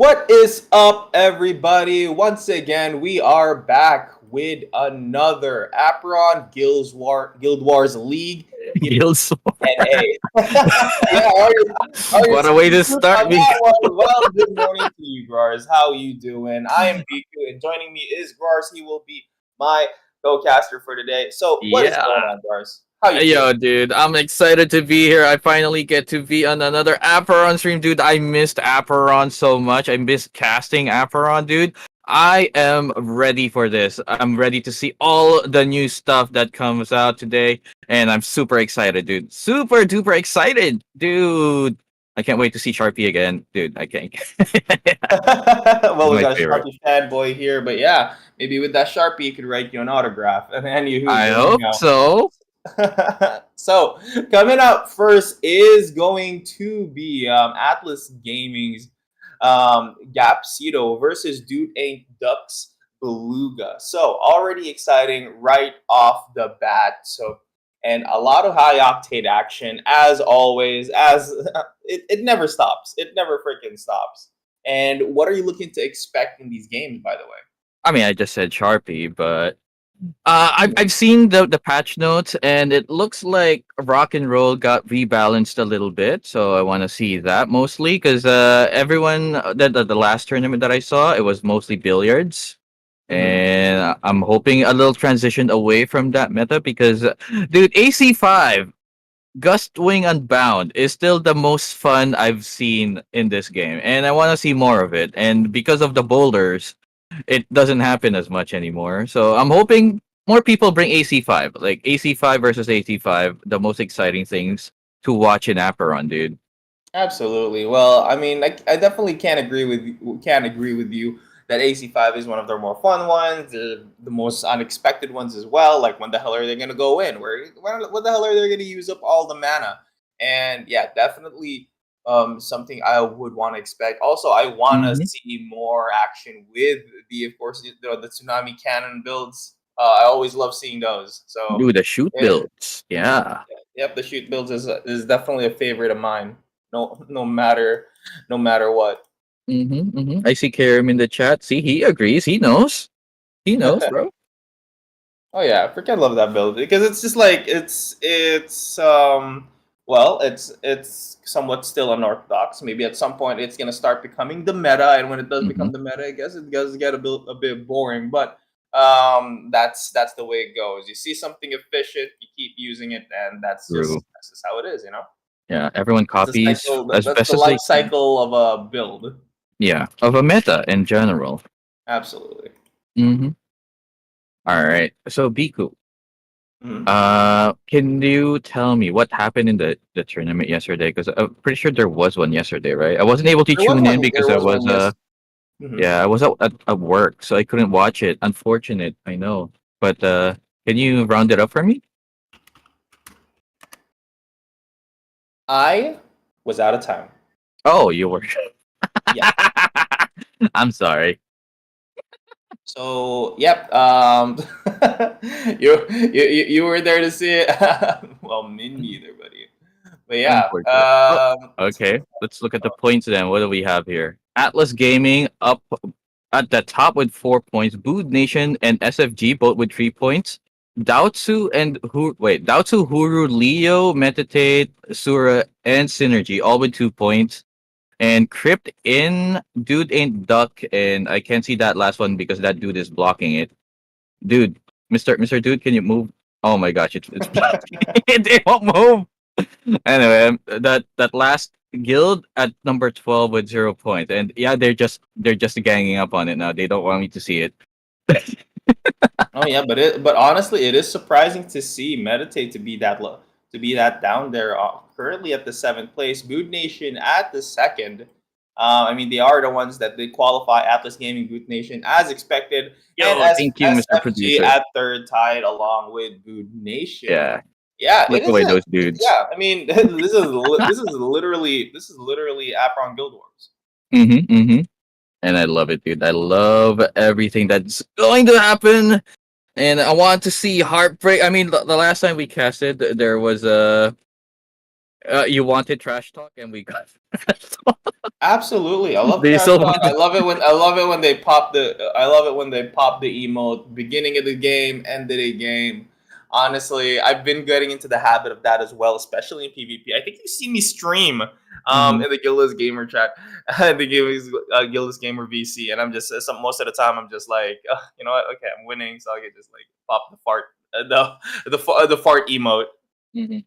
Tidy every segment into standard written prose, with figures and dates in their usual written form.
What is up, everybody? Once again, we are back with another Apeiron Guild Wars League Guild War. NA. Yeah, are you What a way to speaking start on me. that one? Well, good morning to you, Grars. How you doing? I am Biku, and joining me is Grars. He will be my co-caster for today. So, what is going Yeah. on, Grars? How you feeling? Yo, dude, I'm excited to be here. I finally get to be on another Apeiron stream, dude. I missed Apeiron so much. I missed casting Apeiron, dude. I am ready for this. I'm ready to see all the new stuff that comes out today, and I'm super excited, dude. Super duper excited, dude. I can't wait to see Sharpie again, dude. I can't. Well, He's we my got a favorite. Sharpie fanboy here, but yeah, maybe with that Sharpie, he could write you an autograph. And anywho, I going hope so. so coming up first is going to be Atlas Gaming's Gapsito versus Dude Ain't Ducks Beluga. So already exciting right off the bat. So and a lot of high octane action as always. As it never stops. It never freaking stops. And what are you looking to expect in these games, by the way? I mean, I just said Sharpie, but I've seen the patch notes, and it looks like rock and roll got rebalanced a little bit. So I want to see that mostly because everyone the last tournament that I saw, it was mostly billiards, Mhm. and I'm hoping a little transition away from that meta because, dude, AC5 Gust Wing Unbound is still the most fun I've seen in this game, and I want to see more of it. And because of the boulders, it doesn't happen as much anymore. So I'm hoping more people bring AC5, like AC5 versus AC5, the most exciting things to watch in Apeiron, dude. Absolutely. Well, I mean, I definitely can't agree with you that AC5 is one of their more fun ones, the most unexpected ones as well. Like when the hell are they gonna go in? What the hell are they gonna use up all the mana? And yeah, definitely something I would want to expect. Also, I want to Hmm. see more action with of course the tsunami cannon builds. I always love seeing those. So Dude, the shoot yeah, builds. Yeah. yep, the shoot builds is definitely a favorite of mine. No matter what. I see Karim in the chat. See, he agrees. He knows. He knows, bro. Oh yeah, I freaking love that build because it's just like it's somewhat still unorthodox. Maybe at some point it's gonna start becoming the meta, and when it does Hmm. become the meta, I guess it does get a bit boring. But that's the way it goes. You see something efficient, you keep using it, and that's True. just how it is. Yeah, everyone That's the copies cycle. as That's the best as life they can. cycle of a build. Yeah, of a meta in general. Absolutely. Hmm. All right. So Biku, Mhm. can you tell me what happened in the tournament yesterday? Because I'm pretty sure there was one yesterday, right? I wasn't able to There was tune in one. because There I was was one. Yes. Mhm. yeah, I was at work, so I couldn't watch it. Unfortunate, I know. But can you round it up for me? I was out of time. Oh, you were. Yeah. I'm sorry. So, yep. You were there to see it. Well, me neither, buddy. But yeah. Unfortunate. Oh, okay. Let's look at the points then. What do we have here? Atlas Gaming up at the top with 4 points. Bood Nation and SFG both with 3 points. Daotsu, Huru, Leo, Meditate, Sura, and Synergy all with 2 points. And Crypt in Dude Ain't Duck, and I can't see that last one because that dude is blocking it. Dude, Mr. Dude, can you move? Oh my gosh, it's blocking. It won't move. Anyway, that last guild at number 12 with 0 points, and yeah, they're just ganging up on it now. They don't want me to see it. Oh yeah, but honestly, it is surprising to see Meditate to be that low, to be that down there. Currently at the seventh place, Mood Nation at the second. I mean, they are the ones that did qualify. Atlas Gaming, Boot Nation, as expected, and Yo, thank you, Mr. SFG Producer. at third, tied along with Boot Nation. Yeah, Yeah, it flick is. away those dudes. Yeah, I mean, this is literally Apron Guild Wars. Mm-hmm. And I love it, dude. I love everything that's going to happen. And I want to see heartbreak. I mean, the last time we casted, there was You wanted trash talk, and we got trash talk. Absolutely, I love Do you trash still talk. want to? I love it when they pop the. I love it when they pop the emote. Beginning of the game, end of the game. Honestly, I've been getting into the habit of that as well, especially in PvP. I think you see me stream Mhm. in the Guildless Gamer chat, the Guildless Gamer VC, and I'm just most of the time I'm just like, "Ugh, you know what? Okay, I'm winning, so I can just like pop the fart, the fart emote. Mhm.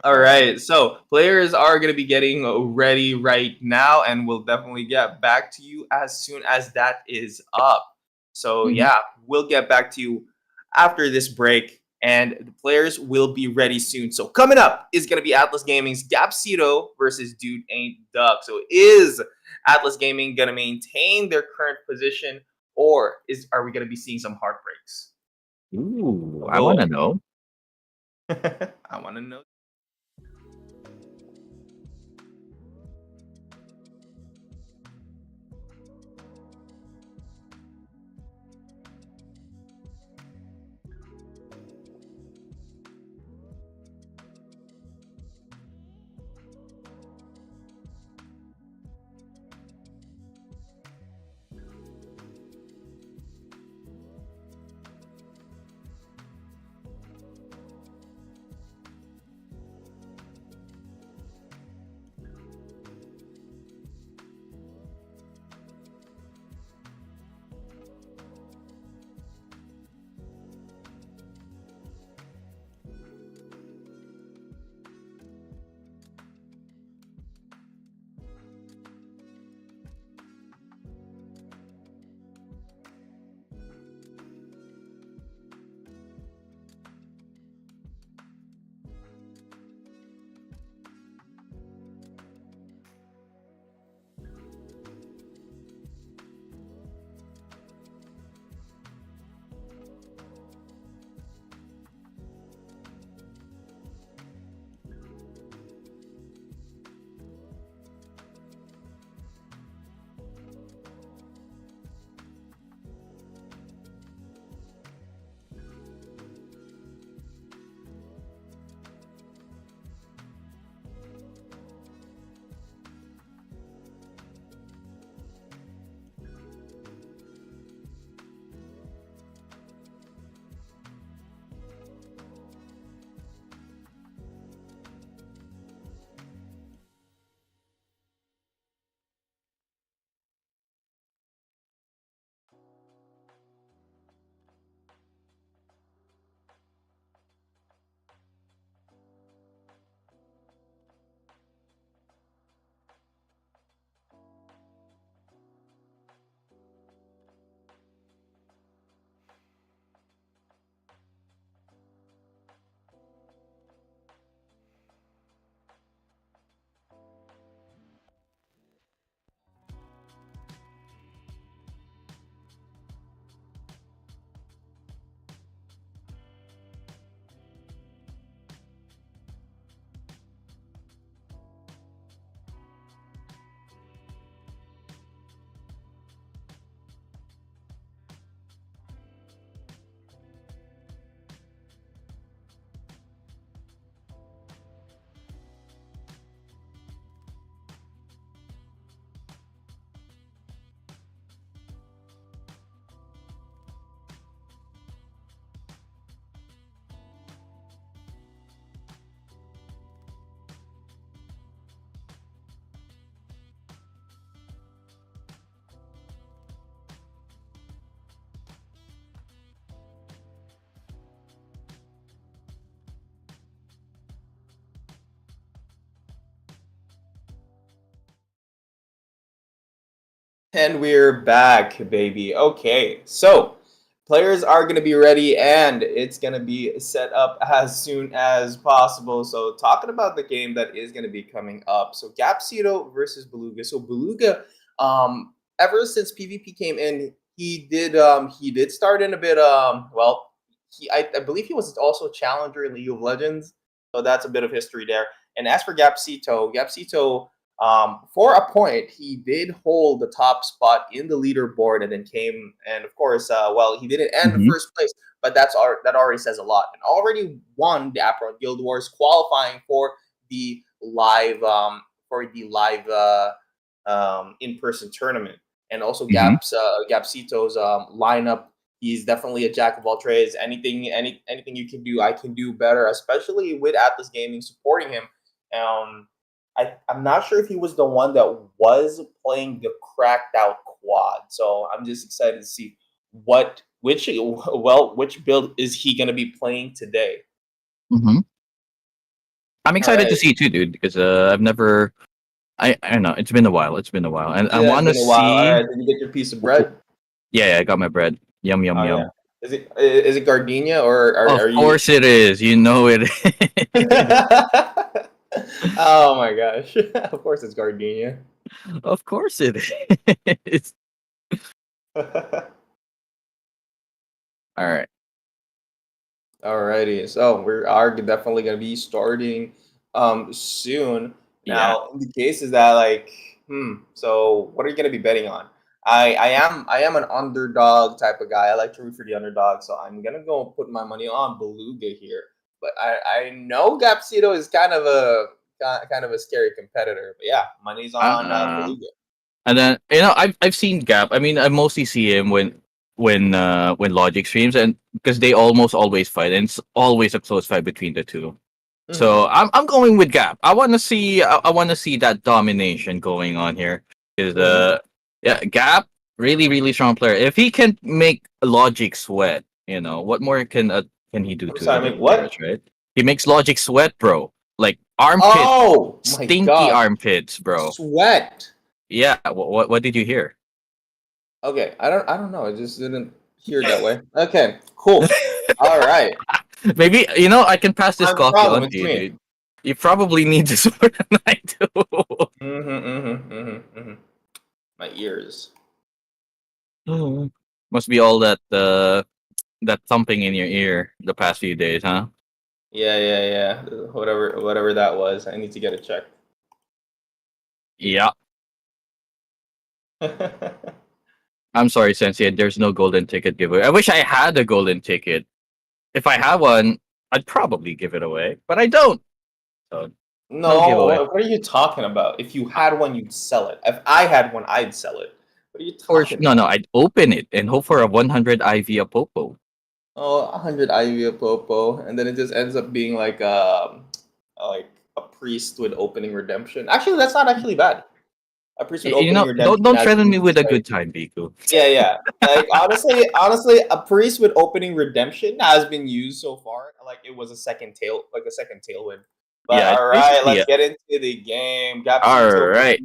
All All right. right, so players are going to be getting ready right now, and we'll definitely get back to you as soon as that is up. So, Mhm. yeah, we'll get back to you after this break, and the players will be ready soon. So, coming up is going to be Atlas Gaming's Gapsito versus Dude Ain't Duck. So, is Atlas Gaming going to maintain their current position, or are we going to be seeing some heartbreaks? Ooh, I want to Oh, know. I want to know. And we're back, baby. Okay, so players are going to be ready and it's going to be set up as soon as possible. So, talking about the game that is going to be coming up. So, Gapsito versus Beluga. So, Beluga, ever since PvP came in, he did start in a bit I believe he was also a challenger in League of Legends. So, that's a bit of history there. And as for Gapsito, for a point, he did hold the top spot in the leaderboard, and then came, and of course, he didn't end the Mhm. first place, but that already says a lot. And already won the Aperion Guild Wars, qualifying for the live in-person tournament. And also Hmm. Gapsito's lineup. He's definitely a jack of all trades. Anything you can do, I can do better. Especially with Atlas Gaming supporting him. I'm not sure if he was the one that was playing the cracked out quad. So I'm just excited to see which build is he going to be playing today. Hmm. I'm All excited to right. see too, dude, because I've never. I don't know. It's been a while. It's been a while, and I Yeah, it's want to been a while. All see. right, did you get your piece of bread? Yeah, yeah, I got my bread. Yum yum Oh yeah. yum. Is it gardenia or are Of you? course it is. You know it is. Oh my gosh! Of course, it's gardenia. Of course it is. All right. Alrighty, so we are definitely gonna be starting soon. Yeah. Now, in the case is that like, so what are you gonna be betting on? I am an underdog type of guy. I like to root for the underdog, so I'm gonna go put my money on Beluga here. But I know Gapsito is kind of a scary competitor. But yeah, money's on Uh, Beluga. and then I've seen Gap. I mean, I mostly see him when Logic streams, and because they almost always fight, and it's always a close fight between the two. Hmm. So I'm going with Gap. I want to see that domination going on here. Because Hmm. yeah, Gap really strong player. If he can make Logic sweat, what more can he do I'm to sorry, other make players, what? right? He makes Logic sweat, bro. Like armpit, Oh my stinky God, armpits, bro. sweat. Yeah. What did you hear? Okay, I don't know. I just didn't hear it that way. Okay, cool. All right. Maybe I can pass this I'm the coffee problem. on to It's you, me. dude. You probably need this more than I do. My ears. Mhm. Must be all that thumping in your ear the past few days, huh? Yeah, yeah, yeah. Whatever that was. I need to get it checked. Yeah. I'm sorry, Sensei. There's no golden ticket giveaway. I wish I had a golden ticket. If I had one, I'd probably give it away, but I don't. So no No, giveaway. what are you talking about? If you had one, you'd sell it. If I had one, I'd sell it. What are you Or talking no, about? no. I'd open it and hope for a 100 IV a popo. Oh, 100 Ivy Popo, and then it just ends up being like a priest with opening redemption. Actually, that's not actually bad. A priest with opening redemption Don't has threaten me been with used a like good time, Biku. yeah, yeah. Like honestly, a priest with opening redemption has been used so far. Like it was a second tailwind. But Yeah, it's all right, basically let's it. get into the game. All Gapsito right.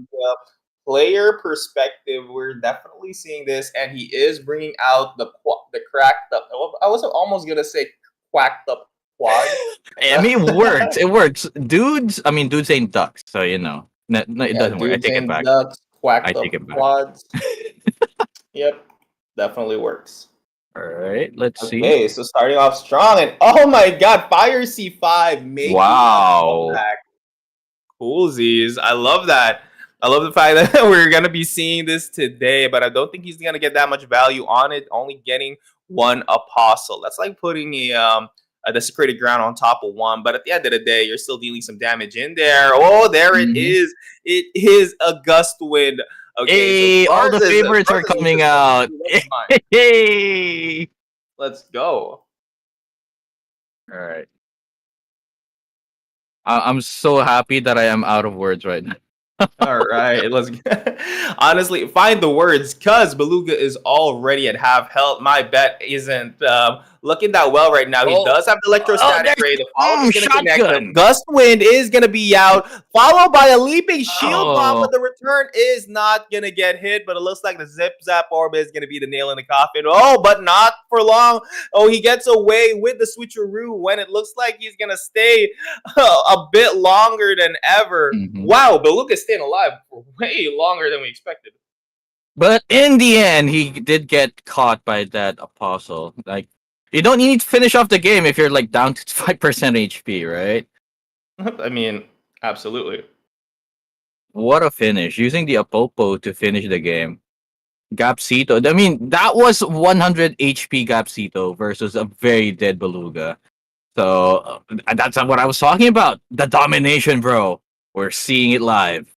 player perspective, we're definitely seeing this, and he is bringing out the cracked up. I was almost gonna say quacked up quad. I mean, it works. It works. Dudes ain't ducks, so No, no, it Yeah, doesn't work. I dudes take it and back. ducks, I quacked take up it back. quads. Yep, definitely works. All right, let's see. Okay, so starting off strong, and oh my God, Fire C5 making a Wow. comeback. Coolsies, I love that. I love the fact that we're gonna be seeing this today, but I don't think he's gonna get that much value on it. Only getting one apostle. That's like putting a desecrated ground on top of one. But at the end of the day, you're still dealing some damage in there. Oh, there it Hmm. is. It is a gust wind. Okay, so Hey, all the favorites are Garza is coming just level out. 2. That's fine. Hey. Let's go. All right. I'm so happy that I am out of words right now. All right, let's honestly find the words because Beluga is already at half health. My bet isn't looking that well right now. He Oh, does have the oh, electrostatic ray. The follow up is going to connect. The shotgun. gust wind is going to be out, followed by a leaping shield bomb, Oh, but the return is not going to get hit. But it looks like the zip zap orbit is going to be the nail in the coffin. Oh, but not for long. Oh, he gets away with the switcheroo when it looks like he's going to stay a bit longer than ever. hmm. Wow, Beluga's staying alive for way longer than we expected. But in the end, he did get caught by that apostle. Like, you don't need to finish off the game if you're like down to 5% HP, right? I mean, absolutely. What a finish! Using the Apopo to finish the game. Gapsito. I mean, that was 100 HP Gapsito versus a very dead Beluga. So that's what I was talking about. The domination, bro. We're seeing it live.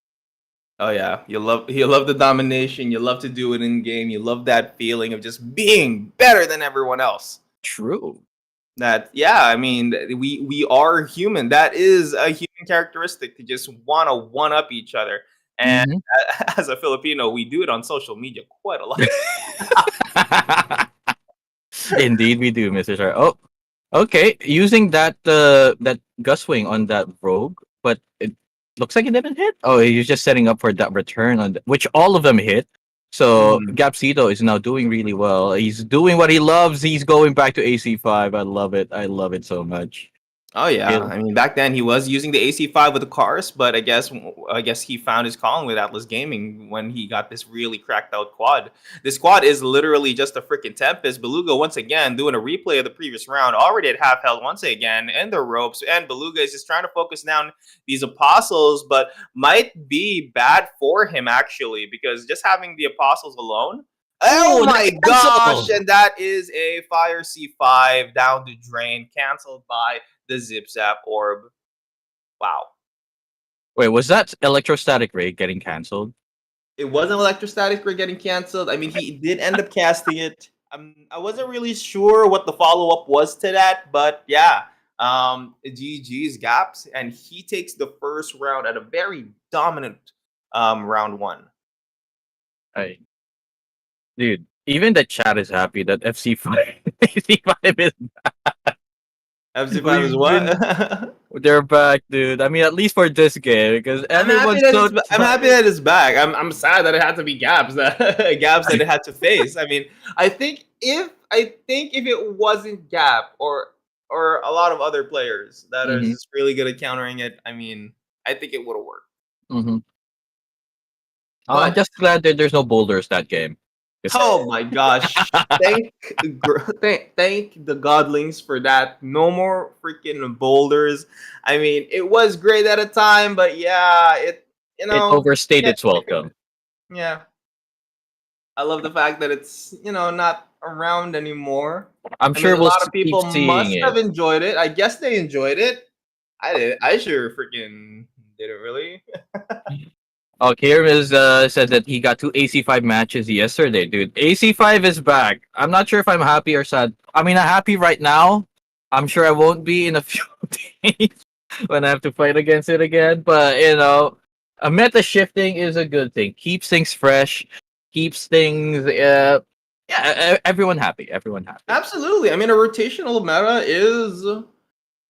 Oh yeah, you love the domination. You love to do it in game. You love that feeling of just being better than everyone else. True. That yeah, I mean we are human. That is a human characteristic to just want to one up each other. And Hmm. as a Filipino, we do it on social media quite a lot. Indeed, we do, Mr. Char. Oh, okay. Using that gust wing on that rogue, but it looks like it didn't hit. Oh, he's just setting up for that return on which all of them hit. So Mhm. Gapsito is now doing really well. He's doing what he loves. He's going back to AC5. I love it. I love it so much. Oh yeah, It- I mean back then he was using the AC5 with the cars, but I guess he found his calling with Atlas Gaming when he got this really cracked out quad. This quad is literally just a freaking tempest. Beluga once again doing a replay of the previous round, already at half health once again in the ropes, and Beluga is just trying to focus down these apostles, but might be bad for him actually because just having the apostles alone. Oh Oh, my the gosh! cancel! And that is a fire C5 down the drain, canceled by the Zip Zap Orb. Wow. Wait, was that electrostatic ray getting canceled? It wasn't electrostatic for getting canceled. I mean, he did end up casting it. I wasn't really sure what the follow up was to that, but yeah. GG's Gaps, and he takes the first round at a very dominant round one. I, dude, even the chat is happy that FC5 FC5 is FC5 is we've been what? they're back, dude. I mean, at least for this game, because I'm happy everyone's that so I'm happy that it's back. I'm sad that it had to be Gaps that Gaps that it had to face. I mean, I think if it wasn't Gap or a lot of other players that are Mhm, just really good at countering it, I mean, I think it would have worked. mhm. I'm But just glad that there's no boulders that game. 'Cause- oh my gosh, thank the godlings for that. No more freaking boulders. I mean, it was great at a time, but yeah, it you it know overstayed can't its take it. welcome. Yeah. I love the fact that it's not around anymore. I'm I mean, sure a we'll lot of keep people seeing must have it. enjoyed it. I guess they enjoyed it. I did. I sure freaking didn't really. Oh, Kieran said that he got two AC5 matches yesterday, dude. AC5 is back. I'm not sure if I'm happy or sad. I mean, I'm happy right now. I'm sure I won't be in a few days when I have to fight against it again. But a meta shifting is a good thing. Keeps things fresh. Keeps things. Everyone happy. Everyone happy. Absolutely. I mean, a rotational meta is.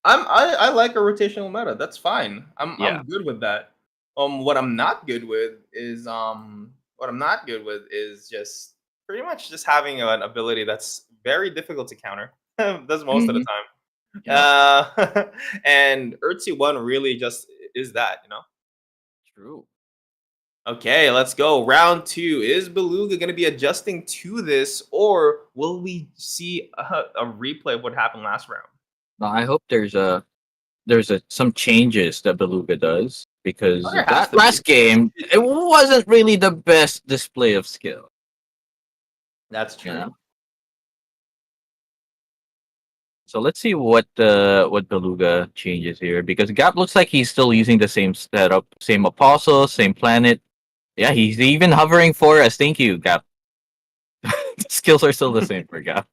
I like a rotational meta. That's fine. Yeah. I'm good with that. What I'm not good with is just pretty much just having an ability that's very difficult to counter. That's most of the Hmm. time. Yeah. And Urtsu One really just is that. True. Okay, let's go. Round two. Is Beluga going to be adjusting to this, or will we see a replay of what happened last round? Now, I hope there's some changes that Beluga does Oh, because there has that to be. last game it wasn't really the best display of skill. That's You true. know. So let's see what Beluga changes here because Gap looks like he's still using the same setup, same apostle, same planet. Yeah, he's even hovering for us. Thank you, Gap. The skills are still the same for Gap.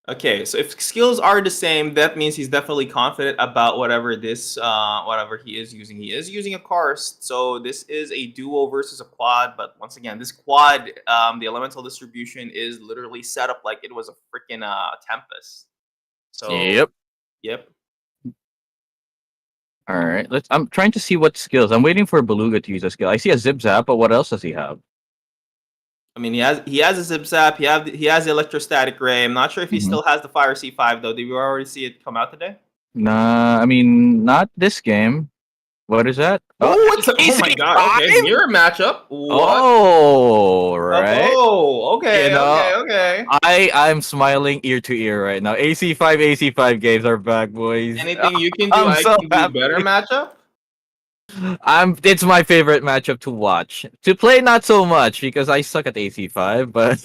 Okay, so if skills are the same, that means he's definitely confident about whatever he is using. He is using a karst, so this is a duo versus a quad. But once again, this quad, the elemental distribution is literally set up like it was a freaking tempest. So, Yep. yep. All right. Let's. I'm trying to see what skills. I'm waiting for Beluga to use a skill. I see a zip zap, but what else does he have? I mean, he has a zip zap. He has the electrostatic ray. I'm not sure if he Mhm. still has the fire C5 though. Did we already see it come out today? Nah, I mean not this game. What is that? Oh, Oh, oh my god. Okay, AC5? mirror matchup. What? Oh, right. Oh, You okay, know, okay, okay. I'm smiling ear to ear right now. AC5 games are back, boys. Anything you can do, I'm I so can do better happy. matchup. It's my favorite matchup to watch. To play not so much because I suck at AC5, but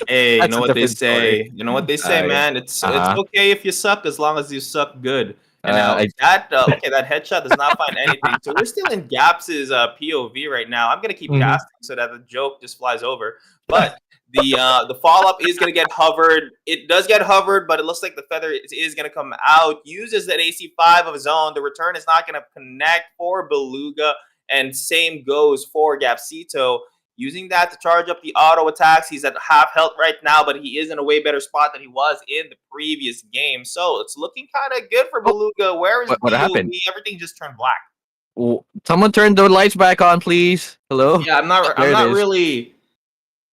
Hey, you That's know a what they different story. say? You know what they say, Yeah. man? It's Uh-huh. okay if you suck as long as you suck good. And now I that okay, that headshot does not find anything. So we're still in Gaps's POV right now. I'm gonna keep Mhm. casting so that the joke just flies over. But the follow up is gonna get hovered. It does get hovered, but it looks like the feather is gonna come out. Uses that AC5 of his own. The return is not gonna connect for Beluga, and same goes for Gapsito. Using that to charge up the auto attacks. He's at half health right now, but he is in a way better spot than he was in the previous game. So it's looking kind of good for Oh, Beluga. Where is what happened? POV? Everything just turned black. Someone turn the lights back on, please. Hello? Yeah, I'm Oh, not. there I'm it not is. really.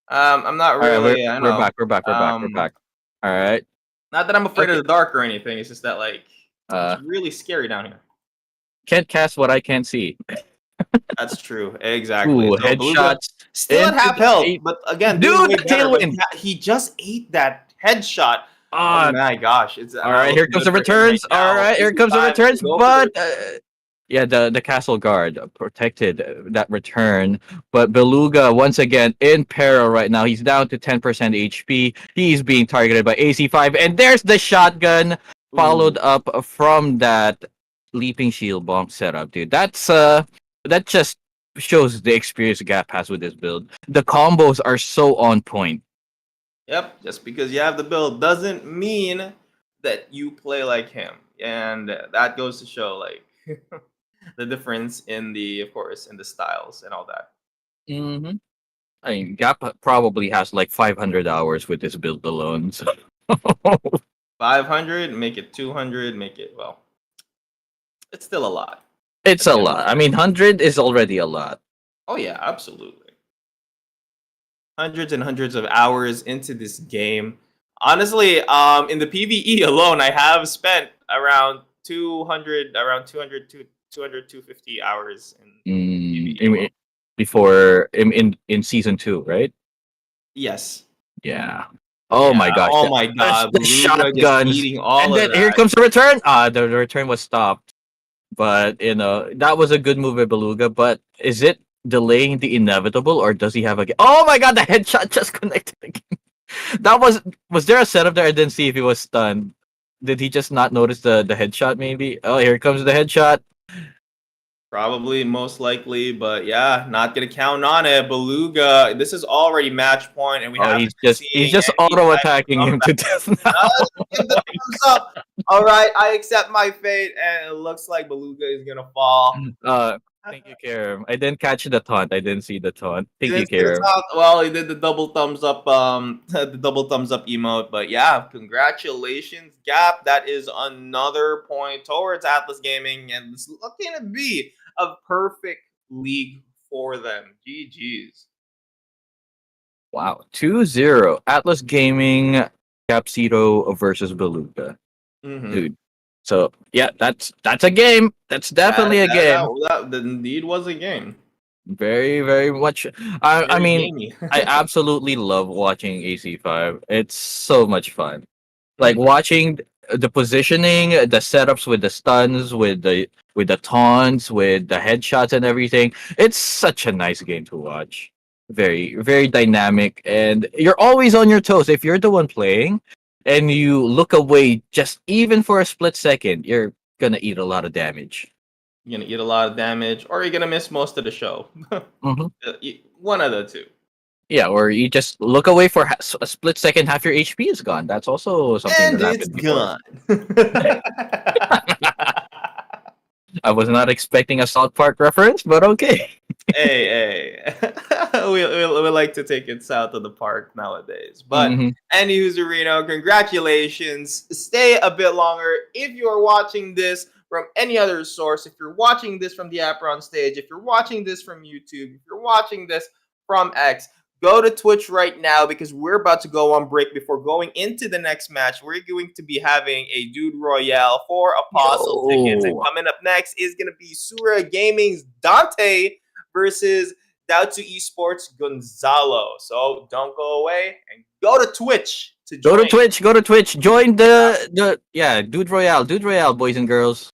I'm not All right, really. I don't we're know. back. We're back. We're back. We're back. All right. Not that I'm afraid of Okay. the dark or anything. It's just that like it's Uh, really scary down here. can't cast what I can't see. That's true. Exactly. Ooh, So Beluga headshots still at into half the health, eight. but again doing Dude, way the better. But tailwind. he just ate that headshot. Oh Ah, my gosh, it's all not right. Here looking comes good the for him right returns. All now. right, here comes the AC5 returns. can go for the But yeah, the castle guard protected that return. But Beluga once again in peril right now. He's down to 10% HP. He's being targeted by AC5, and there's the shotgun ooh. followed up from that leaping shield bomb setup, dude. That just shows the experience Gap has with this build. The combos are so on point. Yep, just because you have the build doesn't mean that you play like him. And that goes to show like the difference in the of course in the styles and all that. Hmm. I mean, Gap probably has like 500 hours with this build alone. So 500, make it 200, make it well. It's still a lot it's at the a end of lot. the I day. mean, 100 is already a lot. Oh yeah, absolutely. Hundreds and hundreds of hours into this game. Honestly, in the PvE alone, I have spent around 200, around 200 to 200, 250 hours in PvE I alone. mean, before in season 2, right? Yes. Yeah. Oh Yeah. my gosh, Oh my God. the Beluga just shotguns, eating all and of then here that. comes the return. The return was stopped, but that was a good move by Beluga. But is it delaying the inevitable, or does he have a? Oh my god, the headshot just connected again. That was there a setup there? I didn't see if he was stunned. Did he just not notice the headshot? Maybe. Oh, here comes the headshot. Probably, most likely, but yeah, not gonna count on it. Beluga, this is already match point, and we Oh, haven't been he's seeing just any auto type of attacking him comeback. to death now. Give the thumbs up. All right, I accept my fate, and it looks like Beluga is gonna fall. uh, thank you, Karam. I didn't catch the taunt. I didn't see the taunt. You Thank you, didn't see the Karam. top. Well, he did the double thumbs up, the double thumbs up emote. But yeah, congratulations, Gap. That is another point towards Atlas Gaming, and it's looking to be a perfect league for them. GG's. Wow, 2-0 Atlas Gaming Capsito versus Beluga, Mm-hmm. dude. So yeah, that's a game. That's definitely a game. That indeed was a game. Very, very much. I Very mean, gamey. I absolutely love watching AC5. It's so much fun. Like Mhm. watching the positioning, the setups with the stuns, with the taunts, with the headshots and everything. It's such a nice game to watch. Very, very dynamic, and you're always on your toes. If you're the one playing, and you look away just even for a split second, you're gonna eat a lot of damage. You're gonna eat a lot of damage, or you're gonna miss most of the show. Hmm. One of the two. Yeah, or you just look away for a split second, half your HP is gone. That's also something And that it's happened before. gone. I was not expecting a South Park reference, but okay. Hey, we like to take it south of the park nowadays. But Hmm. anywho's Reno, congratulations. Stay a bit longer if you are watching this from any other source. If you're watching this from the Apeiron stage, if you're watching this from YouTube, if you're watching this from X, go to Twitch right now because we're about to go on break before going into the next match. We're going to be having a Dude Royale for Apostle tickets. And Yo. coming up next is going to be Sura Gaming's Dante versus Doubtsu Esports Gonzalo. So don't go away and go to Twitch to Go to join. Twitch, go to Twitch, join the yeah, Dude Royale, boys and girls.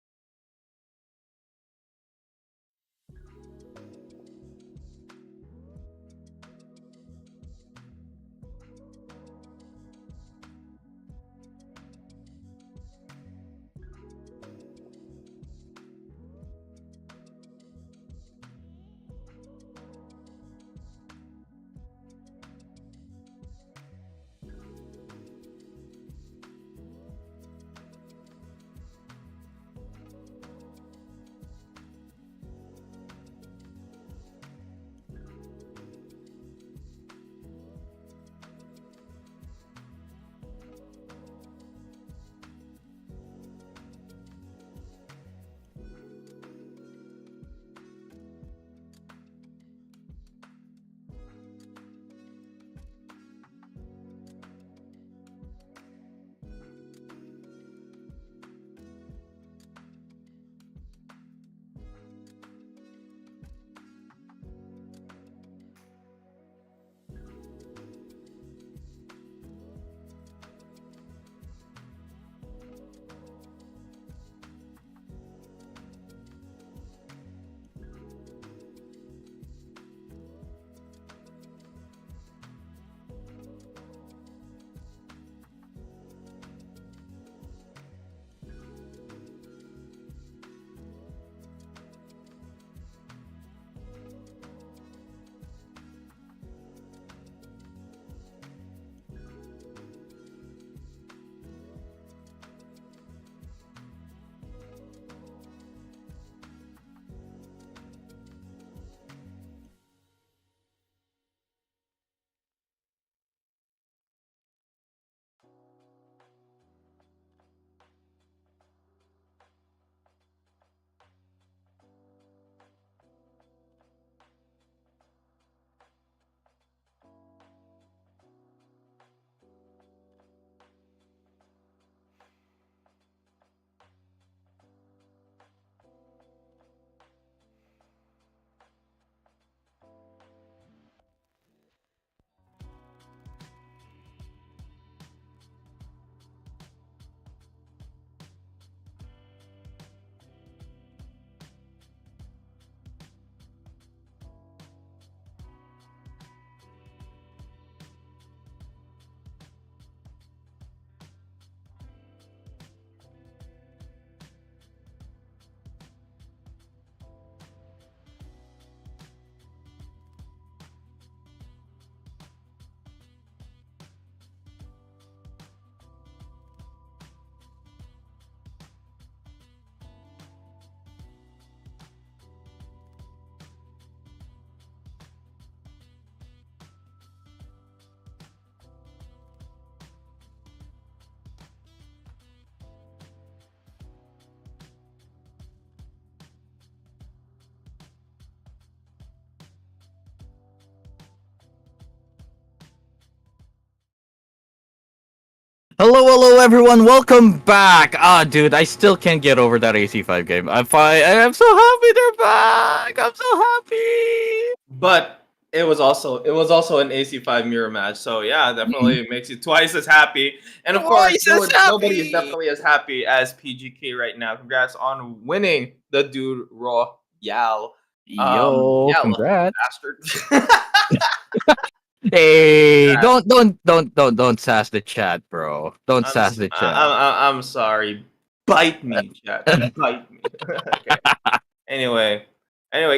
Hello, everyone. Welcome back. Ah, dude, I still can't get over that AC5 game. I'm fine. I'm so happy they're back. I'm so happy. But it was also an AC5 mirror match, so yeah, definitely it makes you twice as happy. And of course, Twice as nobody is happy. definitely as happy as PGK right now. Congrats on winning the dude Royale. Yo, Yeah, lucky congrats. bastard. Hey, Congrats. don't sass the chat, bro. Don't sass the chat. I'm sorry. Bite me, chat. Bite me. Okay. Anyway,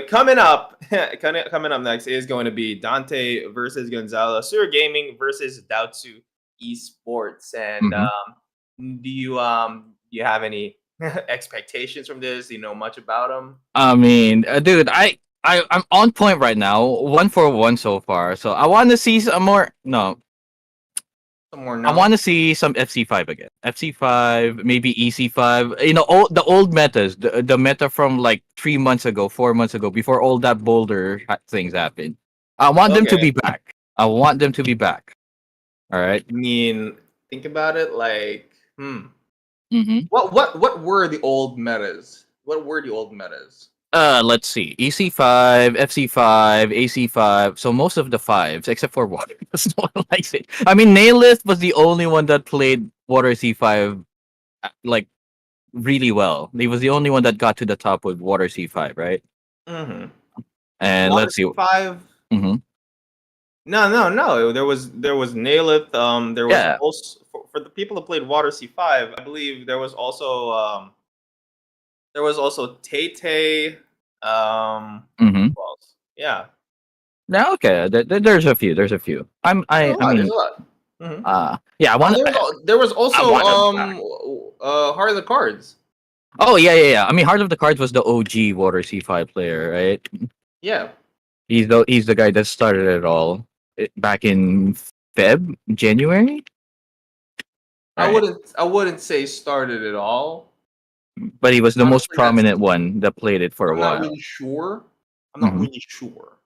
coming up, coming up next is going to be Dante versus Gonzalo, Sur Gaming versus Daotsu Esports. And Mhm. do you have any expectations from this? Do you know much about them? I mean, dude, I'm on point right now. 1-for-1 so far. So I want to see some more. No, Some more I no. want to see some FC5 again. FC5, maybe EC5. The old metas, the meta from like 3 months ago, 4 months ago, before all that boulder things happened. I want them to Okay. be back. I want them to be back. All right. I mean, think about it. Like, Mm-hmm. what were the old metas? What were the old metas? Let's see. EC5, FC5, AC5. So most of the fives, except for water, because no one likes it. I mean, Nailist was the only one that played Water C5 like really well. He was the only one that got to the top with Water C5, right? Mm-hmm. And Water let's see. five. Hmm. No. There was Nailith. There was Yeah. also for the people who played Water C5. I believe there was also Tay. Hmm. Who else? Yeah. Now, okay. There's a few. There's a few. There's a I lot. There's mean, a lot. Hmm yeah. there was I also want them back. Heart of the Cards. Oh yeah. I mean, Heart of the Cards was the OG Water C5 player, right? Yeah. He's the guy that started it all back in January, I right? wouldn't I wouldn't say started it all. But he was the most Honestly, prominent one that played it for a I'm not while. really sure. I'm not Hmm. really sure,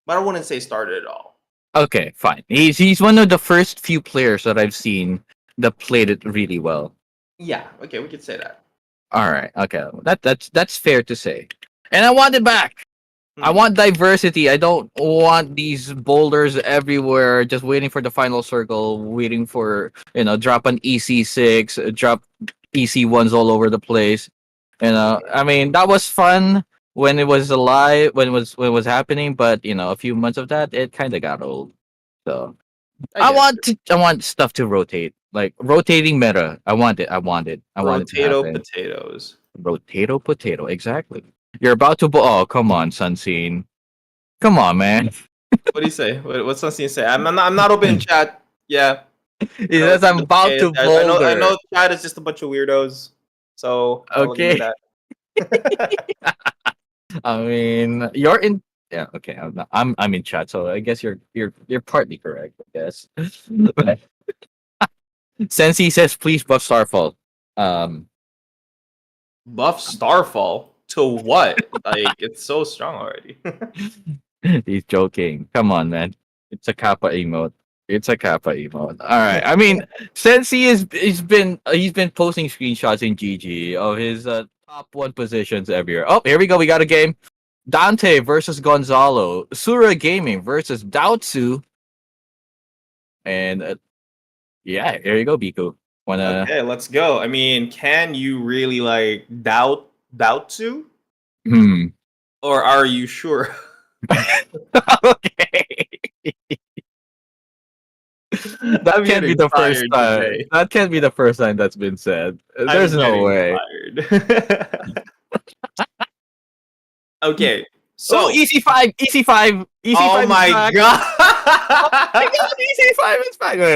but I wouldn't say started at all. Okay, fine. He's one of the first few players that I've seen that played it really well. Yeah. Okay, we could say that. All right. Okay. That's fair to say. And I want it back. I Hmm want diversity. I don't want these boulders everywhere just waiting for the final circle, waiting for, drop an EC6, drop EC1s all over the place. I mean, that was fun when it was alive, when it was happening, but a few months of that, it kind of got old. So, I get you. I want stuff to rotate. Like rotating meta. I want it. I want it. I want it to Potato happen. potatoes. Potato. Exactly. You're about to. Oh, come on, Sunscene. Come on, man. What do you say? What's something say? I'm not open in chat. Yeah, I He know says it's I'm about okay. to I boulder. know chat is just a bunch of weirdos. So I'll agree with Okay. that. I mean, you're in. Yeah. Okay. I'm not, I'm in chat, so I guess you're partly correct. I guess. Sensi says, please buff Starfall. Um, Buff Starfall to what? Like it's so strong already. he's joking. Come on, man. It's a kappa emote. It's a kappa emote. All right. I mean, since he's been posting screenshots in GG of his top one positions every year. Oh, here we go. We got a game. Dante versus Gonzalo. Sura Gaming versus Daotsu. And yeah, here you go, Biku. Wanna? Okay, let's go. I mean, can you really like doubt to, Hmm. or are you sure? Okay. That I'm can't be getting the first fired time. today. That can't be the first time that's been said. There's I'm no getting way. fired. Okay, Oh, so EC5, EC5, oh EC5 is my back. Oh my god. god, EC5 is back. Wait.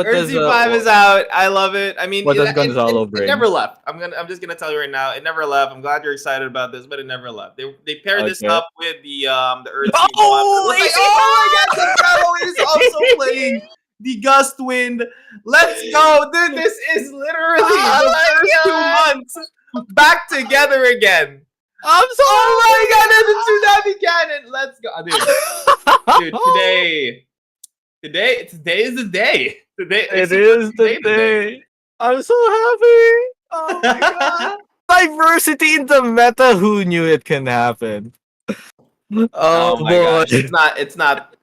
RC5 is out. I love it. I mean, What does Gonzalo it never bring? left. I'm just gonna tell you right now, it never left. I'm glad you're excited about this, but it never left. They paired this Okay. up with the Earthsea one. It Oh, looks like, oh my god, Gonzalo is also playing the Gust Wind. Let's go, dude. This is literally Oh the my first god! 2 months back together again. I'm so Oh my god, and the tsunami cannon. Let's go, dude. happy! Dude, today. Today is the day. Today It AC5 is today. the day. I'm so happy. Oh my god. Diversity in the meta. Who knew it can happen? Oh Oh my boy. gosh.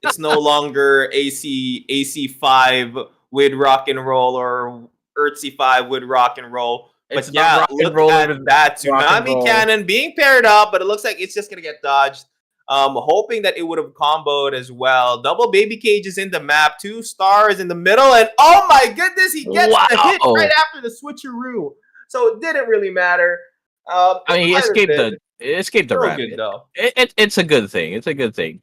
It's no longer AC5 with rock and roll or Earth-C5 with rock and roll. But It's not yeah, rock and look roll at with that rock and tsunami roll. cannon being paired up, but it looks like it's just gonna get dodged. Hoping that it would have comboed as well. Double baby cages in the map, 2 stars in the middle, and oh my goodness, he gets the hit right Wow. after the switcheroo. So it didn't really matter. I It mean, might have been he escaped the still ramp. good though. It's a good thing. It's a good thing.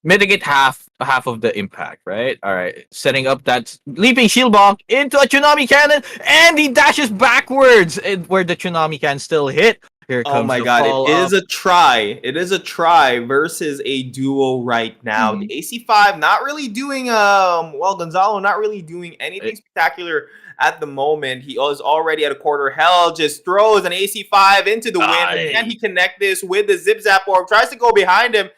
Mitigate half of the impact, right? All right, setting up that leaping shield bonk into a tsunami cannon, and he dashes backwards, where the tsunami can still hit. Here Oh comes my the god, it fall is up. a try. It is a try versus a duo right now. Mhm. The AC5 not really doing well, Gonzalo not really doing anything It- spectacular at the moment. He is already at a quarter health, just throws an AC5 into the wind. But can Ay. he connect this with the zip zap orb? Tries to go behind him.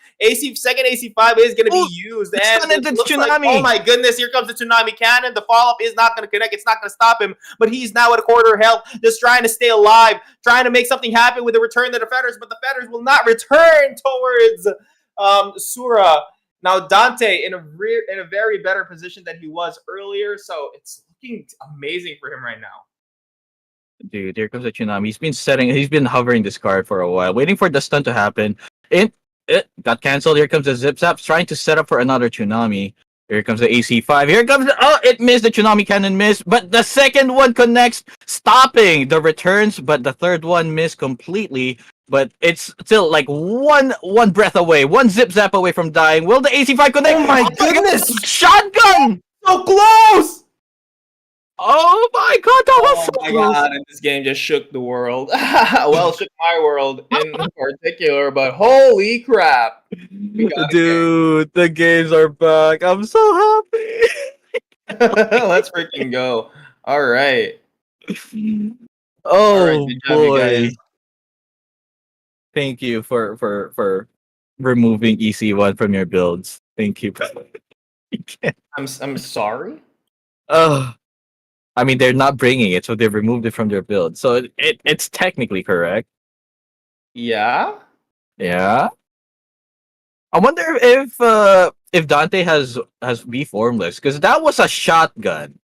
Second AC5 is going to Oh, be used, the and stun it into the looks like, oh tsunami. my goodness, here comes the tsunami cannon. The follow up is not going to connect. It's not going to stop him, but he's now at a quarter health, just trying to stay alive, trying to make something happen with the return of the feathers, but the feathers will not return towards Sura. Now Dante in a very better position than he was earlier, so it's looking amazing for him right now. Dude, here comes the tsunami. He's been hovering this card for a while, waiting for the stun to happen. It got cancelled. Here comes the zip zaps, trying to set up for another tsunami. Here comes the AC5. Here comes it missed. The tsunami cannon missed, but the second one connects, stopping the returns, but the third one missed completely. But it's still like one breath away, one zip zap away from dying. Will the AC5 connect? Oh my God, goodness! shotgun! So close! Oh my god, that was Oh so my close. god, and this game just shook the world. Well, shook my world in particular, but holy crap. We got a Dude, the games are back. I'm so happy. game. Let's freaking go. All right. All right, Oh good job, you boy. guys. Thank you for removing EC1 from your builds. Thank you. I'm sorry. Oh, I mean they're not bringing it, so they've removed it from their build. So it's technically correct. Yeah. Yeah. I wonder if Dante has B formless, because that was a shotgun.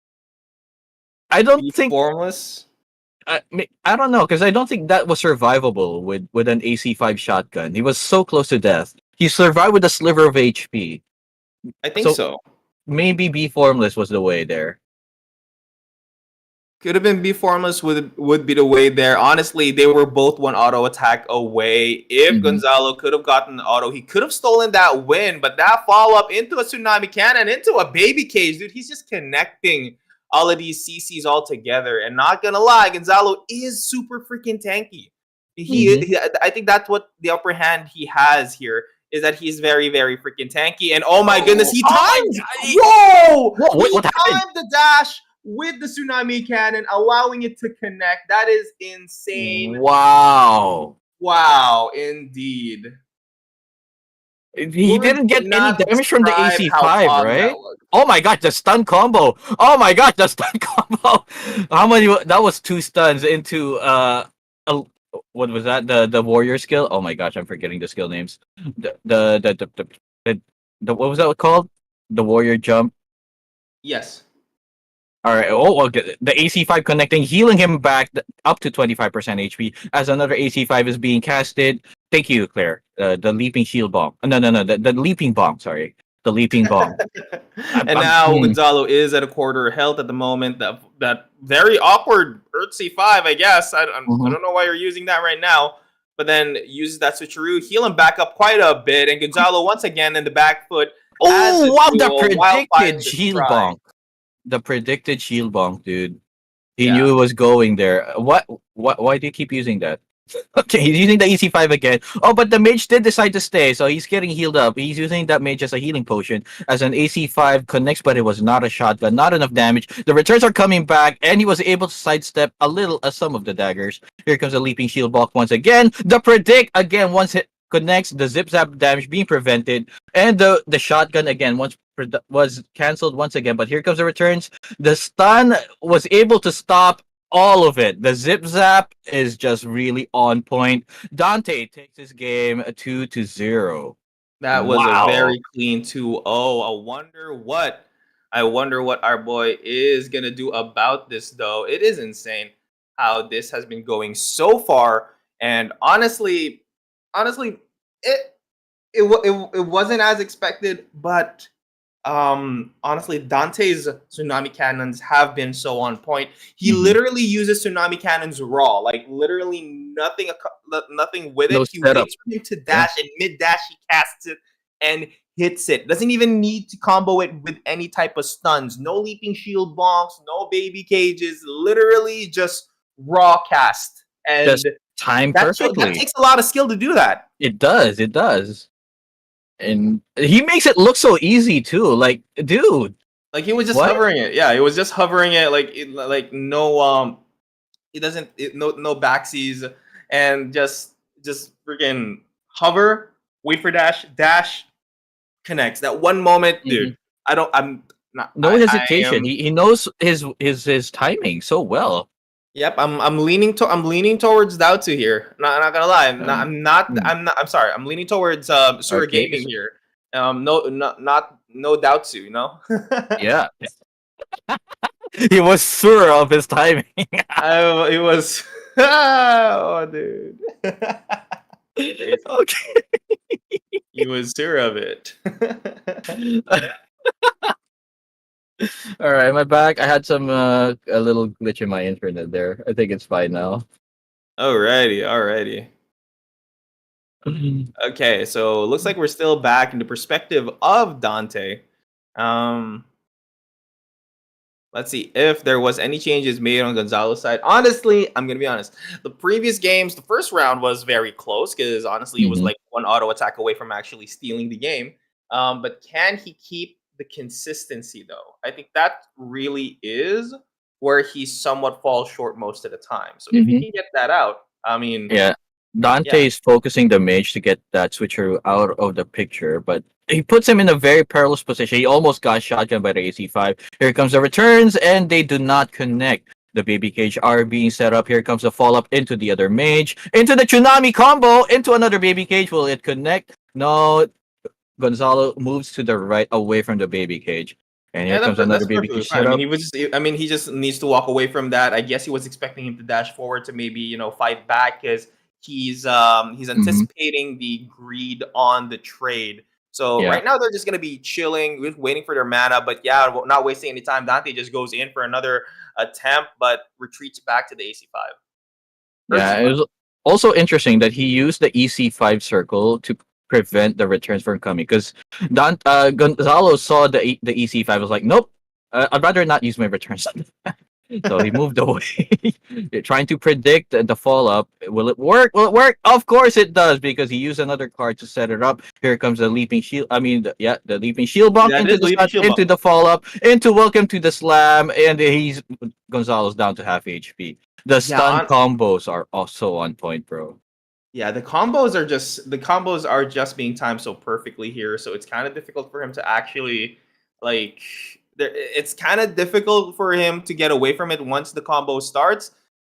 I don't Be think formless. I don't know, because I don't think that was survivable with an AC5 shotgun. He was so close to death. He survived with a sliver of HP. I think So so. maybe be formless was the way there. Could have been be formless would be the way there. Honestly, they were both one auto attack away. If Mhm. Gonzalo could have gotten the auto, he could have stolen that win. But that follow up into a tsunami cannon, into a baby cage, dude. He's just connecting all of these CCs all together. And not gonna lie, Gonzalo is super freaking tanky. Mhm. I think that's what the upper hand he has here is that he's very, very freaking tanky. And oh my goodness, he my timed! god! Whoa! Whoa, He what happened? timed the dash with the tsunami cannon, allowing it to connect. That is insane. Wow. Wow, indeed. He Words didn't get could any not damage from the describe how AC5, fun that right? was. Oh my god, the stun combo. Oh my god, the stun combo. How many that was 2 stuns into a, what was that? The warrior skill? Oh my gosh, I'm forgetting the skill names. The what was that called? The warrior jump. Yes. All right. Oh, okay. The AC5 connecting, healing him back up to 25% HP as another AC5 is being casted. Thank you, Claire. The leaping shield bomb. No. The leaping bomb. Sorry, the leaping bomb. And now Gonzalo is at a quarter health at the moment. That very awkward Earth C5, I guess. I don't know why you're using that right now. But then uses that switcheroo, heal him back up quite a bit. And Gonzalo once again in the back foot as Oh the wow, the duo while predicted fighting this shield try. bonk. The predicted shield bonk, dude. He Yeah. knew it was going there. What? Why do you keep using that? Okay, he's using the EC5 again. Oh, but the mage did decide to stay, so he's getting healed up. He's using that mage as a healing potion as an AC5 connects, but it was not a shotgun, not enough damage. The returns are coming back, and he was able to sidestep a little some of the daggers. Here comes a leaping shield block once again. The predict again once it connects, the zip zap damage being prevented, and the shotgun again once was canceled once again. But here comes the returns. The stun was able to stop all of it. The zip zap is just really on point. Dante takes this game 2-0. That was a Wow. very clean 2-0. I wonder what our boy is gonna do about this though. It is insane how this has been going so far. And honestly, it it wasn't as expected, but honestly, Dante's tsunami cannons have been so on point. He Mhm. literally uses tsunami cannons raw, like literally nothing with No it. He setup. waits for him to Yeah. dash, and mid dash he casts it and hits it. Doesn't even need to combo it with any type of stuns. No leaping shield bonks, no baby cages. Literally just raw cast, Just and time that perfectly. takes a lot of skill to do that. It does. It does. And he makes it look so easy too. Like, dude, Like he was just what? hovering it. Yeah, he was just hovering it. Like no he doesn't no backsies, and just freaking hover, wait for dash connects. That one moment, dude. Mhm. I'm not. No I hesitation. am. He knows his timing so well. Yep. I'm leaning towards Daotu here. Not gonna lie. Um, hmm. I'm sorry. I'm leaning towards Sura Okay. Gaming here. No Daotu. You know. Yeah. He was sure of his timing. It was. Oh, dude. Crazy. Okay. He was sure of it. All right, am I back? I had some a little glitch in my internet there. I think it's fine now. Alrighty. Okay, so looks like we're still back in the perspective of Dante. Um, let's see if there was any changes made on Gonzalo's side. Honestly, I'm gonna be honest. The previous games, the first round was very close because honestly, it was Mhm. like one auto attack away from actually stealing the game. But can he keep the consistency though? I think that really is where he somewhat falls short most of the time. So if he Mhm. can get that out, I mean, Yeah. yeah, Dante is focusing the mage to get that switcher out of the picture, but he puts him in a very perilous position. He almost got shotgun by the AC5. Here comes the returns, and they do not connect. The baby cage are being set up. Here comes the fall up into the other mage, into the tsunami combo, into another baby cage. Will it connect? No. Gonzalo moves to the right away from the baby cage. And here yeah, comes another that's baby perfectly cage fine. I mean, setup. he just needs to walk away from that. I guess he was expecting him to dash forward to maybe fight back because he's Hmm. anticipating the greed on the trade. So Yeah. right now they're just gonna be chilling, just waiting for their mana. But yeah, not wasting any time. Dante just goes in for another attempt, but retreats back to the AC5 or Yeah. It C5. was also interesting that he used the EC5 circle to prevent the returns from coming because Gonzalo saw the EC5 was like, nope, I'd rather not use my returns. So he moved away. You're trying to predict the fall up. Will it work? Will it work? Of course it does because he used another card to set it up. Here comes the leaping shield. I mean, the leaping shield bonk That into is the leaving stun, shield into bump. the fall up, into welcome to the slam, and he's Gonzalo's down to half HP. The Yeah, stun combos are also on point, bro. yeah, the combos are just being timed so perfectly here, so it's kind of difficult for him to actually like it's kind of difficult for him to get away from it once the combo starts.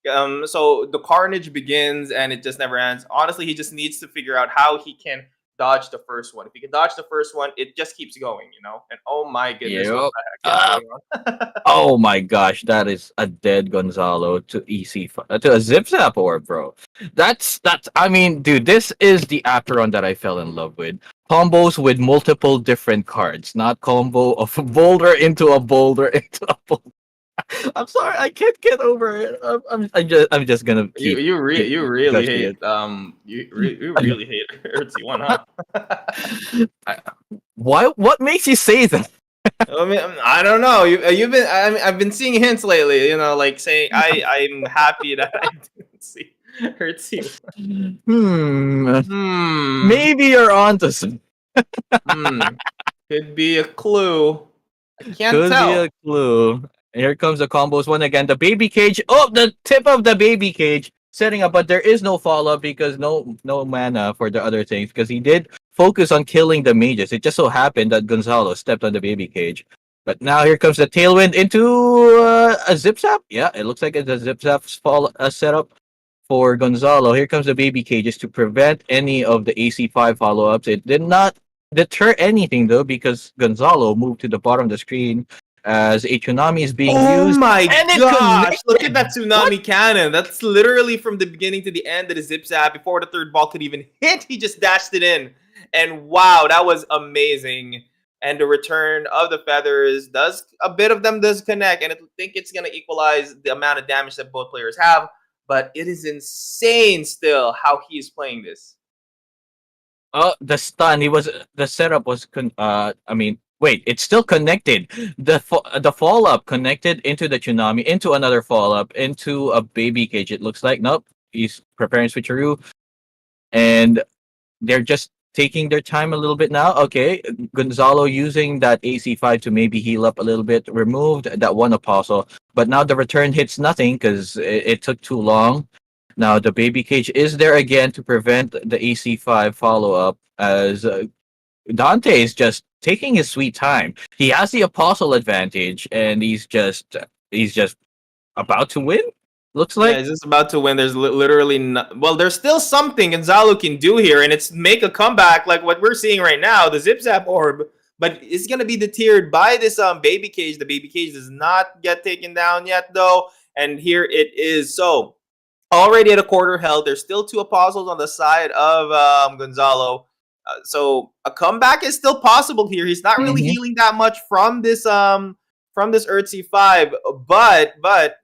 So the carnage begins and it just never ends. Honestly, he just needs to figure out how he can dodge the first one. If he can dodge the first one, it just keeps going. And oh my goodness, what Yep. the heck is going on? Oh my gosh, that is a dead Gonzalo to to a zip zap orb, bro. That's. I mean, dude, this is the Apeiron that I fell in love with. Combos with multiple different cards, not combo of a boulder into a boulder into a boulder. I'm sorry, I can't get over it. I'm just gonna keep You really gushing hate it. you really hate RT1, huh? Why? What makes you say that? I mean, I don't know. You've been I've been seeing hints lately. Like saying I'm happy that I didn't see RT1. Hmm. Hmm. Maybe you're onto some. Hmm. Could be a clue. I can't Could be a tell. clue. Here comes the combos one again. The baby cage. Oh, the tip of the baby cage setting up, but there is no follow up because no mana for the other things because he did focus on killing the mages. It just so happened that Gonzalo stepped on the baby cage. But now here comes the tailwind into a zip zap. Yeah, it looks like it's a zip zap fall setup for Gonzalo. Here comes the baby cages to prevent any of the AC5 follow ups. It did not deter anything though because Gonzalo moved to the bottom of the screen as a tsunami is being Oh used. my And it gosh! Look at connected. that tsunami cannon. That's literally from the beginning to the end of the zip zap. Before the third ball could even hit, he just dashed it in. And wow, that was amazing. And the return of the feathers does a bit of them does connect, and I think it's gonna equalize the amount of damage that both players have. But it is insane still how he is playing this. Oh, the stun. He was the setup was I mean, wait, it's still connected. The fall up connected into the tsunami, into another fall up, into a baby cage. It looks like nope. He's preparing switcheroo, and they're just taking their time a little bit now. Okay, Gonzalo using that AC5 to maybe heal up a little bit. Removed that one apostle, but now the return hits nothing because it took too long. Now the baby cage is there again to prevent the AC5 follow up as Dante is just taking his sweet time. He has the apostle advantage and he's just about to win. Looks Yeah, like. he's just about to win. There's literally well, there's still something Gonzalo can do here, and it's make a comeback like what we're seeing right now, the zip zap orb. But it's gonna be deterred by this baby cage. The baby cage does not get taken down yet, though, and here it is. So already at a quarter health. There's still two apostles on the side of Gonzalo. So a comeback is still possible here. He's not really Mhm. healing that much from this Earth 5, but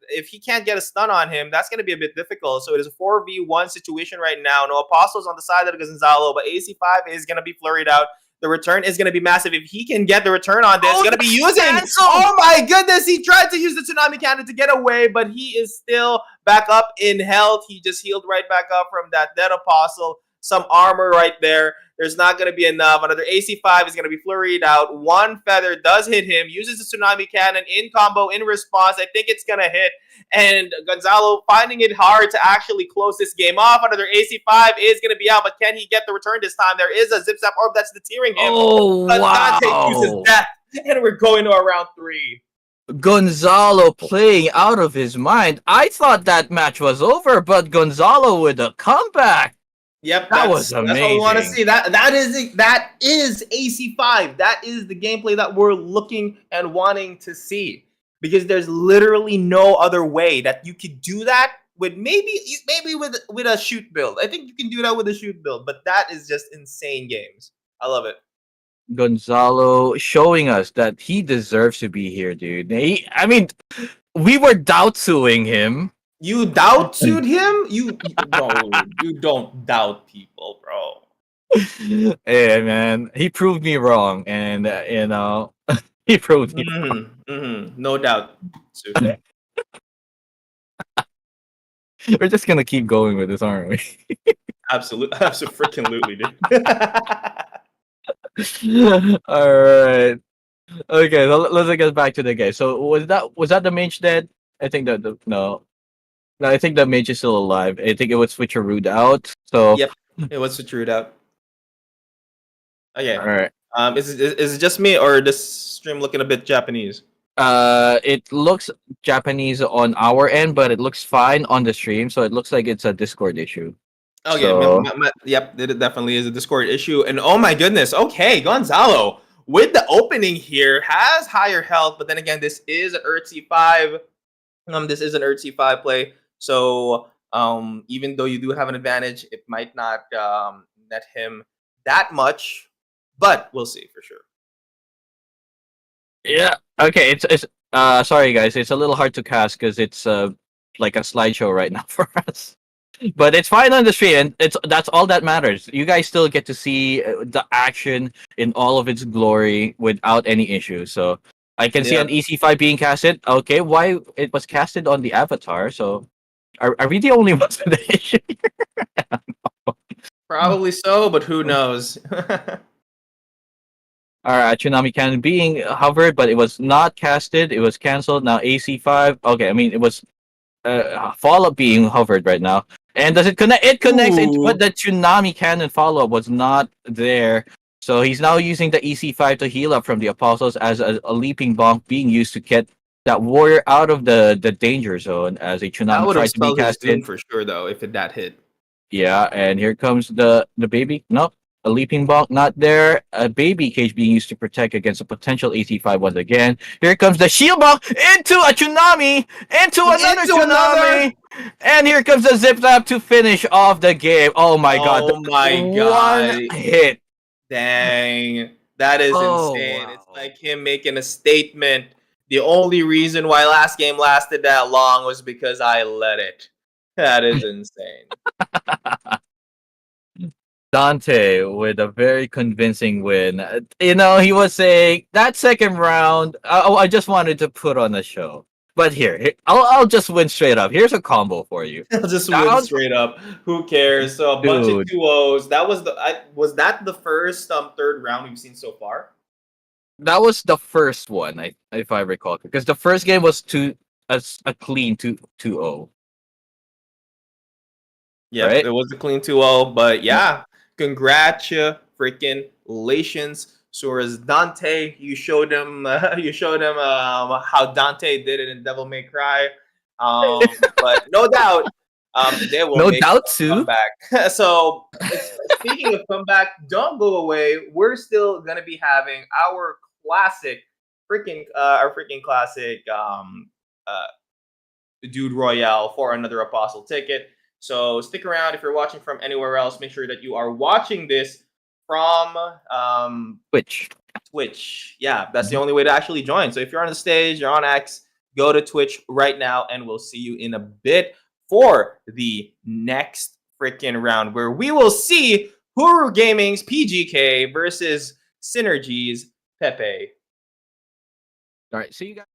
if he can't get a stun on him, that's going to be a bit difficult. So it is a 4v1 situation right now. No apostles on the side of Gonzalo, but AC5 is going to be flurried out. The return is going to be massive. If he can get the return on this, going to be using. Oh my goodness! He tried to use the tsunami cannon to get away, but he is still back up in health. He just healed right back up from that dead apostle. Some armor right there. There's not going to be enough. Another AC5 is going to be flurried out. One feather does hit him. Uses the tsunami cannon in combo in response. I think it's going to hit. And Gonzalo finding it hard to actually close this game off. Another AC5 is going to be out, but can he get the return this time? There is a zip zap orb that's deterring him. Oh But Dante uses wow! death, and we're going to a round 3. Gonzalo playing out of his mind. I thought that match was over, but Gonzalo with a comeback. Yep, That was that's what we want to amazing. see. That is AC5. That is the gameplay that we're looking and wanting to see. Because there's literally no other way that you could do that with maybe with a shoot build. I think you can do that with a shoot build, but that is just insane games. I love it. Gonzalo showing us that he deserves to be here, dude. I mean, we were doubtsuing him. You doubt suit him? You don't doubt people, bro. Hey, man, he proved me wrong, and he proved me. No doubt. Suit. We're just gonna keep going with this, aren't we? Absolutely, absolutely, dude. All right. Okay, so let's get back to the game. So was that the mage dead? I think that no, I think the mage is still alive. I think it was switcherooed out. So Yep, it was switchered out. Okay. all right. Is it just me or this stream looking a bit Japanese? It looks Japanese on our end, but it looks fine on the stream. So it looks like it's a Discord issue. Okay, So yep, it definitely is a Discord issue. And oh my goodness, okay, Gonzalo with the opening here has higher health, but then again, this is an Earth C5. This is an Earth C5 play, so even though you do have an advantage, it might not net him that much, but we'll see for sure. yeah, okay. It's sorry guys, it's a little hard to cast because it's like a slideshow right now for us. But it's fine on the stream, and that's all that matters. You guys still get to see the action in all of its glory without any issues. So I can see Yeah. an EC5 being casted. Okay, why it was casted on the avatar? So are we the only ones with the issue? Probably so, but who knows? All right, Tsunami Cannon being hovered, but it was not casted. It was canceled. Now AC5. Okay, I mean it was Fallout being hovered right now. And does it connect? It connects, but Ooh. the tsunami cannon follow up was not there. So he's now using the EC5 to heal up from the apostles as a leaping bonk being used to get that warrior out of the danger zone as a That tsunami would have tried to be spelled his doom casted. for sure, though, if that hit. Yeah, and here comes the baby. Nope. A leaping bonk not there. A baby cage being used to protect against a potential AC5 once again. Here comes the shield bonk into a tsunami, into another Into another. tsunami, and here comes the zip zap to finish off the game. Oh my god, Oh my one god. hit. Dang. That is Oh insane. It's wow. like him making a statement. The only reason why last game lasted that long was because I let it. That is insane. Dante with a very convincing win. You know, he was saying that second round. I just wanted to put on a show, but I'll just win straight up. Here's a combo for you. I'll just win Down, straight up. Who cares? So a bunch of dude. 2-0s. That was was that the first third round we've seen so far? That was the first one, if I recall, because the first game was a clean 2-0, Yep, right? it was a clean 2-0, but yeah, congratulations. So as Dante, you showed him how Dante did it in Devil May Cry. But no doubt, they will No make doubt, a too. comeback. So speaking of comeback, don't go away. We're still gonna be having classic, our freaking classic uh, Dude Royale for another Apostle ticket. So stick around if you're watching from anywhere else. Make sure that you are watching this from Which Twitch. Yeah, that's the only way to actually join. So if you're on the stage, you're on X, go to Twitch right now, and we'll see you in a bit for the next freaking round where we will see Huru Gaming's PGK versus Synergy's Pepe. all right? See you guys.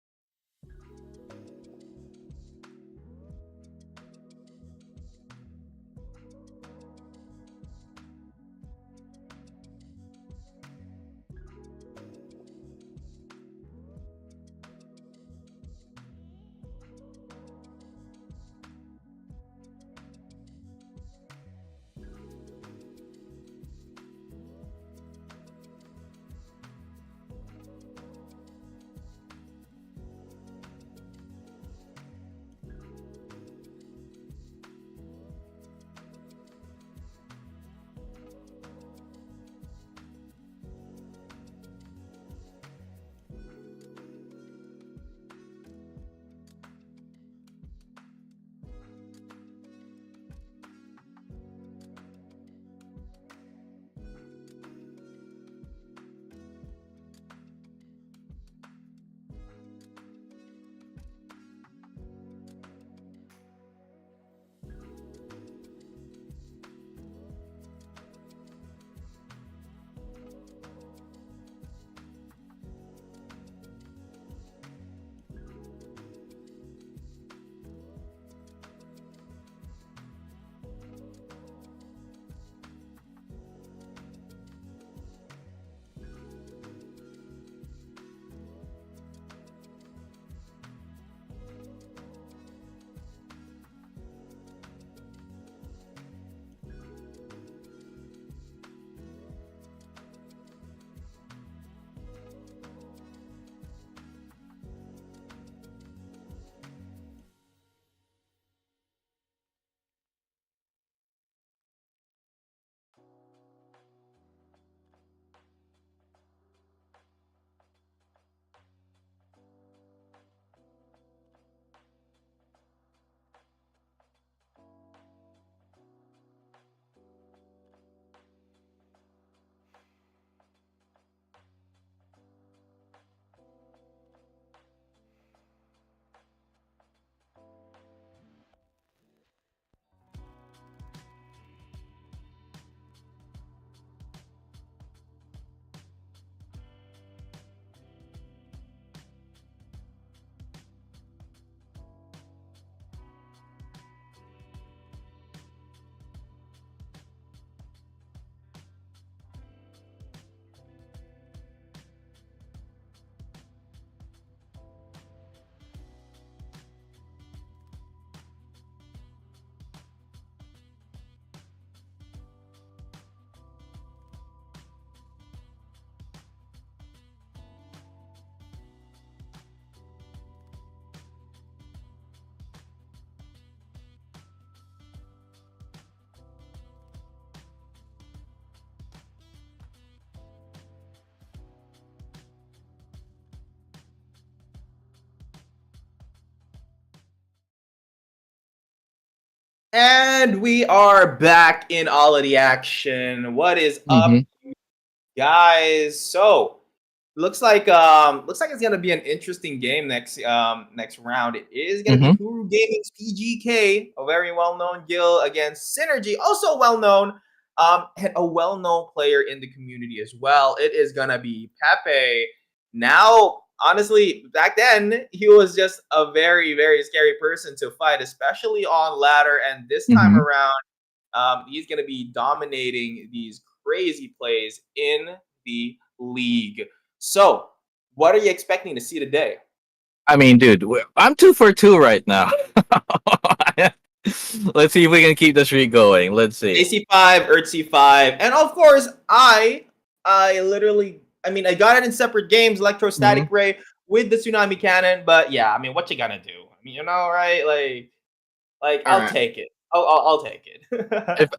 And we are back in all of the action. What is up, Mm-hmm. guys? So looks like it's gonna be an interesting game next round. It is gonna be Mm-hmm. Huru Gaming's PGK, a very well-known guild, against Synergy, also well-known, and a well-known player in the community as well. It is gonna be Pepe. Now, honestly, back then he was just a very, very scary person to fight, especially on ladder. And this time Mm-hmm. around, he's gonna be dominating these crazy plays in the league. So, what are you expecting to see today? I mean, dude, I'm 2 for 2 right now. Let's see if we can keep the streak going. Let's see. AC5, ERC5, and of course, I literally, I mean, I got it in separate games, Mm-hmm. Electrostatic Ray with the Tsunami Cannon, but yeah, I mean, what you gonna do? I mean, right? Like All I'll right. take it. I'll take it.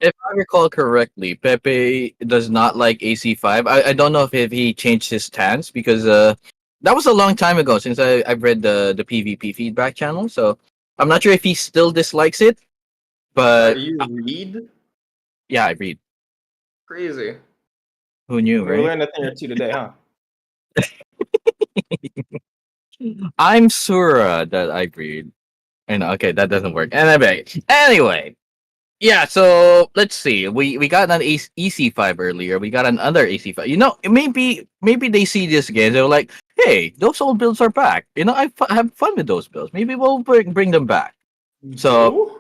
If I recall correctly, Pepe does not like AC5. I don't know if he changed his stance because that was a long time ago since I've read the PvP feedback channel. So I'm not sure if he still dislikes it. Are But you Reed? yeah, I read. Crazy. Who knew, We right? learned a thing or two today, huh? I'm Sura that I breed. And okay, that doesn't work. Anyway, yeah. So let's see. We got an EC5 earlier. We got another AC5. Maybe they see this again. They're like, hey, those old builds are back. Have fun with those builds. Maybe we'll bring them back. You So do?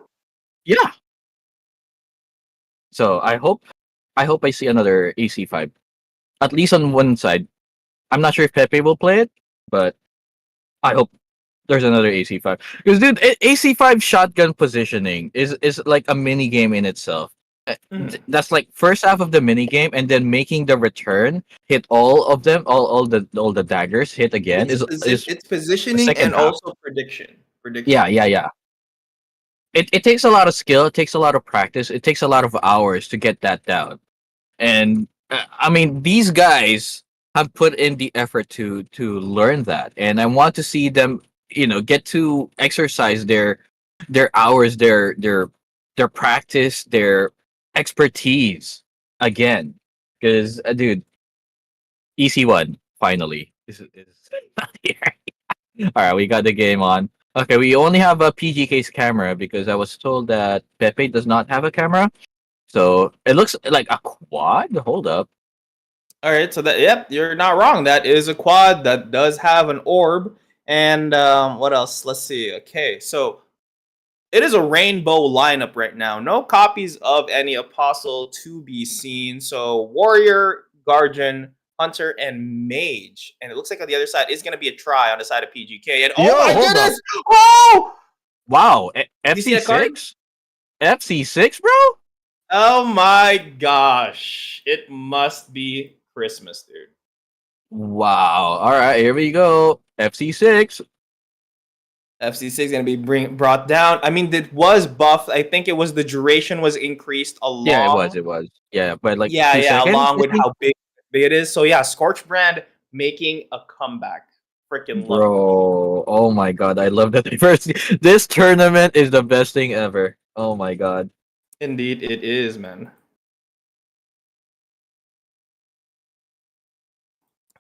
yeah. So I hope I see another AC5 at least on one side. I'm not sure if Pepe will play it, but I hope there's another AC5. Because dude, AC5 shotgun positioning is like a mini game in itself. Mhm. That's like first half of the mini game, and then making the return hit all of them, all the daggers hit again is It's the positioning second and half. also prediction. Yeah, Prediction. yeah, yeah. It takes a lot of skill. It takes a lot of practice. It takes a lot of hours to get that down. And I mean, these guys have put in the effort to learn that, and I want to see them, get to exercise their hours, their practice, their expertise again. Because, dude, EC1 finally is not here. All right, we got the game on. Okay, we only have a PGK's camera because I was told that Pepe does not have a camera. So it looks like a quad. Hold up. All right, so that yep, you're not wrong. That is a quad that does have an orb. And what else? Let's see. Okay, so it is a rainbow lineup right now. No copies of any apostle to be seen. So warrior, guardian, hunter, and mage. And it looks like on the other side is going to be a try on the side of PGK. And oh Yo, my hold up. goodness! Oh, Wow, do you see that card? FC6? FC6, bro? Oh my gosh! It must be Christmas, dude. Wow. All right, here we go. FC6. FC6 gonna be brought down. I mean, it was buffed. I think it was the duration was increased Yeah, it was. along. It was. Yeah, but like Yeah, 2 seconds, along I with think. how big it is. So yeah, Scorch Brand making a comeback. Freaking love it. Bro, oh my god, I love the diversity. This tournament is the best thing ever. Oh my god. Indeed, it is, man.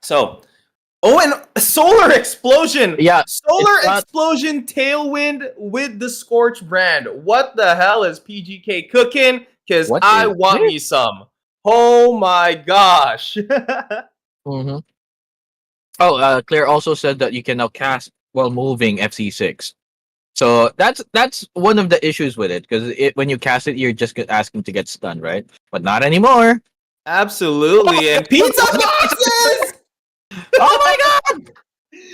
So, oh, and Solar Explosion, Yeah, it's Solar not. Explosion Tailwind with the Scorch Brand. What the hell is PGK cooking? Because What I is want this? me some. Oh my gosh. Mm-hmm. Oh, Claire also said that you can now cast while moving FC6. So that's one of the issues with it because when you cast it, you're just asking to get stunned, right? But not anymore. Absolutely. And pizza boxes! Oh my god!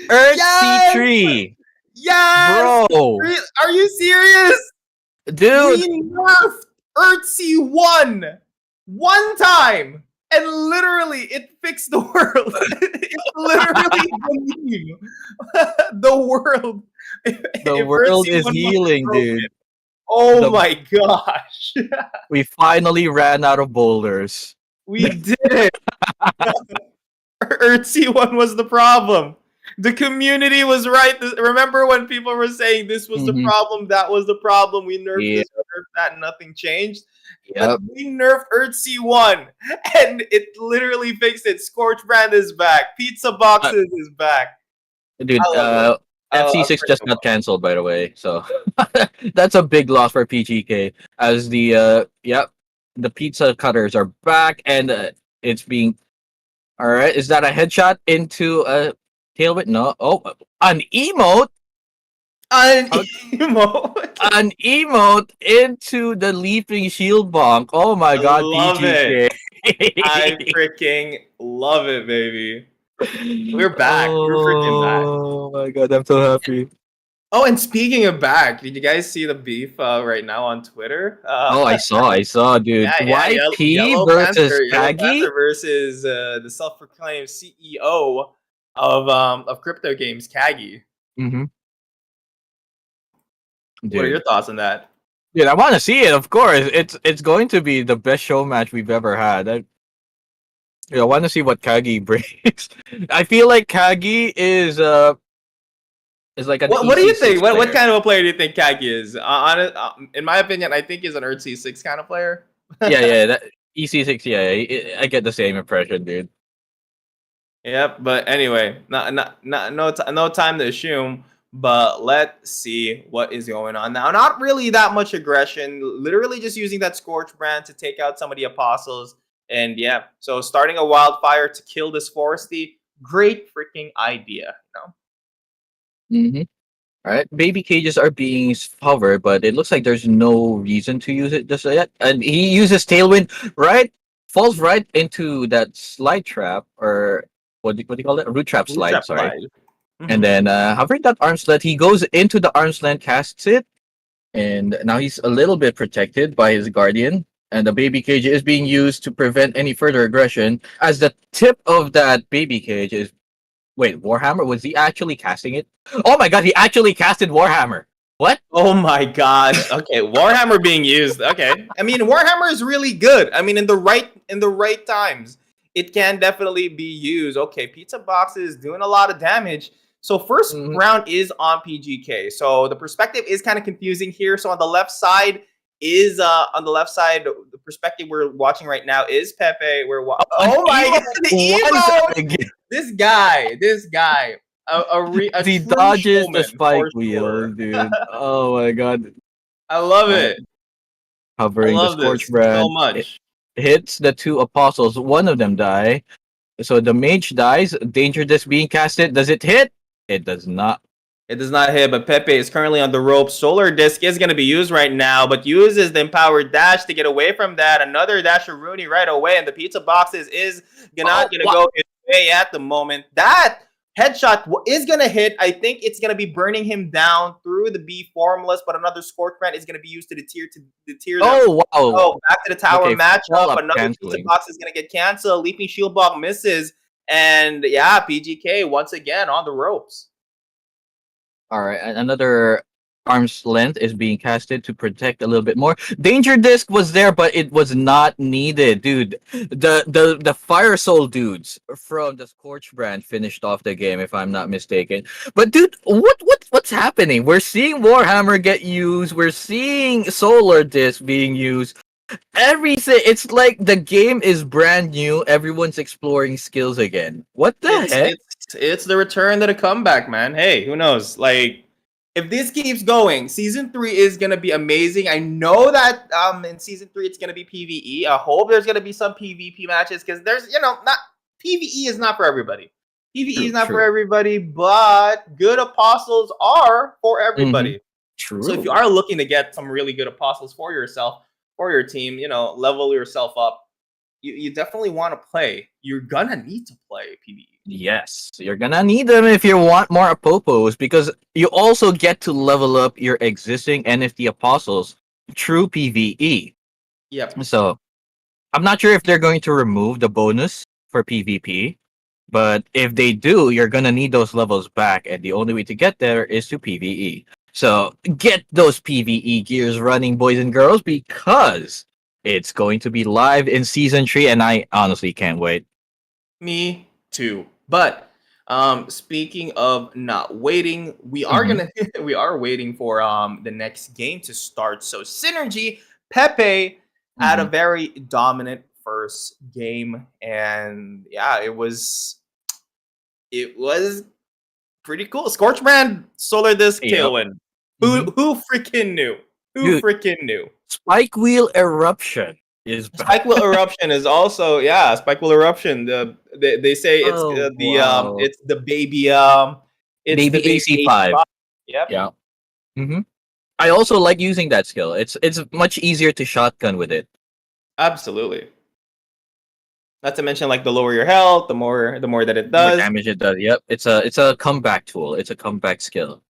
Earth Yes! C3, Yes! bro, Are you serious? dude. We nerfed Earthsea one time, and literally it fixed the world. It's literally the meme. The world. The If world Earthsea is wasn't healing, broken. dude. Oh The my gosh. We finally ran out of boulders. We did it. Earthsea was the problem. The community was right. Remember when people were saying this was the Hmm. problem, that was the problem. We nerfed Yeah, this, we nerfed that, nothing changed. But Yep. we nerfed Earthsea 1, and it literally fixed it. Scorch Brand is back. Pizza Uh, Boxes is back. dude, I love it. I'll FC6 just got canceled, by the way. So that's a big loss for PGK. As the pizza cutters are back, and it's being all right. Is that a headshot into a tailwind? No. Oh, an emote. an Uh, emote. an emote into the leaping shield bonk. Oh my I god, love it. PGK. I freaking love it, baby. We're back. We're freaking back. Oh my god, I'm so happy. Oh, and speaking of back, did you guys see the beef right now on Twitter? Oh, I saw, dude. Yeah. YP versus Yellow Kagi. Panther versus the self-proclaimed CEO of crypto games, Kagi. Mm-hmm. What are your Dude, thoughts on that? dude, I want to see it. Of course, it's going to be the best show match we've ever had. I want to see what Kagi brings. I feel like Kagi is like an What do you EC6 think? What player. kind of a player do you think Kagi is? In my opinion, I think he's an Earthsea 6 kind of player. Yeah, that EC6. Yeah, I get the same impression, dude. Yep, but anyway, no time to assume. But let's see what is going on now. Not really that much aggression. Literally just using that Scorch brand to take out some of the apostles. And yeah, so starting a wildfire to kill this foresty, great freaking idea. Mm-hmm. All right, baby cages are being covered, but it looks like there's no reason to use it just yet. And he uses tailwind, right? Falls right into that slide trap, or what do you call it? A root trap Root slide. trap Sorry. slide. And then hovering that arm sled, he goes into the arm sled, casts it, and now he's a little bit protected by his guardian. And the baby cage is being used to prevent any further aggression, as the tip of that baby cage is. Wait, Warhammer? Was he actually casting it? Oh my god, he actually casted Warhammer. What? Oh my gosh. Okay, Warhammer being used. Okay. I mean, Warhammer is really good. I mean, in the right times, it can definitely be used. Okay, Pizza Box is doing a lot of damage. So first Mhm. round is on PGK. So the perspective is kind of confusing here. So on the left side the perspective we're watching right now is Pepe. An Oh my god, the once emote! again, This guy, a he true dodges the showman spike for wheel, sure. dude. Oh my god. I love Uh, it. I Covering the love Scorch this so brand. It much. hits the two apostles. One of them die. So the mage dies. Danger disc being casted. Does it hit? It does not. It does not hit, but Pepe is currently on the rope. Solar Disc is going to be used right now, but uses the Empowered Dash to get away from that. Another Dash of Rooney right away, and the Pizza Boxes is not going to go his way at the moment. That headshot is going to hit. I think it's going to be burning him down through the B formless, but another Scorch Brand is going to be used to deter them. Oh wow. Oh, back to the tower Okay, matchup. follow-up Another Pizza canceling. Box is going to get canceled. Leaping Shield Block misses. And yeah, PGK once again on the ropes. All right, another arm's length is being casted to protect a little bit more. Danger disc was there, but it was not needed, dude. The Fire Soul dudes from the Scorch brand finished off the game, if I'm not mistaken. But dude, what's happening? We're seeing Warhammer get used. We're seeing Solar Disc being used. Everything. It's like the game is brand new. Everyone's exploring skills again. What the It's heck? it's the return to the comeback, man. Hey, who knows? Like, if this keeps going, season 3 is gonna be amazing. I know that in season 3 it's gonna be PvE. I hope there's gonna be some PvP matches because there's not PvE is not for everybody. PvE is True, not for true. everybody, but good apostles are for Mm-hmm. everybody. So if you True. are looking to get some really good apostles for yourself, for your team, level yourself up, you definitely want to play. You're gonna need to play PvE. Yes, you're gonna need them if you want more apopos because you also get to level up your existing NFT apostles through PvE. Yep. So I'm not sure if they're going to remove the bonus for PvP, but if they do, you're gonna need those levels back, and the only way to get there is to PvE. So get those PvE gears running, boys and girls, because it's going to be live in season 3, and I honestly can't wait. Me too. But speaking of not waiting, we are Mhm. gonna we are waiting for the next game to start. So Synergy Pepe had a Mhm. very dominant first game, and yeah, it was pretty cool. Scorchbrand, Solar Disc, Yep. Tailwind. Who Mhm. who freaking knew? Who Dude, freaking knew? Spike Wheel Eruption is back. Spike Wheel Eruption is also, yeah, Spike Wheel Eruption. They say Oh, wow. it's the baby it's the Baby baby AC5. AC5. Yep, Yeah. Mhm. I also like using that skill. It's much easier to shotgun with it. absolutely. Not to mention like the lower your health, the more that it More does. damage it does. Yep. It's a comeback tool. It's a comeback skill.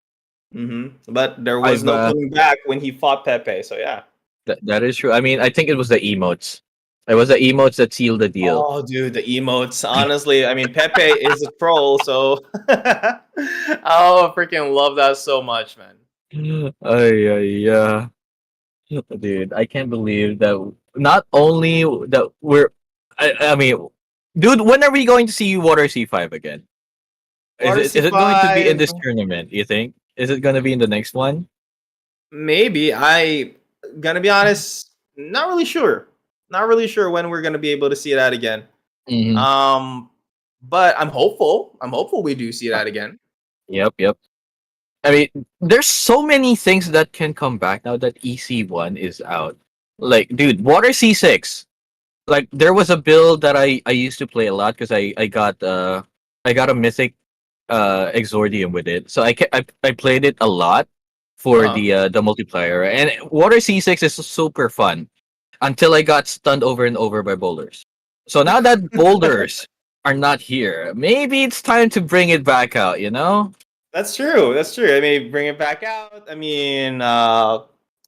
But there was I've no coming back when he fought Pepe. So yeah. that is true. I mean, I think it was the emotes. It was the emotes that sealed the deal. Oh, dude, the emotes. Honestly, I mean, Pepe is a troll, so oh, I freaking love that so much, man. Yeah. Dude, I can't believe that not only that I mean, dude, when are we going to see Water C5 again? Water Is it going to be in C5, this tournament, you think? Is it going to be in the next one? maybe. I gonna be honest, not really sure. Not really sure when we're gonna be able to see that again. Mhm. Um, but I'm hopeful. I'm hopeful we do see that again. Yep, yep. I mean, there's so many things that can come back now that EC1 is out. Like, dude, Water C6. Like, there was a build that I used to play a lot because I got a mythic exordium with it. So I played it a lot for Uh-huh. the multiplayer. And Water C6 is super fun until I got stunned over and over by boulders. So now that boulders are not here, maybe it's time to bring it back out, you know? That's true. That's true. I mean, bring it back out. I mean,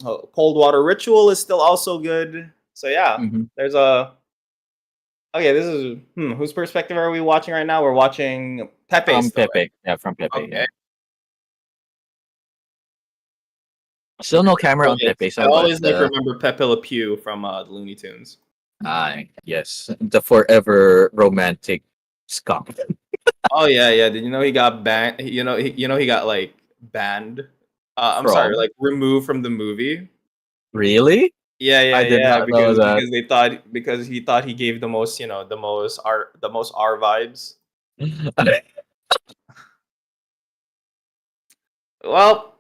cold water ritual is still also good. So yeah, Hmm. there's a. Okay, this is whose perspective are we watching right now? We're watching Pepe From still, Pepe. Yeah, from Pepe, right? Okay. yeah. Still no camera on Always, Pepe, I so but always like remember Pepe Le Pew from the Looney Tunes. yes, the forever romantic skunk. Oh yeah, yeah. Did you know he got banned? He got like banned. I'm sorry, From like removed from the movie. really? Yeah, yeah, I did yeah. not know that. Because he thought he gave the most, the most R vibes. Well,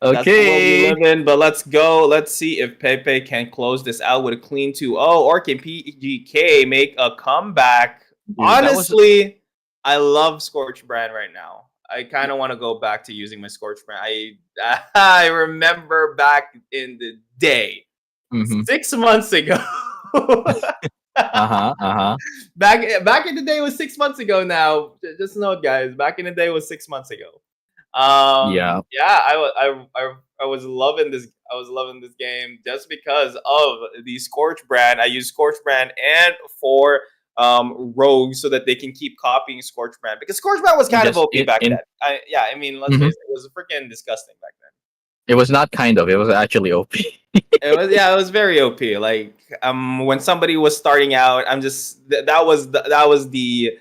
that's the world we Okay. live in. But let's go. Let's see if Pepe can close this out with a clean 2-0, or can PGK make a comeback? Dude, that was Honestly, I love Scorch Brand right now. I kind of want to go back to using my Scorch Brand. I remember back in the day, mhm. 6 months ago. Uh-huh, uh-huh. Back in the day was 6 months ago. Now, just note, guys. Back in the day was 6 months ago. Yeah. Yeah, I was loving this. I was loving this game just because of the Scorch brand. I use Scorch brand and for Rogue so that they can keep copying Scorch brand, because Scorch brand was kind of Just OP back in then. I mean, let's mhm. face it, it was freaking disgusting back then. It was not kind of, it was actually OP. It was very OP. Like when somebody was starting out, I'm just that was the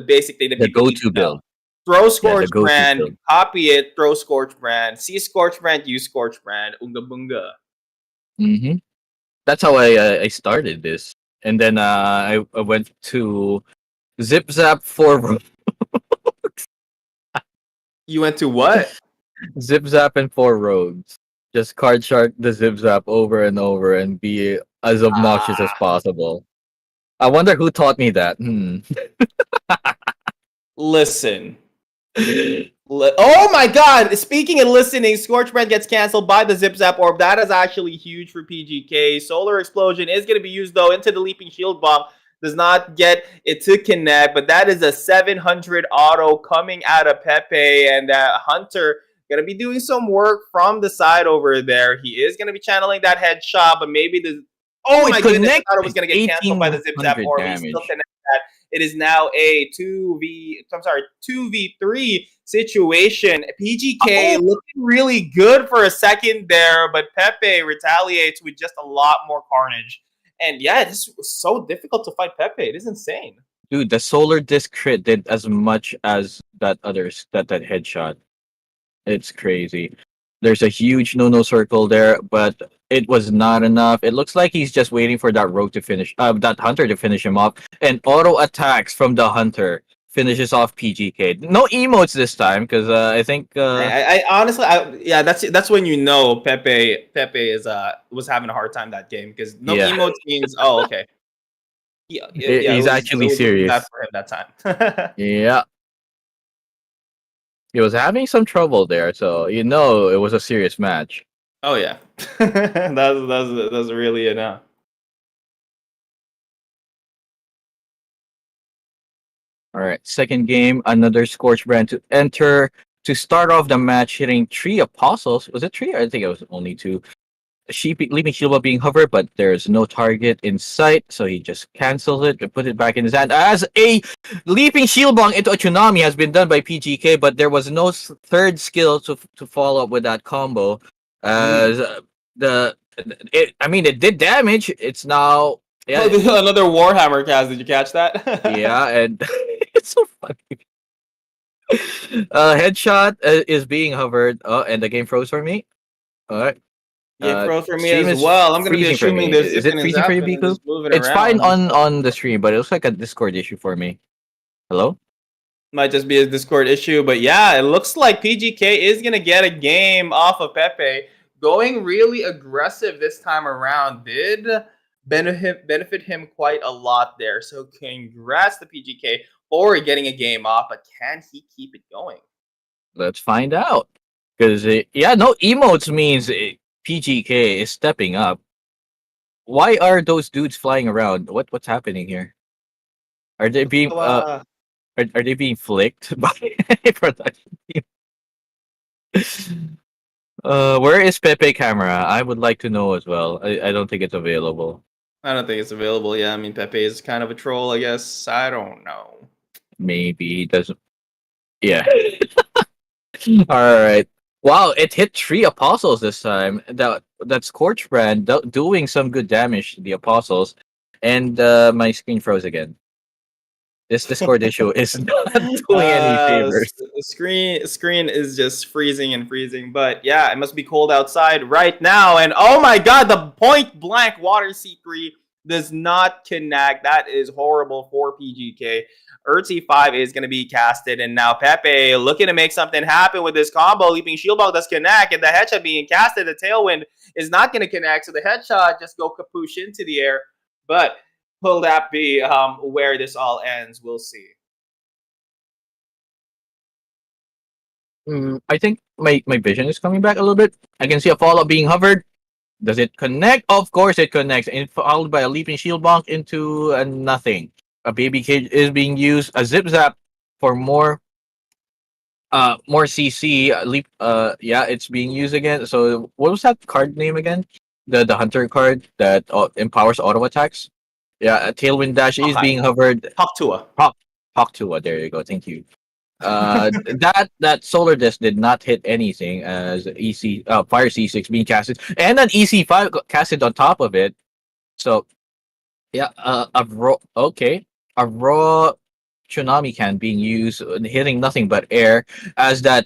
basic thing that The people need go-to to know. build. Throw Yeah, the Scorch go-to brand, build. copy it, throw Scorch brand, see Scorch brand, use Scorch brand, unga bunga. Mhm. That's how I started this. And then I went to Zip Zap for You went to what? Zip Zap and four roads. Just card shark the Zip Zap over and over and be as obnoxious as Ah, possible. I wonder who taught me that. Hmm. listen. Oh my god! Speaking and listening, Scorchbrand gets canceled by the Zip Zap Orb. That is actually huge for PGK. Solar Explosion is going to be used though into the Leaping Shield Bomb. Does not get it to connect, but that is a 700 auto coming out of Pepe, and Hunter going to be doing some work from the side over there. He is going to be channeling that headshot, but maybe the. Oh Oh, it my goodness! I thought it connected was going to get canceled by the Zip Zap 1800 Orb, but he still damage. connected that. It is now a 2v3 situation. PGK Oh, looking really good for a second there, but Pepe retaliates with just a lot more carnage. And yeah, this was so difficult to fight Pepe. It is insane. dude, the solar disc crit did as much as that headshot. It's crazy. There's a huge no circle there, but it was not enough. It looks like he's just waiting for that rogue to finish, that hunter to finish him off. And auto attacks from the hunter finishes off PGK. No emotes this time because I think I honestly, yeah, that's when you know Pepe is was having a hard time that game because no yeah, emotes means oh okay yeah yeah he's it actually was looking bad serious. for him that time. Yeah, he was having some trouble there, so you know it was a serious match. Oh yeah, that's really enough. All right, second game, another Scorch brand to enter. To start off the match, hitting three apostles. Was it three? I think it was only two. Sheep leaving Shilba being hovered, but there's no target in sight, so he just cancels it and put it back in his hand. As a leaping Shilbong into a tsunami has been done by PGK, but there was no third skill to follow up with that combo. Mm. As I mean, it did damage. It's now yeah, Oh, another Warhammer cast. Did you catch that? yeah, and it's so funny. Headshot is being hovered. Oh, and the game froze for me. All right. Game froze for me Stream as is well. I'm gonna be freezing for assuming me. they're Is it zipping and freezing for you, zapping and Biku? just moving It's fine around. on the stream, but it looks like a Discord issue for me. Hello? Might just be a Discord issue, but yeah, it looks like PGK is gonna get a game off of Pepe. Going really aggressive this time around did benefit him quite a lot there. So congrats to PGK for getting a game off, but can he keep it going? Let's find out. Because yeah, no emotes means PGK is stepping up. Why are those dudes flying around? What's happening here? Are they being So, are they being flicked by production team? Where is Pepe camera? I would like to know as well. I don't think it's available. I don't think it's available. Yeah, I mean Pepe is kind of a troll, I guess. I don't know. Maybe he doesn't. Yeah. All right. Wow, it hit three apostles this time. That Scorch brand doing some good damage to the apostles, and my screen froze again. This Discord issue is not doing any favors. The screen is just freezing and freezing. But yeah, it must be cold outside right now. And oh my god, the point blank water C3 does not connect. That is horrible for PGK. C5 is going to be casted, and now Pepe looking to make something happen with this combo. Leaping Shield Ball does connect, and the headshot being casted. The Tailwind is not going to connect, so the headshot just go kapoosh into the air. But will that be where this all ends? We'll see. I think my vision is coming back a little bit. I can see a follow being hovered. Does it connect? Of course it connects, and followed by a leaping shield bonk into a nothing. A baby cage is being used. A zip zap for more CC leap yeah, it's being used again. So what was that card name again? The hunter card that empowers auto attacks. Yeah, a tailwind dash is Okay. being hovered. Talk to her. Talk to it. There you go. Thank you. That solar disc did not hit anything as fire C6 being casted and an EC5 casted on top of it. So yeah, a raw tsunami can being used, hitting nothing but air as that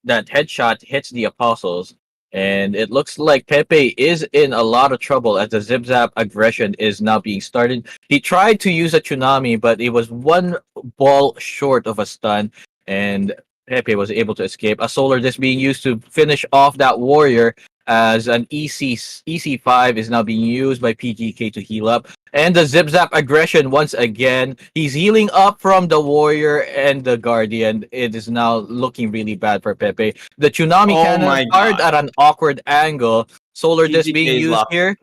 headshot hits the apostles. And it looks like Pepe is in a lot of trouble as the zip zap aggression is now being started. He tried to use a tsunami, but it was one ball short of a stun, and Pepe was able to escape. A solar disc being used to finish off that warrior as an EC5 is now being used by PGK to heal up. And the zip zap aggression once again. He's healing up from the warrior and the guardian. It is now looking really bad for Pepe. The tsunami Oh cannon my fired god. at an awkward angle. Solar disc being PGK is used locked. here.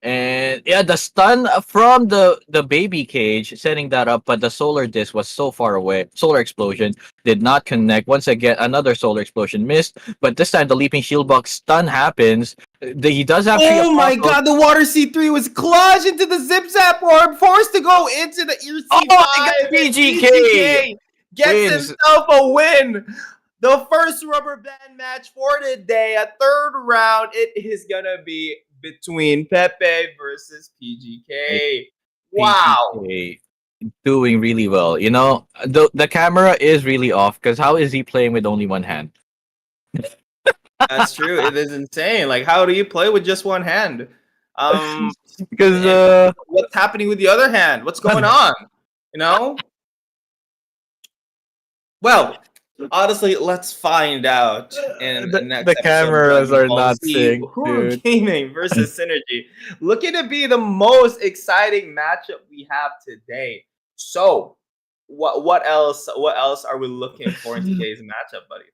And yeah, the stun from the baby cage setting that up, but the solar disc was so far away. Solar explosion did not connect. Once again, another solar explosion missed, but this time the leaping shield box stun happens. He does have three Oh my apostles. god, the water C3 was clutched into the zip zap orb, forced to go into the ear Oh C5. my god, And PGK gets wins. himself a win. The first rubber band match for the day, a third round. It is gonna be between Pepe versus PGK. Wow. PGK doing really well. You know, the camera is really off because how is he playing with only one hand? That's true. It is insane. Like, how do you play with just one hand? Um, Because and what's happening with the other hand? What's going on? You know? Well, honestly, let's find out in the the next episode of cameras Dragon are Ball not Z. synced, Huru dude. Gaming versus Synergy. Looking to be the most exciting matchup we have today. So, what else? What else are we looking for in today's matchup, buddy?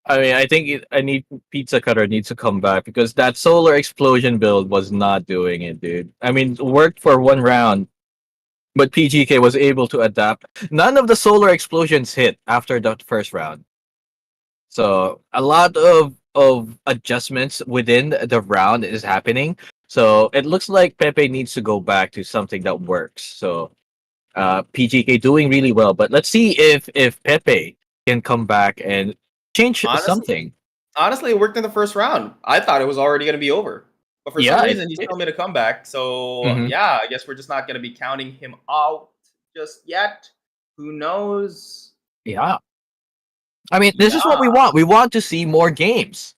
I mean, I think I need Pizza Cutter needs to come back because that solar explosion build was not doing it, dude. I mean, it worked for one round, but PGK was able to adapt. None of the solar explosions hit after the first round. So a lot of adjustments within the round is happening. So it looks like Pepe needs to go back to something that works. So PGK doing really well, but let's see if Pepe can come back and change Honestly, something. honestly, it worked in the first round. I thought it was already going to be over, but for some Yeah, reason, he still made a comeback. So mhm. yeah, I guess we're just not going to be counting him out just yet. Who knows? Yeah. I mean, this is what Yeah. we want. We want to see more games.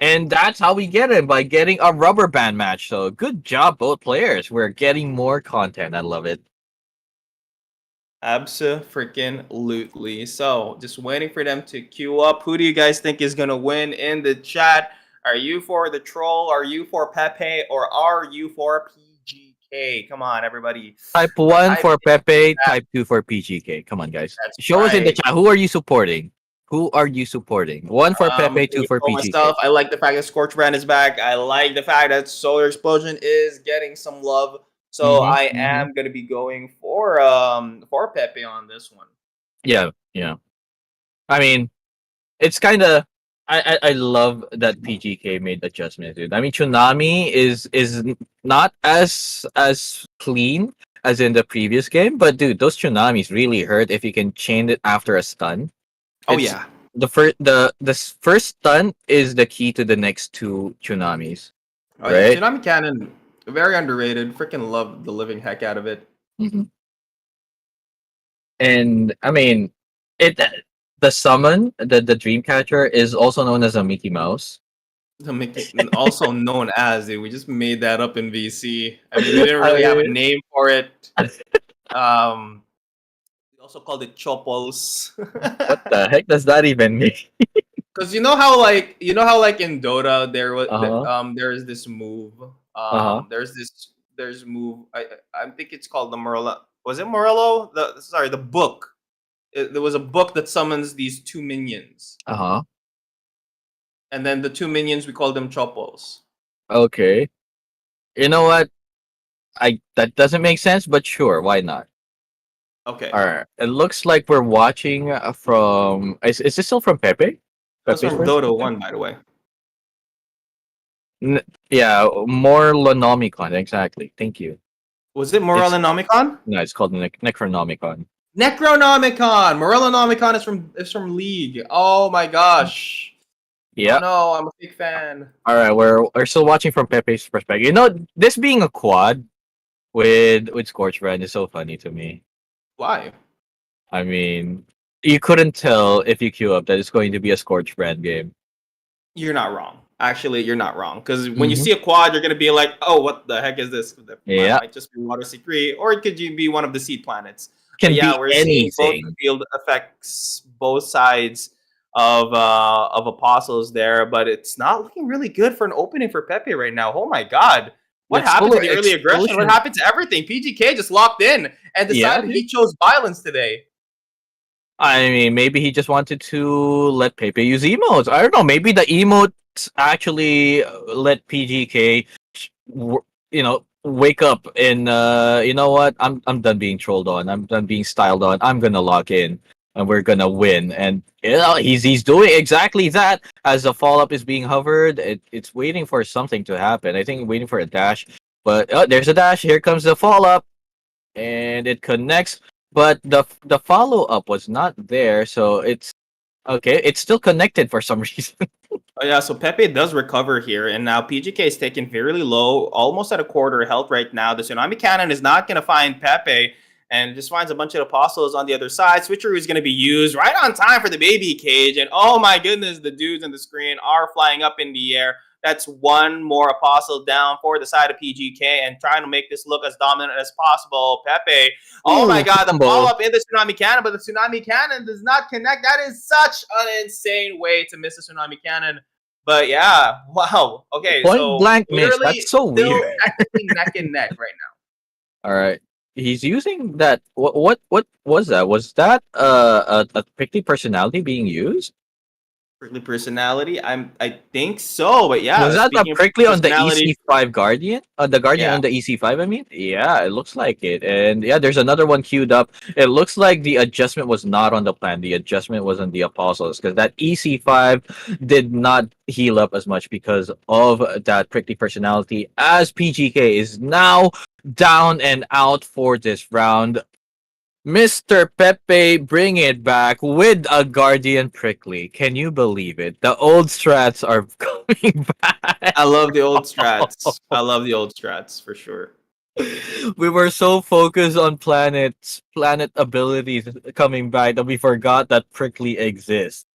And that's how we get it by getting a rubber band match. So good job, both players. We're getting more content. I love it. Abso-freaking-lutely. So, just waiting for them to queue up. Who do you guys think is gonna win in the chat? Are you for the troll? Are you for Pepe? Or are you for PGK? Come on, everybody. Type 1 Type for in the Pepe, chat. type 2 for PGK. Come on, guys. That's Show us in the right. chat. Who are you supporting? Who are you supporting? 1 for Pepe, 2 for For PGK. myself, I like the fact that Scorch Brand is back. I like the fact that Solar Explosion is getting some love. So Mm-hmm, I mm-hmm. am gonna be going for Pepe on this one. Yeah, yeah. I mean, it's kind of I love that PGK made adjustments, dude. I mean, Tsunami is not as clean as in the previous game, but dude, those Tsunamis really hurt if you can chain it after a stun. Oh It's yeah. the first stun is the key to the next two Tsunamis, Oh yeah, right? Tsunami Cannon, very underrated. Freaking love the living heck out of it. Hmm. And I mean, it the summon the Dreamcatcher is also known as a Mickey Mouse. The Mickey, also known as, dude, we just made that up in VC. I mean, we didn't really have a I name for it. Um, we also called it Chopos. What the heck does that even mean? Because you know how like in Dota Uh-huh. there is this move. Uh-huh. There's move. I think it's called the Morello. Was it Morello? The book. There was a book that summons these two minions, Uh-huh. and then the two minions we call them Chopos. Okay. You know what? I that doesn't make sense, but sure, why not? Okay, All right. It looks like we're watching from. Is this still from Pepe? that's Pepe's from first. Dota 1, by the way. Yeah, more Lonomicon. Exactly. Thank you. Was it It's Morellonomicon? no, it's called Necronomicon. Necronomicon. Morellonomicon is from League. Oh my gosh. Oh Yeah. no, I'm a big fan. All right. We're still watching from Pepe's perspective. You know, this being a quad with Scorchbrand is so funny to me. Why? I mean, you couldn't tell if you queue up that it's going to be a Scorchbrand game. You're not wrong. Actually, you're not wrong. Because when you Hmm. see a quad, you're gonna be like, "Oh, what the heck is this?" That Yeah. might just be Water Secret, or it could be one of the seed planets. But Can yeah, be we're seeing both the anything. field effects, both sides of apostles there, but it's not looking really good for an opening for Pepe right now. Oh my god. What That happened to solar the early aggression? What explosion. happened to everything? PGK just locked in and Yeah, decided dude. he chose violence today. I mean, maybe he just wanted to let Pepe use emotes. I don't know. Maybe the emotes actually let PGK, wake up and you know what? I'm done being trolled on. I'm done being styled on. I'm gonna lock in, and we're gonna win. And he's doing exactly that. As the follow up is being hovered, it's waiting for something to happen. I think waiting for a dash, but there's a dash. Here comes the follow up, and it connects. But the follow up was not there, so it's okay. It's still connected for some reason. Oh yeah, so Pepe does recover here, and now PGK is taken fairly low, almost at a quarter health right now. The Tsunami Cannon is not going to find Pepe, and just finds a bunch of apostles on the other side. Switcheroo is going to be used right on time for the baby cage. And oh my goodness, the dudes on the screen are flying up in the air. That's one more apostle down for the side of PGK and trying to make this look as dominant as possible. Pepe, oh my god, the follow-up in the Tsunami Cannon, but the Tsunami Cannon does not connect. That is such an insane way to miss a Tsunami Cannon. But yeah, wow. Okay, Point so blank miss. literally That's so still weird. technically neck and neck right now. All right. He's using that. What was that? Was that a prickly personality being used? Prickly personality, I think so, but yeah. Was that a Speaking of prickly on the personality, EC5 Guardian? The Guardian yeah. on the EC5, I mean? Yeah, it looks like it. And yeah, there's another one queued up. It looks like the adjustment was not on the plan. The adjustment was on the Apostles because that EC5 did not heal up as much because of that prickly personality, as PGK is now down and out for this round. Mr. Pepe bring it back with a Guardian Prickly. Can you believe it? The old strats are coming back. I love the old strats. I love the old strats for sure. We were so focused on planet abilities coming back that we forgot that Prickly exists.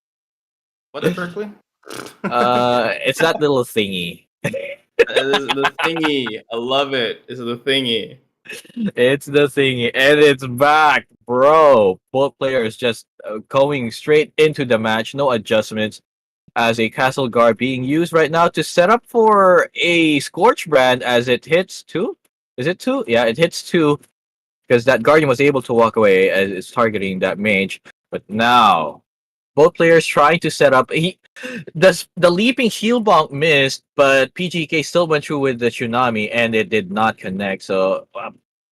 What is Prickly? It's that little thingy. The thingy. I love it. It's the thingy. It's the thingy, and it's back, bro. Both players just going straight into the match, no adjustments. As a castle guard being used right now to set up for a scorch brand as it hits 2. Is it 2? Yeah, it hits 2 because that guardian was able to walk away as it's targeting that mage. But now both players trying to set up. The leaping shield bonk missed, but PGK still went through with the tsunami and it did not connect. So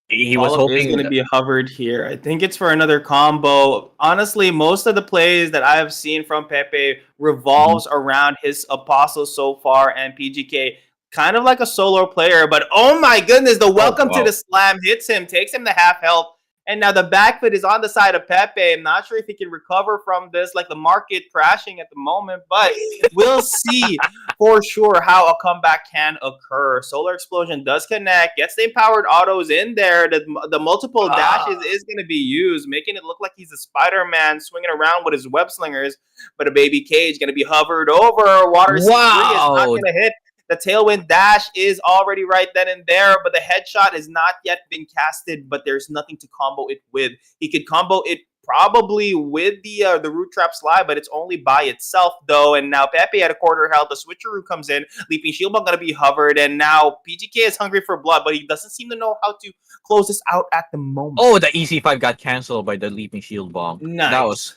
he was hoping is going to be hovered here. I think it's for another combo. Honestly, most of the plays that I have seen from Pepe revolves around his apostle so far, and PGK kind of like a solo player. But oh my goodness, the welcome to the slam hits him, takes him to half health. And now the back foot is on the side of Pepe. I'm not sure if he can recover from this, like the market crashing at the moment, but we'll see for sure how a comeback can occur. Solar Explosion does connect, gets the empowered autos in there. The multiple dashes is going to be used, making it look like he's a Spider-Man swinging around with his web slingers, but a baby cage going to be hovered over. Water C3 is not going to hit. The tailwind dash is already right then and there, but the headshot has not yet been casted, but there's nothing to combo it with. He could combo it probably with the root trap slide, but it's only by itself, though. And now Pepe at a quarter health. The switcheroo comes in. Leaping shield ball going to be hovered, and now PGK is hungry for blood, but he doesn't seem to know how to close this out at the moment. Oh, the EC5 got canceled by the leaping shield bomb. Nice. That was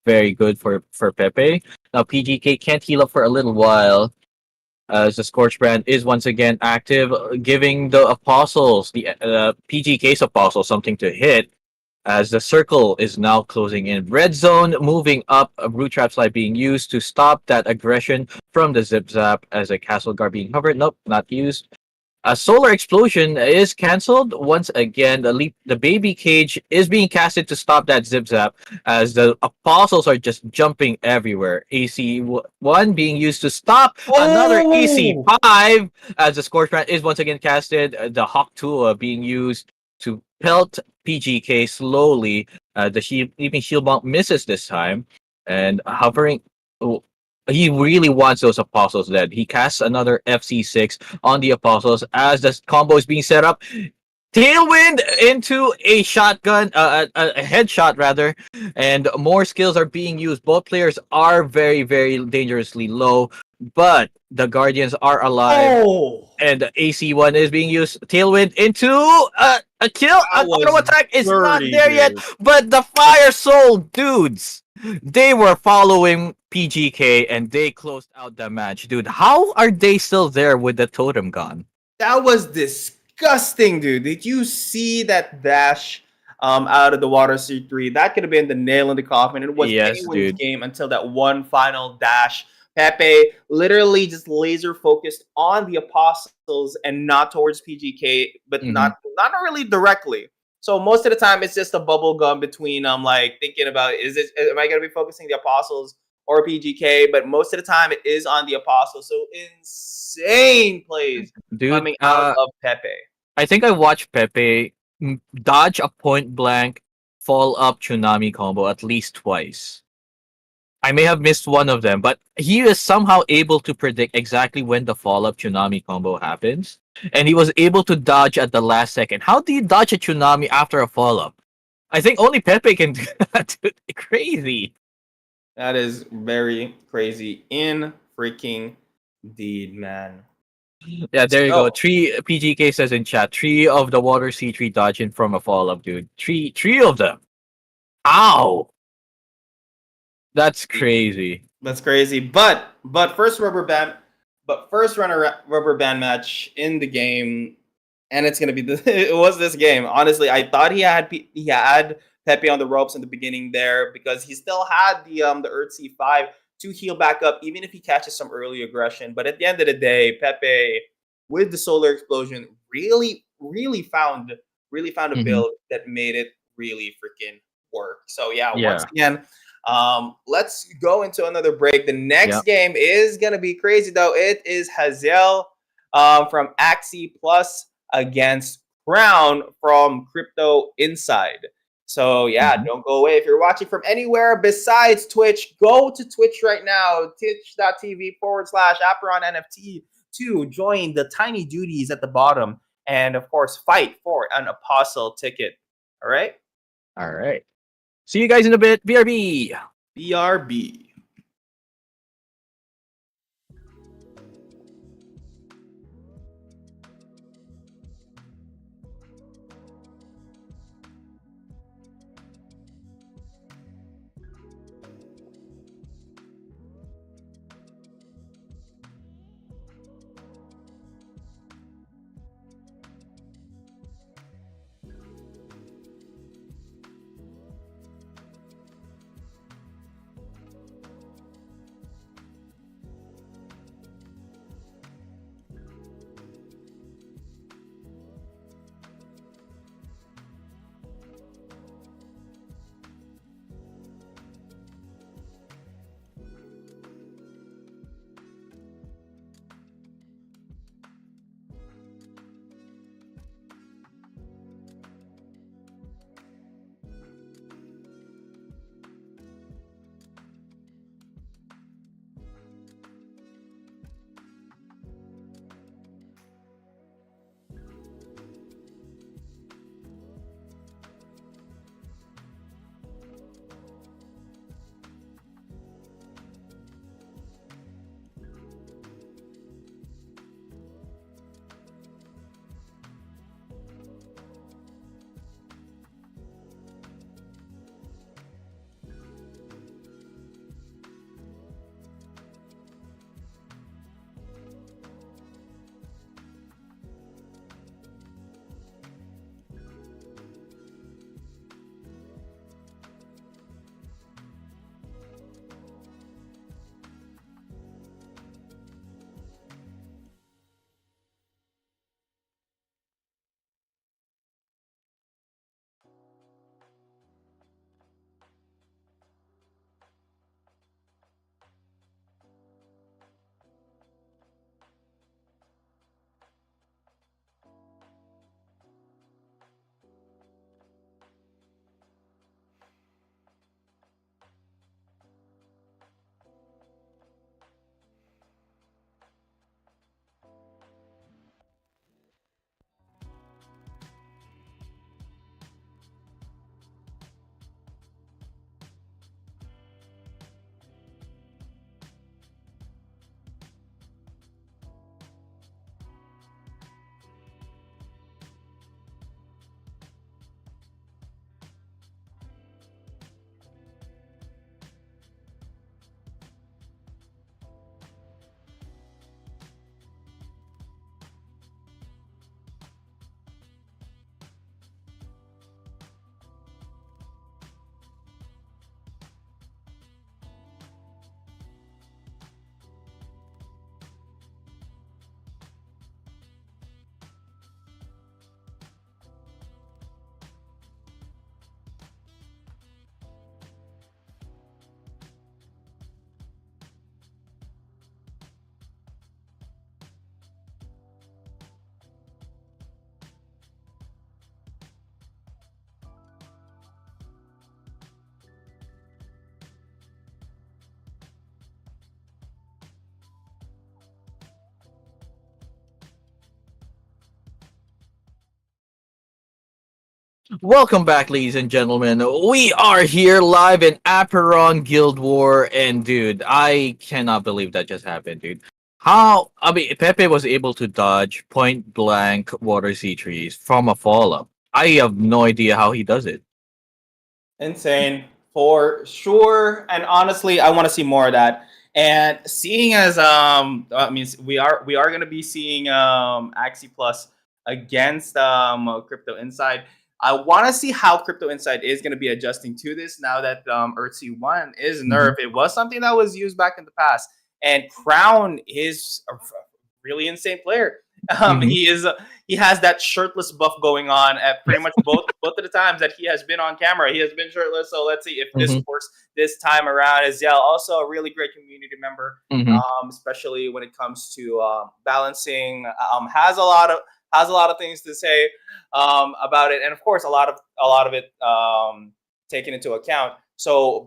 very good for Pepe. Now PGK can't heal up for a little while. As the Scorch Brand is once again active, giving the Apostles, the PGK's Apostles, something to hit. As the circle is now closing in. Red Zone moving up, a Root Trap Slide being used to stop that aggression from the Zip Zap as a Castle Guard being hovered. Nope, not used. A Solar Explosion is cancelled. Once again, the baby cage is being casted to stop that Zip Zap as the Apostles are just jumping everywhere. AC1 being used to stop another AC5 as the Scorch Brand is once again casted. The Hawk Tua being used to pelt PGK slowly. The Leaping Shield Bomb misses this time and hovering. He really wants those Apostles dead. He casts another FC6 on the Apostles as the combo is being set up. Tailwind into a shotgun, a headshot rather, and more skills are being used. Both players are very, very dangerously low, but the Guardians are alive. And the AC1 is being used. Tailwind into a kill. An auto attack is not there yet, but the Fire Soul dudes, they were following PGK and they closed out the match. Dude, how are they still there with the totem gone? That was disgusting, dude. Did you see that dash out of the Water C3? That could have been the nail in the coffin. It was anyone's game until that one final dash. Pepe literally just laser focused on the Apostles and not towards PGK, but not really directly. So most of the time it's just a bubble gum between like thinking about am I gonna be focusing the Apostles or PGK? But most of the time it is on the Apostles. So insane plays coming out of Pepe. I think I watched Pepe Dodge a point blank fall up tsunami combo at least twice. I may have missed one of them, but he is somehow able to predict exactly when the fall up tsunami combo happens. And he was able to dodge at the last second. How do you dodge a tsunami after a fall up? I think only Pepe can do that. Dude. Crazy. That is very crazy in freaking deed, man. Yeah, there you go. So Three PGK says in chat, three of the water C3 dodging from a fall up, dude. Three of them. Ow! That's crazy. that's crazy. But first runner rubber band match in the game, and it's gonna be it was this game. Honestly, I thought he had Pepe on the ropes in the beginning there because he still had the Earth C5 to heal back up, even if he catches some early aggression. But at the end of the day, Pepe with the solar explosion really found a Hmm. build that made it really freaking work. So yeah, once Yeah. again, let's go into another break. The Yeah. next game is gonna be crazy though. It is Hazel from Axie Plus against Crown from Crypto Inside. So yeah, Hmm. don't go away. If you're watching from anywhere besides Twitch, go to Twitch right now, twitch.tv/Apeiron NFT to join the tiny duties at the bottom and of course fight for an apostle ticket. All right? All right. See you guys in a bit. BRB. BRB. Welcome back, ladies and gentlemen. We are here live in Apeiron Guild War, and dude, I cannot believe that just happened, dude. How? I mean, Pepe was able to dodge point blank water sea trees from a fall up. I have no idea how he does it. Insane for sure. And honestly, I want to see more of that. And seeing as I mean, we are gonna be seeing Axie Plus against Crypto Inside. I want to see how Crypto Inside is going to be adjusting to this now that Earthsea 1 is Hmm. nerfed. It was something that was used back in the past. And Crown is a really insane player. Hmm. He has that shirtless buff going on at pretty much both of the times that he has been on camera. He has been shirtless. So let's see if this Hmm. works this time around as well. Also, a really great community member, Hmm. especially when it comes to balancing. Has a lot of things to say about it, and of course, a lot of it taken into account. So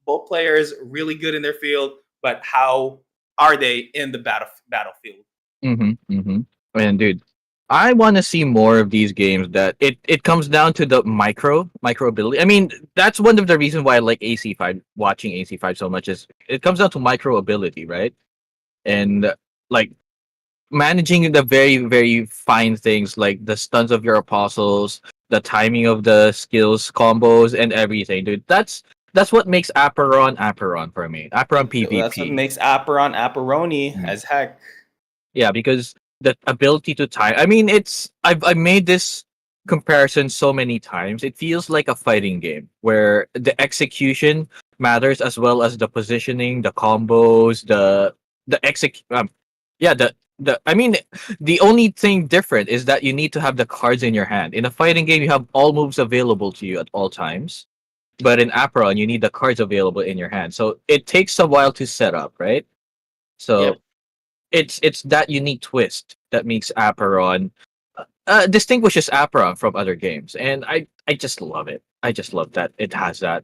both players really good in their field, but how are they in the battlefield? Hmm. Hmm. And dude, I want to see more of these games. That it comes down to the micro ability. I mean, that's one of the reasons why I like AC5. Watching AC5 so much is it comes down to micro ability, right? And like managing the very fine things like the stunts of your apostles, the timing of the skills combos, and everything, dude. That's what makes Apeiron for me. Apeiron That's what PvP. makes Aperon Aperoni Mhm. as heck. Yeah, because the ability to time. I mean, I've made this comparison so many times. It feels like a fighting game where the execution matters as well as the positioning, the combos, the exec. Yeah, the. I mean, the only thing different is that you need to have the cards in your hand. In a fighting game, you have all moves available to you at all times. But in Aperon, you need the cards available in your hand. So it takes a while to set up, right? Yep. So it's that unique twist that makes Aperon distinguishes Aperon from other games, and I just love it. I just love that it has that.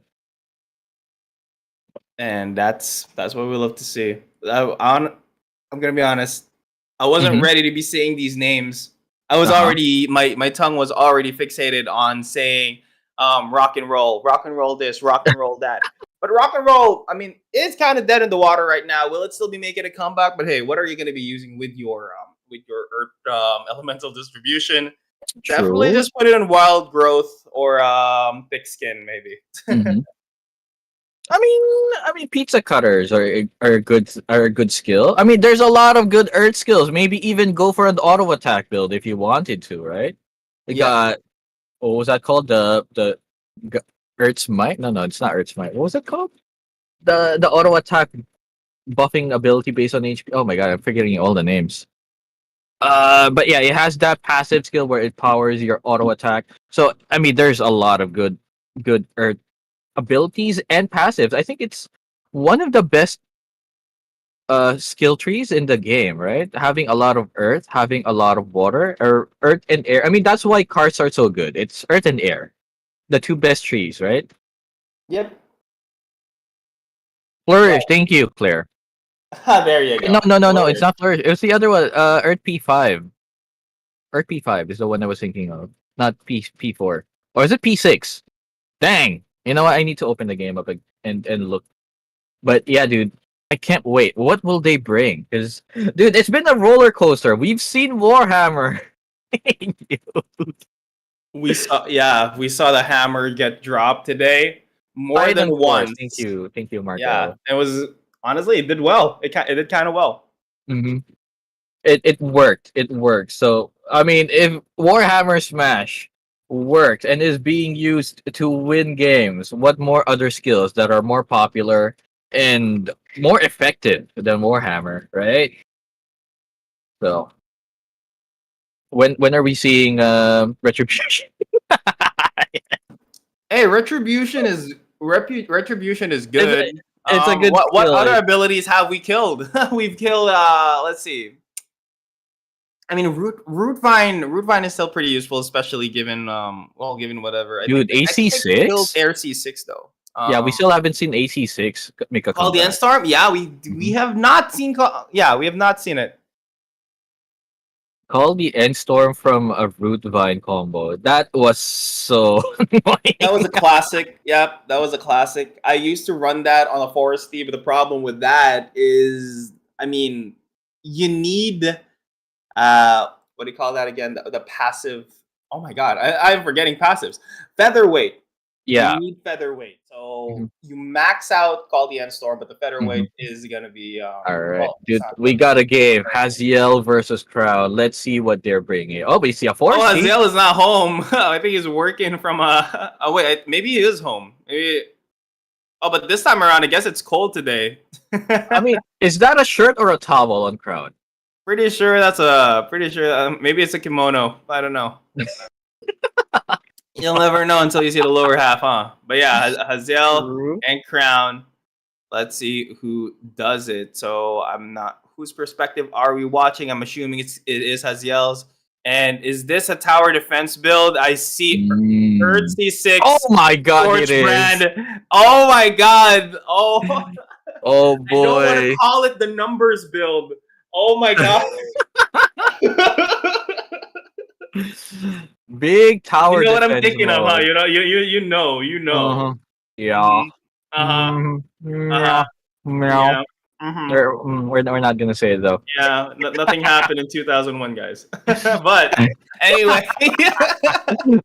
And that's what we love to see. I'm gonna be honest. I wasn't Hmm. ready to be saying these names. I was Uh huh. already my tongue was already fixated on saying rock and roll this, rock and roll that. But rock and roll, I mean, it's kind of dead in the water right now. Will it still be making a comeback? But hey, what are you going to be using with your Earth elemental distribution? Definitely True. just put it in wild growth or thick skin, maybe. Hmm. I mean, pizza cutters are a good skill. I mean, there's a lot of good Earth skills. Maybe even go for an auto attack build if you wanted to, right? We Yep. got what was that called? The g- Earth's Might? No, it's not Earth's Might. What was it called? The auto attack buffing ability based on HP. Oh my god, I'm forgetting all the names. But yeah, it has that passive skill where it powers your auto attack. So I mean, there's a lot of good Earth abilities and passives. I think it's one of the best skill trees in the game, right? Having a lot of earth, having a lot of water, or earth and air. I mean, that's why cards are so good. It's earth and air, the two best trees, right? Yep. Flourish. Well, Thank you, Claire. there you No, go. no. It's Flourish. not flourish. It was the other one. Earth P5. Earth P5 is the one I was thinking of, not P4. Or is it P6? Dang. You know what? I need to open the game up and look. But yeah, dude, I can't wait. What will they bring? Because, dude, it's been a roller coaster. We've seen Warhammer. We saw the hammer get dropped today more than Titan Force. once. Thank you, Yeah, Marco. it was honestly it did well. It did kind of well. Hmm. It worked. It worked. So I mean, if Warhammer Smash works and is being used to win games, what more other skills that are more popular and more effective than Warhammer, right? So when are we seeing Retribution? Hey, retribution is it's good. it's a good What skill. other abilities have we killed? We've killed. Let's see. I mean, root vine is still pretty useful, especially given given whatever. Dude, I think they killed AC6? Air C6 though. Yeah, we still haven't seen AC6 make a Call the End comeback. Storm. Yeah, we Hmm. have not seen. Yeah, we have not seen it. Call the End Storm from a Root Vine combo. That was so That was annoying. a classic. Yep, that was a classic. I used to run that on a Foresty, but the problem with that is, I mean, you need what do you call that again? The passive. Oh my god, I'm forgetting passives. Featherweight. You Yeah. need featherweight. So Mhm, you max out Call the End Storm, but the featherweight mhm. is gonna be All right, well, it's dude. not We gonna be. got a game. Haziel versus Crown. Let's see what they're bringing. Oh, we see a Oh, Forsty. Haziel is not home. I think he's working from a. Oh wait, maybe he is home. Maybe. Oh, but this time around, I guess it's cold today. I mean, is that a shirt or a towel on Crown? Pretty sure that's a. Pretty sure maybe it's a kimono. I don't know. You'll never know until you see the lower half, huh? But yeah, Haziel True. and Crown. Let's see who does it. So I'm not. Whose perspective are we watching? I'm assuming it is Haziel's. And is this a tower defense build? I see Earth Mm. Oh C6 my god, it Torch is. Brand. Oh my god. Oh, Oh I don't want to boy. call it the numbers build. Oh my god. Big You tower know what I'm defense thinking of, huh? mode. You know, you know. Uh-huh. Yeah. Mhm. Uh-huh. Mm, Uh-huh. meow. Meow. Yeah. Mhm. We're not gonna say it though. Yeah, nothing happened in 2001, guys. But anyway,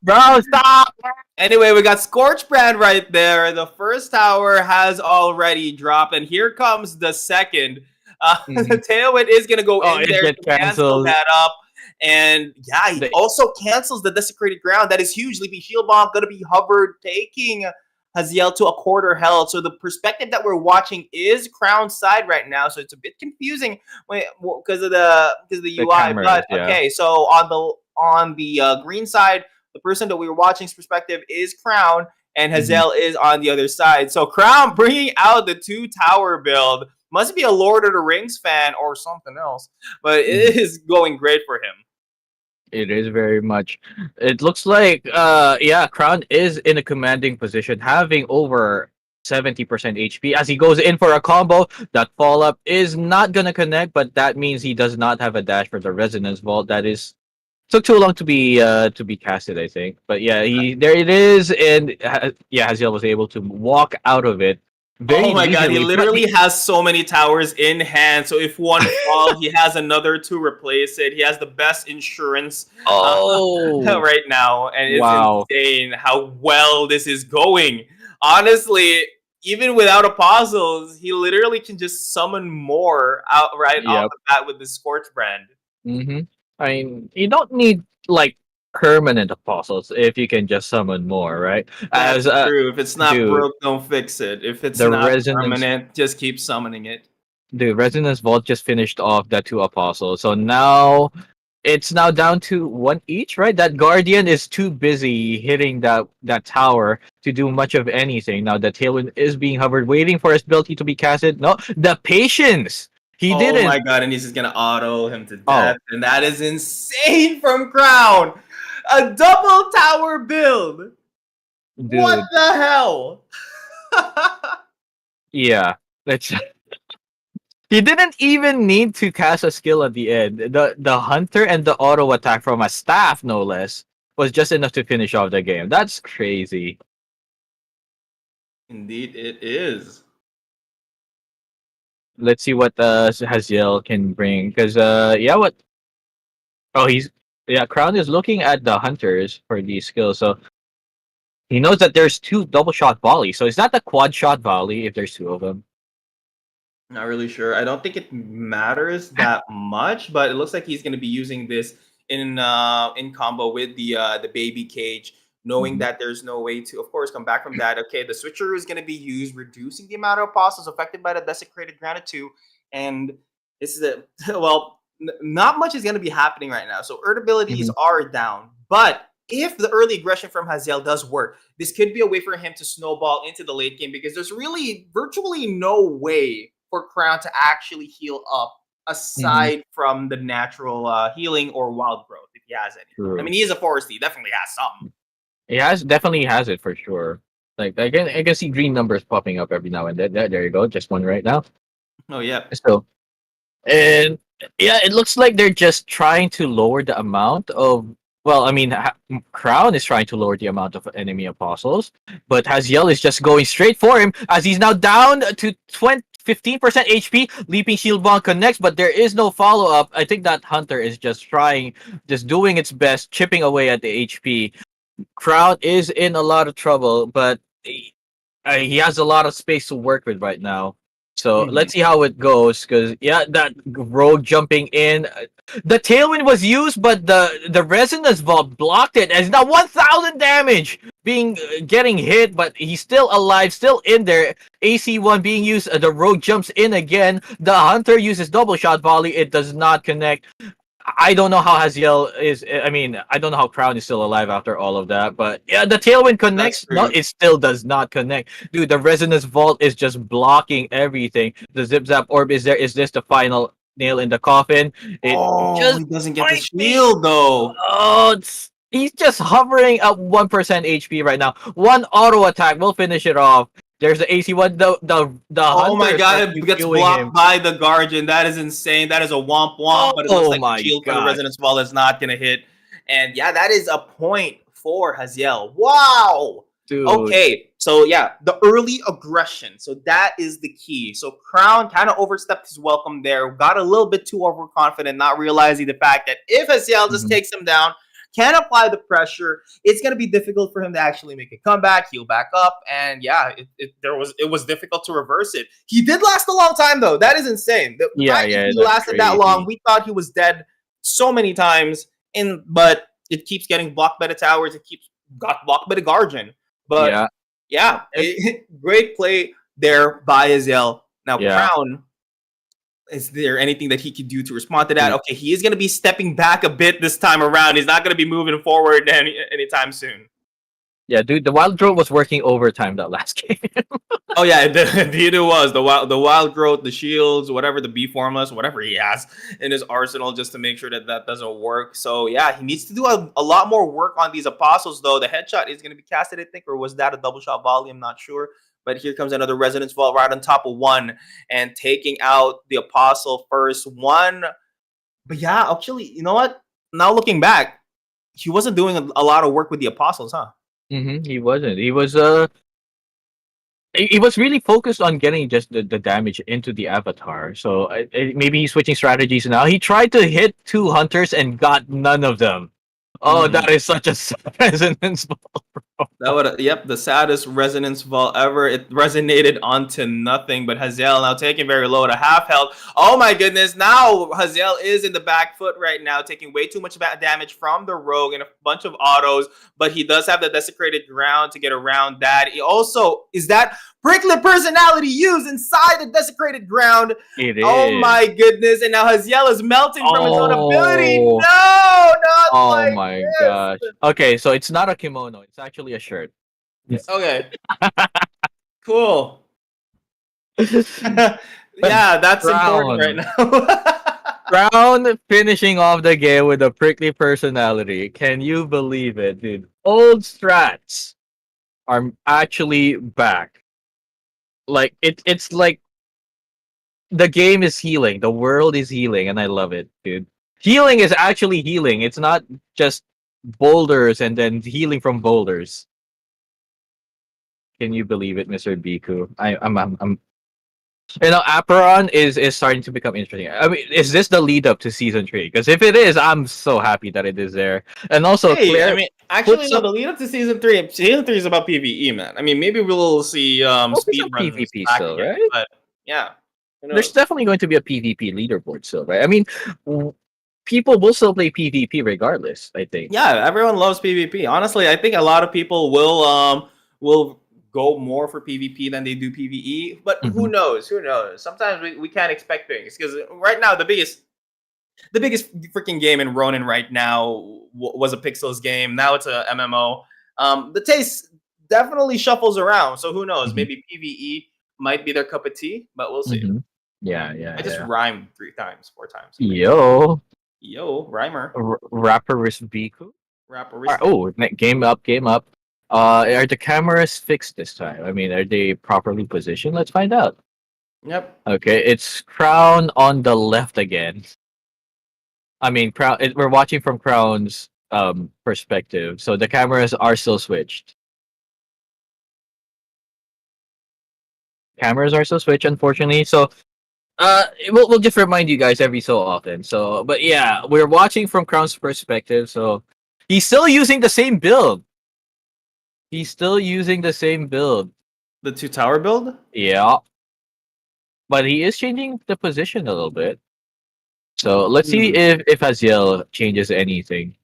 Bro, stop! anyway, we got Scorch Brand right there. The first tower has already dropped, and here comes the second. The Mhm. Tailwind is gonna go Oh, in it there gets to cancel canceled. that up, and yeah, he The, also cancels the Desecrated Ground. That is huge. Leaping Shield Bomb gonna be hovered, taking Haziel to a quarter health. So the perspective that we're watching is Crown side right now, so it's a bit confusing because of the the UI. cameras, But yeah. okay, so on the green side, the person that we were watching's perspective is Crown, and Mhm, Hazel is on the other side. So Crown bringing out the two tower build. Must be a Lord of the Rings fan or something else, but mhm. it is going great for him. It is very much. It looks like yeah, Crown is in a commanding position, having over 70% HP as he goes in for a combo. That follow up is not gonna connect, but that means he does not have a dash for the Resonance Vault. That is took too long to be casted, I think. But yeah, he there it is, and yeah, Haziel was able to walk out of it Oh very my god, he leisurely. But literally has so many towers in hand. So if one falls, he has another to replace it. He has the best insurance oh right now, and it's wow, insane how well this is going. Honestly, even without apostles, he literally can just summon more out right off yep. the bat with the Scorch brand. hmm I mean, you don't need like permanent apostles if you can just summon more, right? That's As true. If it's not dude, broke, don't fix it. If it's the not resonance, permanent, just keep summoning it. the resonance vault just finished off that two apostles, so now it's now down to one each, right? That guardian is too busy hitting that tower to do much of anything. Now the tailwind is being hovered, waiting for his ability to be casted. No, the patience. He Oh didn't. my god, and he's just gonna auto him to death, Oh, and that is insane from Crown. A double tower build. What dude. the hell? Yeah. Let's He didn't even need to cast a skill at the end. The hunter and the auto attack from a staff, no less, was just enough to finish off the game. That's crazy. Indeed, it is. Let's see what Haziel can bring. Because yeah, what? Oh, he's yeah. Crown is looking at the hunters for these skills, so he knows that there's two double shot volleys. So is that the quad shot volley if there's two of them? Not really sure. I don't think it matters that much, but it looks like he's going to be using this in combo with the baby cage, knowing Mhm. that there's no way to, of course, come back from that. Okay, the switcher is going to be used, reducing the amount of apostles affected by the desecrated granite 2, and this is it. Well, not much is going to be happening right now. So Earth abilities Mhm. are down, but if the early aggression from Hazel does work, this could be a way for him to snowball into the late game because there's really virtually no way for Crown to actually heal up Mhm. aside from the natural healing or wild growth if he has any. I True. mean, he is a forest. He definitely has some. He has definitely has it for sure. Like I can see green numbers popping up every now and then. There you go, just one right now. Oh, yeah. So and Yeah, it looks like they're just trying to lower the amount of. Well, I mean, Crown is trying to lower the amount of enemy apostles, but Haziel is just going straight for him as he's now down to 15% HP. Leaping Shield Bomb connects, but there is no follow up. I think that Hunter is just trying, just doing its best, chipping away at the HP. Crown is in a lot of trouble, but he has a lot of space to work with right now. So Mhm. let's see how it goes. Because yeah, that rogue jumping in, the tailwind was used, but the resonance vault blocked it. It's now 1,000 damage being getting hit, but he's still alive, still in there. AC1 being used. The rogue jumps in again. The hunter uses double shot volley. It does not connect. I don't know how Haziel is. I mean, I don't know how Crown is still alive after all of that. But yeah, the tailwind That's connects. No, true. it still does not connect. Dude, the resonance vault is just blocking everything. The zip zap orb is there. Is this the final nail in the coffin? It Oh, just he doesn't get the might be. shield though. Oh, he's just hovering at 1% HP right now. One auto attack will finish it off. There's the AC1. The Oh my hunters are god, it gets queuing him. blocked by the Guardian. That is insane. That is a womp womp, but it looks Oh like the my shield for the gosh. Resonance Ball is not going to hit. And yeah, that is a point for Haziel. Wow. Dude. Okay, so yeah, the early aggression. So that is the key. So Crown kind of overstepped his welcome there, got a little bit too overconfident, not realizing the fact that if Haziel just takes him down, can apply the pressure, it's going to be difficult for him to actually make a comeback, heal back up, and yeah, it was difficult to reverse it. He did last a long time though. That is insane. The fact that he That's lasted that long, we thought he was dead so many times, but it keeps getting blocked by the towers. It keeps got blocked by the Guardian. But Yeah. yeah, great play there by Azel. Now Yeah. Crown, is there anything that he could do to respond to that? Dude. Okay, he is going to be stepping back a bit this time around. He's not going to be moving forward anytime soon. Yeah, dude, the wild growth was working overtime that last game. Oh yeah, indeed it was the wild growth, the shields, whatever the B formulas, whatever he has in his arsenal, just to make sure that that doesn't work. So yeah, he needs to do a lot more work on these apostles though. The headshot is going to be casted, I think, or was that a double shot volley? I'm not sure. But here comes another resonance vault right on top of one and taking out the apostle first one. But yeah, actually, you know what? Now looking back, he wasn't doing a lot of work with the apostles, huh? He wasn't. He was really focused on getting just the damage into the avatar. So maybe he's switching strategies now. He tried to hit two hunters and got none of them. Oh, that is such a resonance ball, bro. That would, yep, the saddest resonance vault ever. It resonated onto nothing, but Haziel now taking very low to half health. Oh my goodness, now Haziel is in the back foot right now, taking way too much damage from the rogue and a bunch of autos, but he does have the desecrated ground to get around that. He also, is that prickly personality used inside the desecrated ground? It is. Oh my goodness, and now Haziel is melting from his own ability. Oh. No, not Oh like my this. gosh. Okay, so it's not a kimono. It's actually a shirt. Okay. Cool. Yeah, that's important right now. Brown finishing off the game with a prickly personality. Can you believe it, dude? Old strats are actually back. Like it's like the game is healing, the world is healing, and I love it, dude. Healing is actually healing. It's not just boulders and then healing from boulders. Can you believe it, Mr. Biku? I'm you know, Apeiron is starting to become interesting. I mean, is this the lead up to season 3? Because if it is, I'm so happy that it is there. And also, hey, Claire, I mean, actually, no. The lead up to season 3. Season 3 is about PVE, man. I mean, maybe we'll see speed runs PvP back still, again, right? but yeah, There's definitely going to be a PvP leaderboard still, right? I mean, people will still play PvP regardless. I think. Yeah, everyone loves PvP. Honestly, I think a lot of people will go more for PvP than they do PvE. But who knows? Who knows? Sometimes we can't expect things because right now the biggest freaking game in Ronin right now was a Pixels game. Now it's a MMO. The taste definitely shuffles around. So who knows? Maybe PvE might be their cup of tea, but we'll see. Yeah. I just rhymed 4 times. Yo, rhymer. rapper with Biku. Rapper. Game up. Are the cameras fixed this time? I mean, are they properly positioned? Let's find out. Yep. Okay, it's Crown on the left again. I mean, we're watching from Crown's perspective, so the cameras are still switched. Cameras are still switched, unfortunately. So we'll just remind you guys every so often. So, but yeah, we're watching from Crown's perspective. So he's still using the same build. He's still using the same build. The 2 tower build? Yeah, but he is changing the position a little bit. So let's see if Haziel changes anything.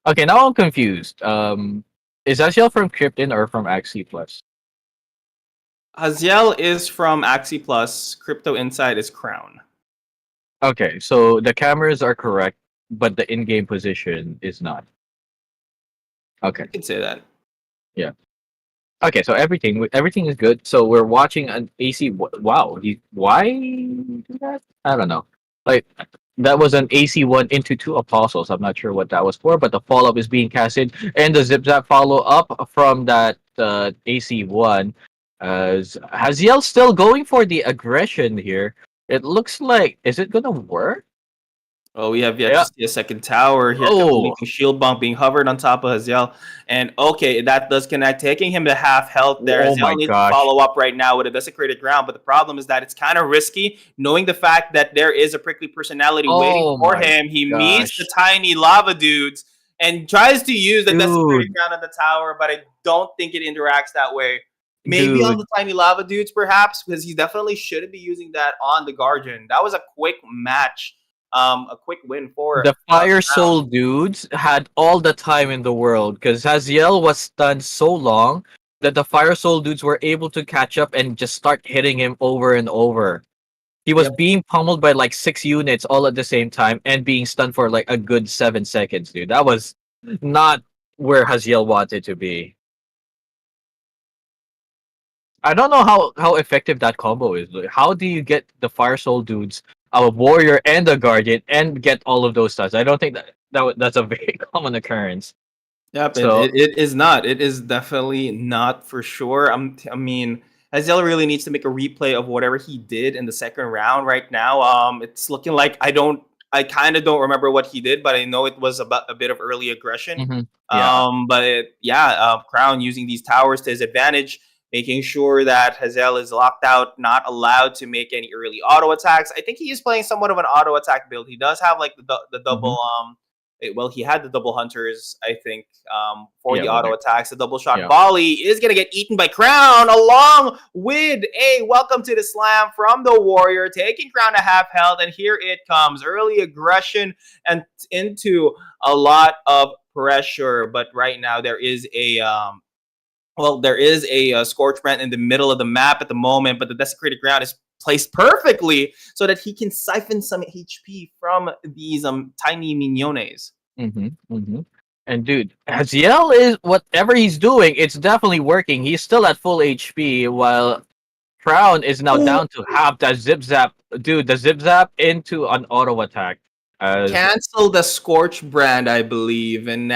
Okay, now I'm confused. Is Haziel from Krypton or from Axie Plus? Haziel is from Axie Plus. Crypto Inside is Crown. Okay, so the cameras are correct, but the in-game position is not. Okay. You can say that. Yeah. Okay, so everything is good. So we're watching an AC. Wow, why do that? I don't know. Like that was an AC1 into 2 apostles. I'm not sure what that was for, but the follow up is being casted, and the zip zap follow up from that AC1. As Haziel still going for the aggression here. It looks like, is it gonna work? Oh, we have yet to see a second tower here. Oh. Shield bump being hovered on top of Haziel. And okay, that does connect, taking him to half health there. Oh my Haziel needs gosh. to follow up right now with a desecrated ground. But the problem is that it's kind of risky, knowing the fact that there is a prickly personality waiting for him. He meets the tiny lava dudes and tries to use the desecrated ground on the tower, but I don't think it interacts that way. Maybe on the tiny lava dudes, perhaps, because he definitely shouldn't be using that on the Guardian. That was a quick match. A quick win for the Fire Soul dudes had all the time in the world because Haziel was stunned so long that the Fire Soul dudes were able to catch up and just start hitting him over and over. He was being pummeled by like 6 units all at the same time and being stunned for like a good 7 seconds, dude. That was not where Haziel wanted to be. I don't know how effective that combo is. How do you get the Fire Soul dudes, a warrior and a guardian, and get all of those stats? I don't think that's a very common occurrence. Yep, so, it is not. It is definitely not for sure. I mean, Haziel really needs to make a replay of whatever he did in the second round right now. It's looking like I kind of don't remember what he did, but I know it was about a bit of early aggression. Yeah. Crown using these towers to his advantage, making sure that Haziel is locked out, not allowed to make any early auto attacks. I think he is playing somewhat of an auto attack build. He does have like the double he had the double hunters, I think, for the auto attacks. The double shot volley is going to get eaten by Crown, along with a welcome to the slam from the warrior, taking Crown to half health. And here it comes. Early aggression and into a lot of pressure. But right now there is a Scorch Brand in the middle of the map at the moment, but the desecrated ground is placed perfectly so that he can siphon some HP from these tiny mignones. And dude, Haziel is whatever he's doing, it's definitely working. He's still at full HP while Crown is now down to half. That zip zap, dude, the zip zap into an auto attack. Cancel the Scorch Brand, I believe, and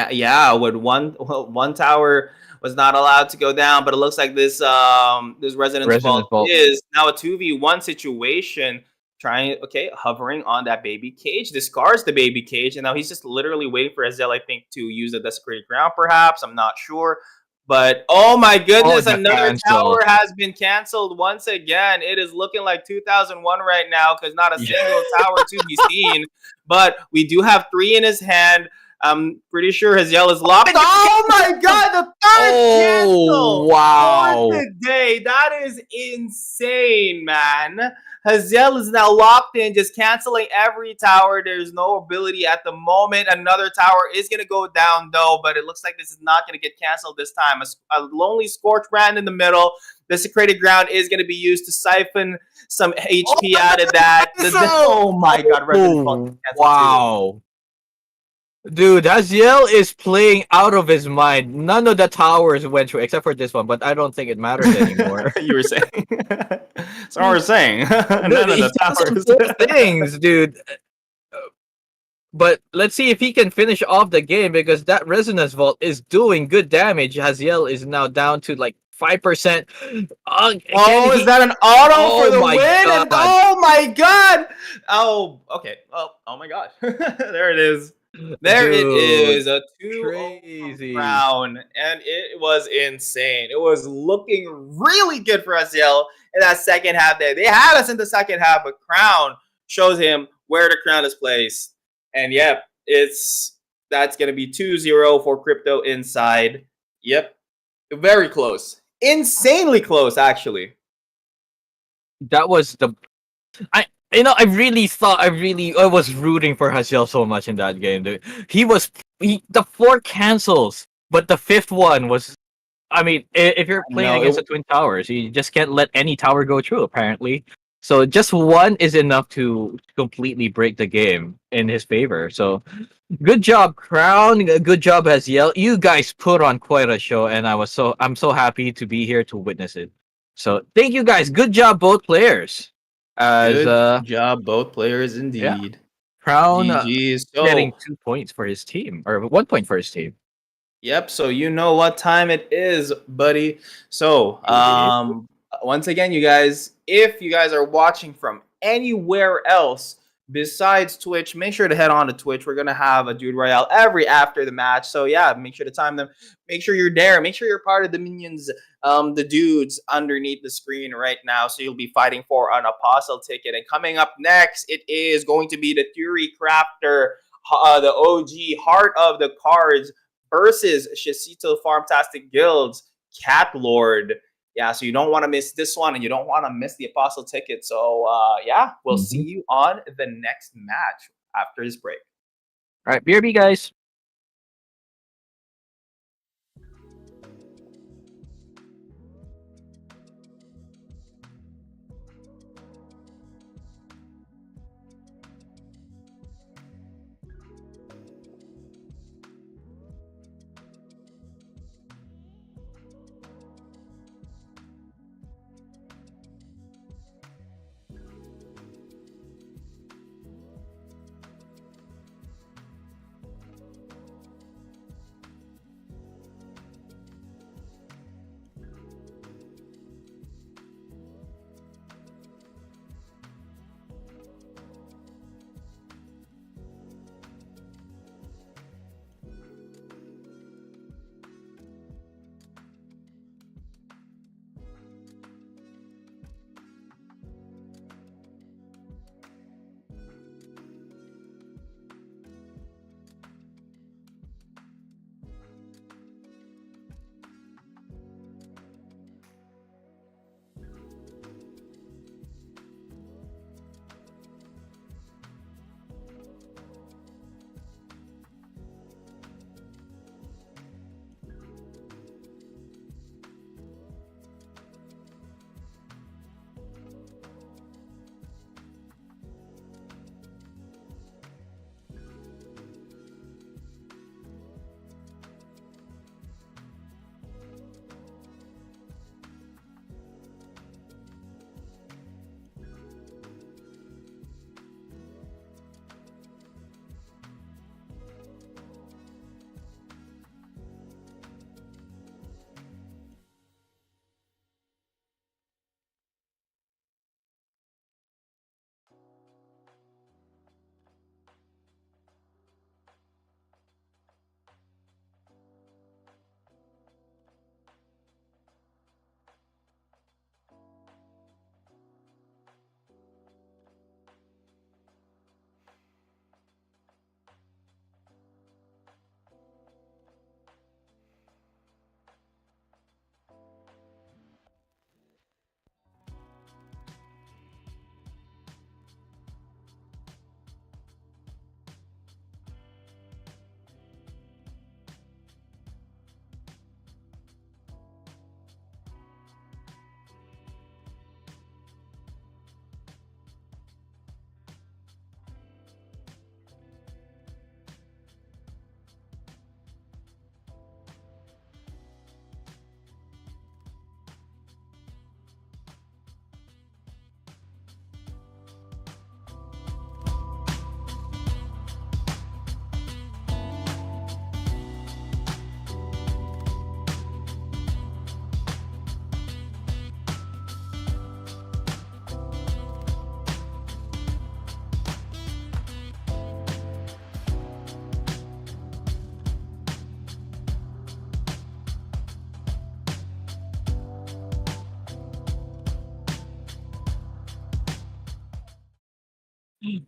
with one tower was not allowed to go down, but it looks like this Resonance Vault is now a 2v1 situation. Hovering on that baby cage, discards the baby cage, and now he's just literally waiting for Haziel, I think, to use the desecrated ground, perhaps. I'm not sure. But oh my goodness, another tower has been canceled once again. It is looking like 2001 right now because not a single tower to be seen. But we do have 3 in his hand. I'm pretty sure Haziel is locked. Oh my god, the third cancel! Wow. For today. That is insane, man. Haziel is now locked in, just canceling every tower. There's no ability at the moment. Another tower is going to go down, though, but it looks like this is not going to get canceled this time. A lonely Scorch Brand in the middle. Desecrated ground is going to be used to siphon some HP out of that. Oh my god, Resident Evil. Wow. Dude, Haziel is playing out of his mind. None of the towers went through, except for this one, but I don't think it matters anymore. You were saying. That's what we're saying. None of the towers. Things, dude. But let's see if he can finish off the game, because that Resonance Vault is doing good damage. Haziel is now down to like 5%. Is that an auto for the win? And, oh my my god! Oh, okay. Oh my gosh. There it is. There it Dude, is. A 2-0 from crazy. Crown. And it was insane. It was looking really good for SCL in that second half there. They had us in the second half, but Crown shows him where the crown is placed. And yep, that's gonna be 2-0 for Crypto inside. Yep. Very close. Insanely close, actually. That was the I I really thought I was rooting for Hazel so much in that game, dude. The four cancels, but the fifth one was I mean, if you're playing No, against the Twin Towers, you just can't let any tower go through, apparently. So just one is enough to completely break the game in his favor. So good job, Crown. Good job, Aziel. You guys put on quite a show, and I'm so happy to be here to witness it. So thank you guys. Good job, both players. As good job, both players yeah, indeed. Crown GG. getting So, 2 points for his team, or 1 point for his team. yep. So you know what time it is, buddy. So, once again, you guys, if you guys are watching from anywhere else besides Twitch, make sure to head on to Twitch. We're gonna have a Dude Royale every after the match. So yeah, make sure to time them. Make sure you're there. Make sure you're part of the minions, the dudes underneath the screen right now. So you'll be fighting for an apostle ticket. And coming up next, it is going to be the Theory Crafter, the OG Heart of the Cards versus Shasito Farmtastic Guild's Cat Lord. Yeah, so you don't want to miss this one, and you don't want to miss the Apostle ticket. So yeah, we'll see you on the next match after this break. All right, BRB guys.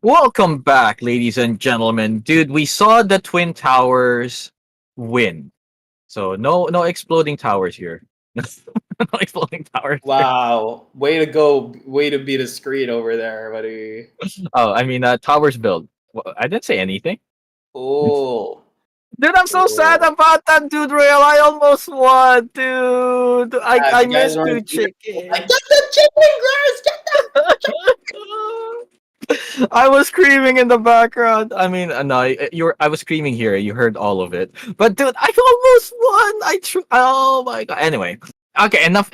Welcome back, ladies and gentlemen. Dude, we saw the Twin Towers win. So no exploding towers here. No exploding towers here. Wow, way to go! Way to be discreet over there, buddy. Oh, I mean towers build. Well, I didn't say anything. Oh, Dude, I'm so sad oh. about that, dude. Royal, I almost won, dude. I Yeah, if I you guys missed weren't two here, like, chickens. get the chicken, Grace, get the I was screaming in the background. I mean, no, I was screaming here. You heard all of it. But dude, I almost won. Oh my god. Anyway, okay, enough.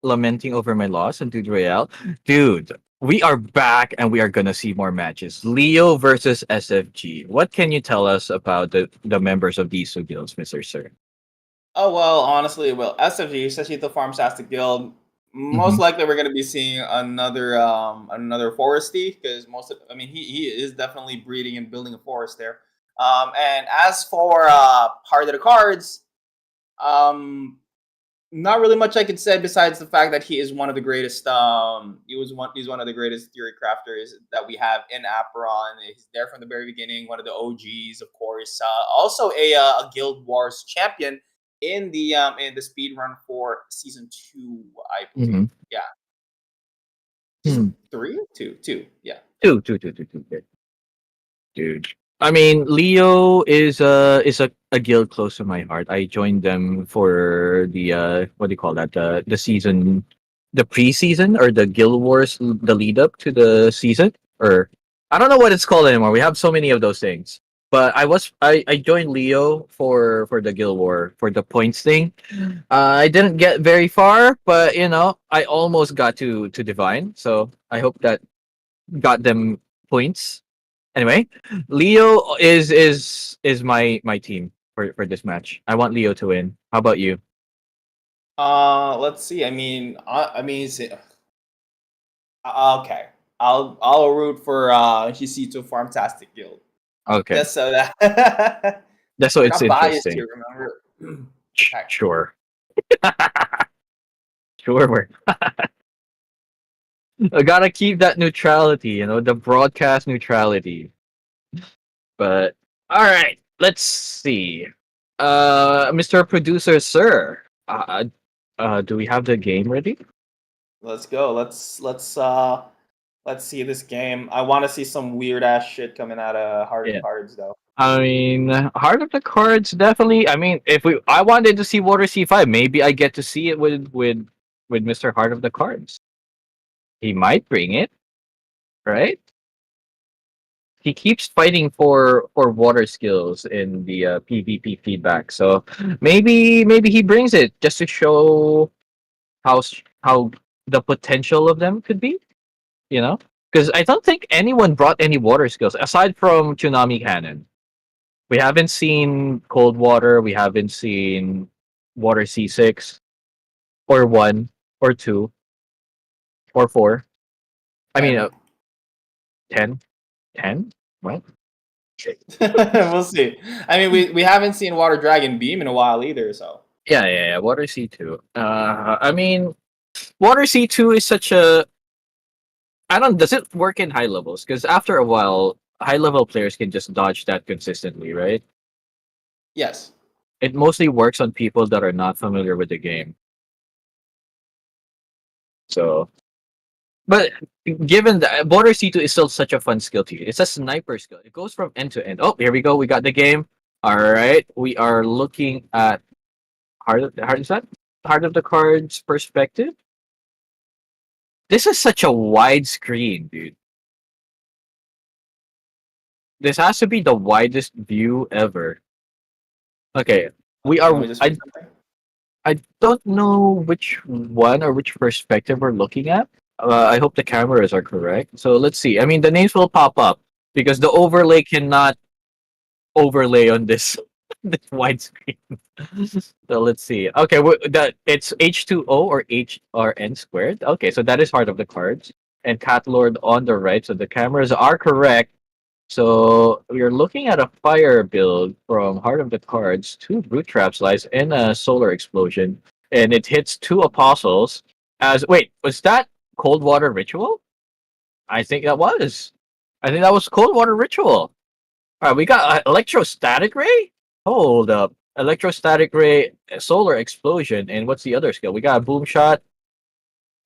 Lamenting over my loss and Dude Royale, dude. We are back and we are gonna see more matches. Leo versus SFG. What can you tell us about the members of these two guilds, Mister Sir? Oh well, honestly, well, SFG, especially the Farmtastic Guild, most Mm-hmm. likely we're gonna be seeing another Foresty because I mean he is definitely breeding and building a forest there. And as for Heart of the Cards, um not really much I could say besides the fact that he is one of the greatest. He's one of the greatest theory crafters that we have in Apeiron. He's there from the very beginning. One of the OGs, of course. Also a Guild Wars champion in the speed run for season 2, I believe. Mm-hmm. Yeah, Hmm. season 3, 2, 2. Yeah. Two. Good. Dude. I mean, Leo is a guild close to my heart. I joined them for the what do you call that? The season, the preseason or the Guild Wars, the lead up to the season, or I don't know what it's called anymore. We have so many of those things. But I joined Leo for the Guild War for the points thing. I didn't get very far, but I almost got to Divine. So I hope that got them points. Anyway, Leo is my team for this match. I want Leo to win. How about you? Let's see. Okay. I'll root for Hisito Farmtastic Guild. Okay, Just so that that's so we're it's not biased interesting. here, remember? Okay. Sure, sure. I gotta keep that neutrality, the broadcast neutrality. But all right, let's see. Mr. Producer, sir, do we have the game ready? Let's go. Let's see this game. I want to see some weird ass shit coming out of Heart of Yeah. Cards though. I mean, Heart of the Cards definitely. I mean, if I wanted to see Water C5, maybe I get to see it with Mr. Heart of the Cards. He might bring it, right? He keeps fighting for water skills in the PvP feedback, so maybe he brings it just to show how the potential of them could be. You know, because I don't think anyone brought any water skills aside from Tsunami Cannon. We haven't seen Cold Water. We haven't seen Water C6 or 1 or 2 or 4. I mean, And 10. 10? What? we'll see. I mean, we haven't seen Water Dragon Beam in a while either. So Yeah. Water C2. I mean, Water C2 is such a. I don't. Does it work in high levels? Because after a while, high level players can just dodge that consistently, right? yes. It mostly works on people that are not familiar with the game. So but given that Border C2 is still such a fun skill to use, it's a sniper skill. It goes from end to end. Oh, here we go. We got the game. All right, we are looking at is that Heart of the Cards perspective. This is such a wide screen, dude. This has to be the widest view ever. Okay, we Okay. Let are. me just read something. I don't know which one or which perspective we're looking at. I hope the cameras are correct. So let's see. I mean, the names will pop up because the overlay cannot overlay on this this widescreen. So let's see. Okay, that it's H2O or HRN squared. Okay, so that is Heart of the Cards and Cat Lord on the right. So the cameras are correct. So we are looking at a fire build from Heart of the Cards, 2 Brute Trap Slice, and a Solar Explosion, and it hits 2 Apostles. As wait, was that Cold Water Ritual? I think that was. I think that was Cold Water Ritual. All right, we got Electrostatic Ray. Hold up, Electrostatic Ray, Solar Explosion, and what's the other skill? We got a Boom Shot.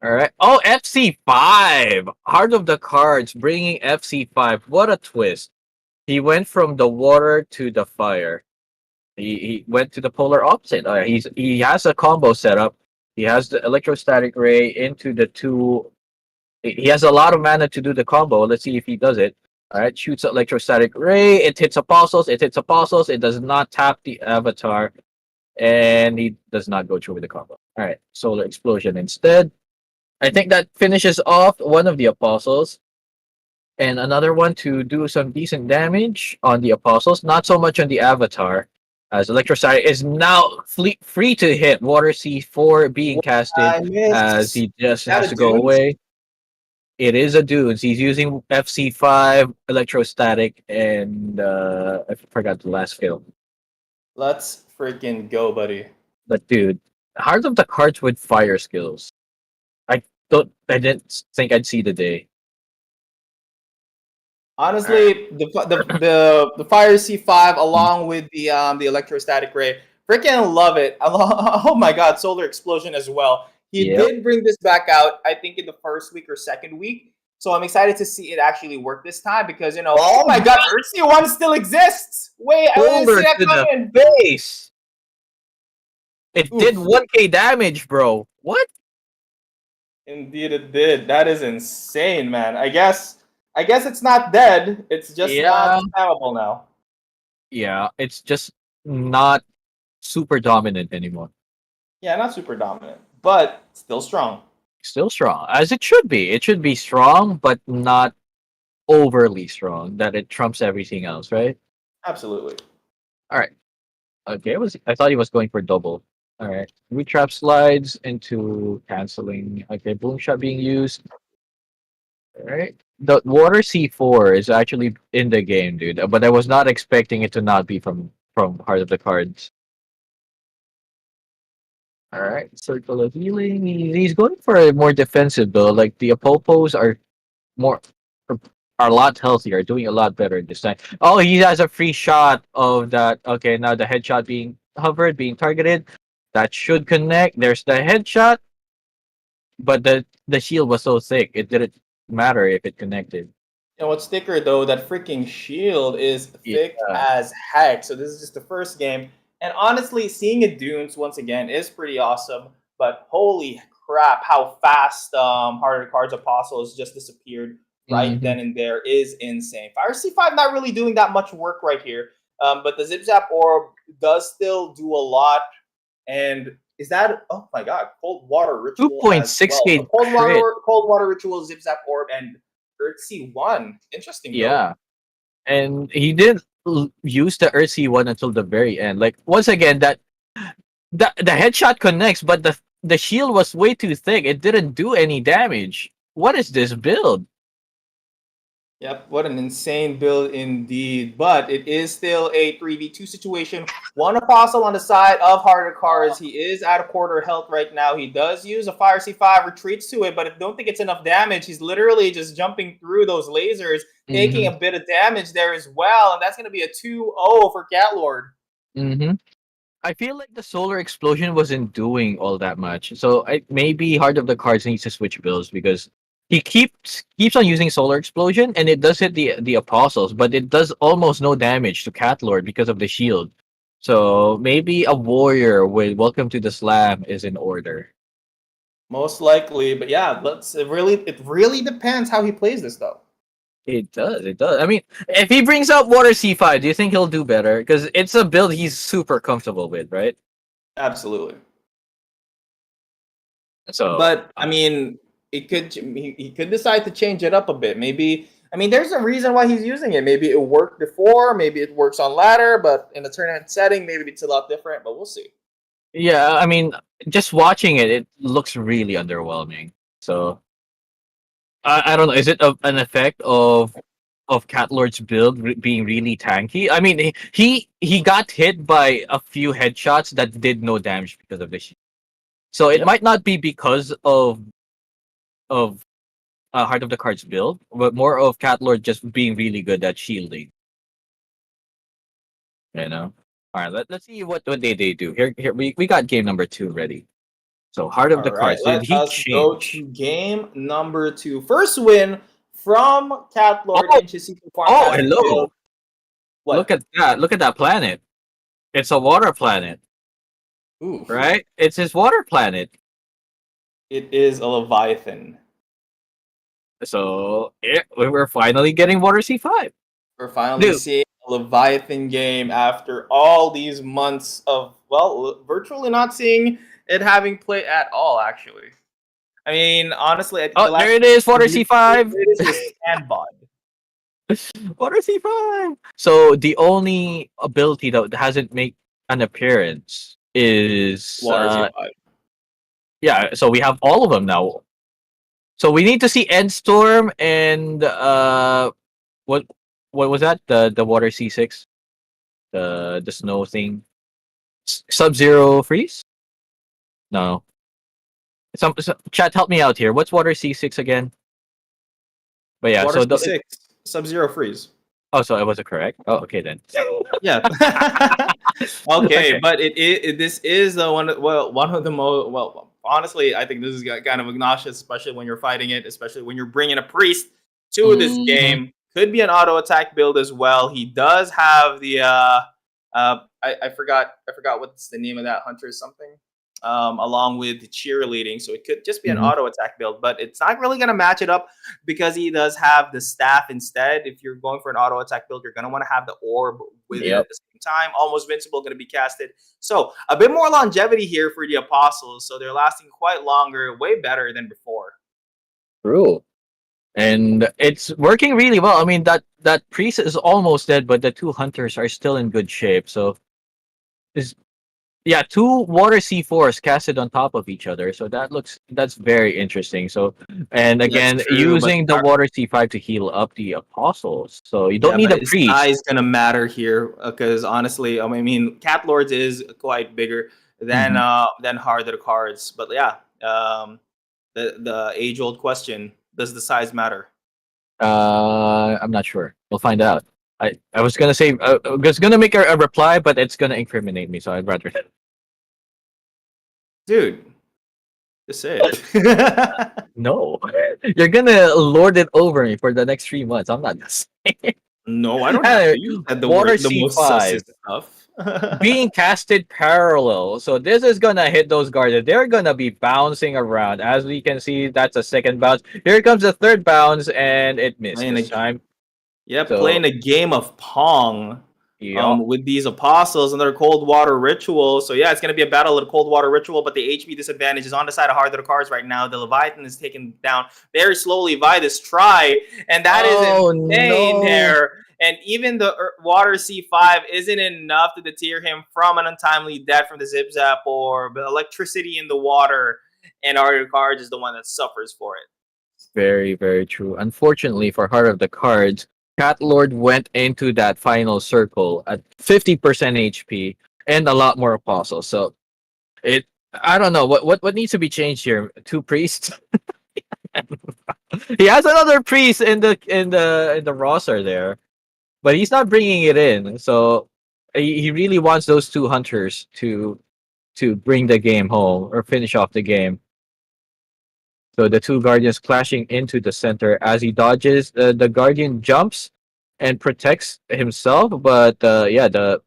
All right. Oh, FC5. Heart of the Cards bringing FC5. What a twist. He went from the water to the fire. He went to the polar opposite. He has a combo setup. He has the electrostatic ray into the two. He has a lot of mana to do the combo. Let's see if he does it. All right, shoots electrostatic ray. It hits apostles. It hits apostles. It does not tap the avatar, and he does not go through with the combo. All right, solar explosion instead. I think that finishes off one of the apostles and another one to do some decent damage on the apostles, not so much on the avatar, as electrostatic is now free to hit. Water C4 being casted I as miss. he just That has a to go dude? away. It is a dudes. He's using FC5 electrostatic and I forgot the last skill. Let's freaking go, buddy. But dude, Heart of the Cards with fire skills. I I didn't think I'd see the day. Alright. Honestly, the Fire C5 along with the electrostatic ray, freaking love it. Oh my god, Solar Explosion as well. He Yep. did bring this back out, I think, in the first week or second week. So I'm excited to see it actually work this time because oh my god, Earthsea One still exists. Wait, I didn't see Shoulder that to the coming. face. It did Oof. 1k damage, bro. What? Indeed, it did. That is insane, man. I guess it's not dead. It's just Yeah. not spammable now. Yeah, it's just not super dominant anymore. Yeah, not super dominant, but still strong. Still strong, as it should be. It should be strong, but not overly strong that it trumps everything else, right? Absolutely. All right. Okay, I thought he was going for double. All right. We trap slides into canceling. Okay, boom shot being used. All right. The water C4 is actually in the game, dude. But I was not expecting it to not be from Heart of the Cards. All right, Circle of Healing. He's going for a more defensive build. Like the Apopos more are a lot healthier, doing a lot better this time. Oh, he has a free shot of that. Okay, now the headshot being hovered, being targeted. That should connect. There's the headshot, but the shield was so thick it didn't matter if it connected. And what's thicker though, that freaking shield is Yeah. thick as heck. So this is just the first game. And honestly, seeing it Dunes once again is pretty awesome. But holy crap, how fast Heart of the Cards Apostle has just disappeared right Hmm. then and there is insane. Fire C5 not really doing that much work right here. But the Zip Zap Orb does still do a lot. And is that oh my god, Cold Water Ritual as well. 2.6k So Cold crit. Water, Cold Water Ritual, Zip Zap Orb, and Earthsea One. Interesting build. Yeah. And he didn't use the Earthsea one until the very end. Like once again, that the headshot connects, but the shield was way too thick. It didn't do any damage. What is this build? Yep, what an insane build indeed. But it is still a 3v2 situation. One apostle on the side of Harder Cards. He is at a quarter health right now. He does use a Fire C5, retreats to it, but I don't think it's enough damage. He's literally just jumping through those lasers, taking Hmm. a bit of damage there as well. And that's going to be a 2-0 for Catlord. Hmm. I feel like the solar explosion wasn't doing all that much. So maybe Heart of the Cards needs to switch builds because he keeps on using solar explosion and it does hit the apostles, but it does almost no damage to Catlord because of the shield. So maybe a warrior with Welcome to the Slam is in order. Most likely. But yeah, it really depends how he plays this though. It does. It does. I mean, if he brings out Water C5, do you think he'll do better? Because it's a build he's super comfortable with, right? Absolutely. So, But I mean, he could decide to change it up a bit. Maybe I mean, there's a reason why he's using it. Maybe it worked before. Maybe it works on ladder, but in a tournament setting, maybe it's a lot different. But we'll see. yeah, I mean, just watching it, it looks really underwhelming. So, I don't know. Is it an effect of Catlord's build being really tanky? I mean, he got hit by a few headshots that did no damage because of the shield. So it Yep. might not be because of Heart of the Cards build, but more of Cat Lord just being really good at shielding. You know. All right, let's see what they do. Here we got game number 2 ready. So Heart of All the right, Cards. Did let he us go change? to game number 2. First win from Cat Lord Oh, in Chisiko Farm oh, Casting Guild. hello. Look What? at that. Look at that planet. It's a water planet, Ooh, right? It's his water planet. it is a Leviathan. So we're finally getting Water C5. We're finally Dude, seeing a Leviathan game after all these months of, well, virtually not seeing it having play at all, actually. I mean, honestly, I think oh, the there last it is, Water it C5. is Sandbod. Water C5. So the only ability that hasn't made an appearance is Water C5. yeah, so we have all of them now. So we need to see Endstorm and what what was that? The Water C6? The snow thing. Sub-Zero Freeze? No. Chat, help me out here. What's Water C6 again? But yeah, Water so C6. Sub-Zero Freeze. oh, so it wasn't correct. Oh, okay then. Yeah. Okay, Okay. but this is the one of the most, well, honestly, I think this is kind of obnoxious, especially when you're fighting it, especially when you're bringing a priest to this Mhm. game. Could be an auto attack build as well. He does have the I forgot what's the name of that hunter something. Along with cheerleading, so it could just be an Mhm. auto attack build, but it's not really going to match it up because he does have the staff instead. If you're going for an auto attack build, you're going to want to have the orb with it at Yep. the same time. Almost Invincible going to be casted. So a bit more longevity here for the Apostles. So they're lasting quite longer, way better than before. True. And it's working really well. I mean that priest is almost dead, but the two hunters are still in good shape. So is yeah, two water C4s casted on top of each other. So that's very interesting. So and That's again, true, but using the water C5 to heal up the apostles. So you don't yeah, need but a his priest. size gonna matter here because honestly, I mean, Cat Lords is quite bigger Mhm. than Heart of the Cards. But yeah, the age old question: does the size matter? I'm not sure. We'll find out. I was gonna say I was gonna make a reply, but it's gonna incriminate me, so I'd rather. Dude, just say it. No, you're gonna lord it over me for the next 3 months. I'm not gonna say. No, I don't have Anyway, to. You said Water the most C5 sussest stuff. being casted parallel. So this is gonna hit those guards. They're gonna be bouncing around. As we can see, that's a second bounce. Here comes a third bounce, and it missed Playing this a time. Yep, So playing a game of Pong yeah. with these apostles and their cold water ritual. So yeah, it's gonna be a battle of the cold water ritual, but the HP disadvantage is on the side of Heart of the Cards right now. The Leviathan is taken down very slowly by this try, and that is Oh insane no. there. And even the water C5 isn't enough to deter him from an untimely death from the zip zap or the electricity in the water. And Heart of the Cards is the one that suffers for it. Very, very true. Unfortunately for Heart of the Cards, Cat Lord went into that final circle at 50% HP and a lot more apostles. So it I don't know what needs to be changed here. Two priests. He has another priest in the roster there, but he's not bringing it in. So he really wants those two hunters to bring the game home or finish off the game. So the two guardians clashing into the center as he dodges. The guardian jumps and protects himself, but yeah, the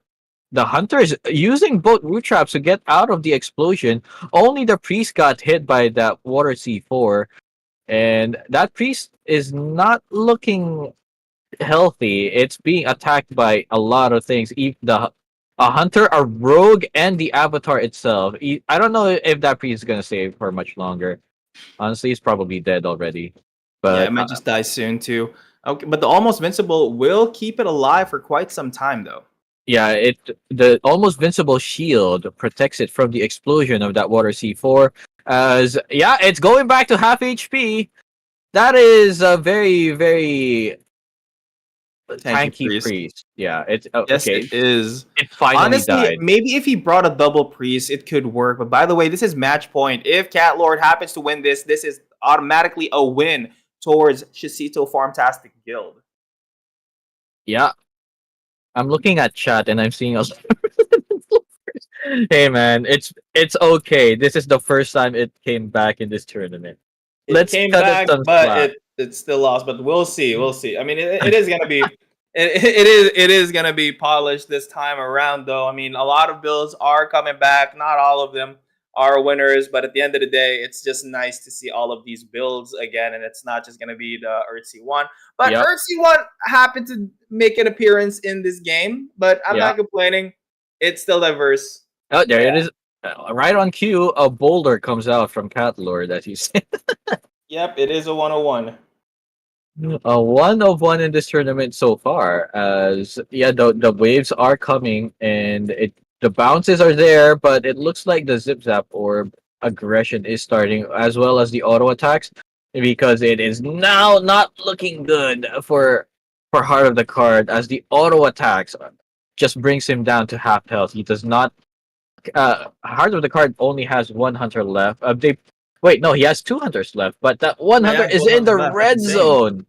hunters using both root traps to get out of the explosion. Only the priest got hit by that water C4, and that priest is not looking healthy. It's being attacked by a lot of things. The a hunter, a rogue, and the avatar itself. I don't know if that priest is gonna stay for much longer. Honestly, he's probably dead already. Yeah, it But might just die soon too. Okay, but the almost invincible will keep it alive for quite some time though. yeah, the almost invincible shield protects it from the explosion of that water C4. As yeah, it's going back to half HP. That is a very very Tanky tanky priest. priest. Yeah, it's Yes, it okay. is. It finally Honestly, died. maybe if he brought a double priest, it could work. But by the way, this is match point. If Cat Lord happens to win this, this is automatically a win towards Shisito Farmtastic Guild. Yeah, I'm looking at chat and I'm seeing us. Hey man, it's okay. This is the first time it came back in this tournament. It Let's came cut it back, some but slack. it still lost. But we'll see. We'll see. I mean, it is gonna be it is gonna be polished this time around, though. I mean, a lot of builds are coming back. Not all of them are winners, but at the end of the day, it's just nice to see all of these builds again, and it's not just gonna be the Earthsea one. But Yep, Earthsea one happened to make an appearance in this game, but I'm yeah. not complaining. It's still diverse. Oh, there Yeah. it is. Right on cue, a boulder comes out from Cat Lord, as you said. Yep, it is a 101. A one of one in this tournament so far. As yeah, the waves are coming and the bounces are there, but it looks like the zip zap or aggression is starting as well as the auto attacks because it is now not looking good for Heart of the Card as the auto attacks just brings him down to half health. He does not Heart of the Card only has one hunter left. They wait, no, he has two hunters left, but that one They hunter have is both in the hunters left. That's red insane. zone.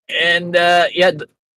And yeah,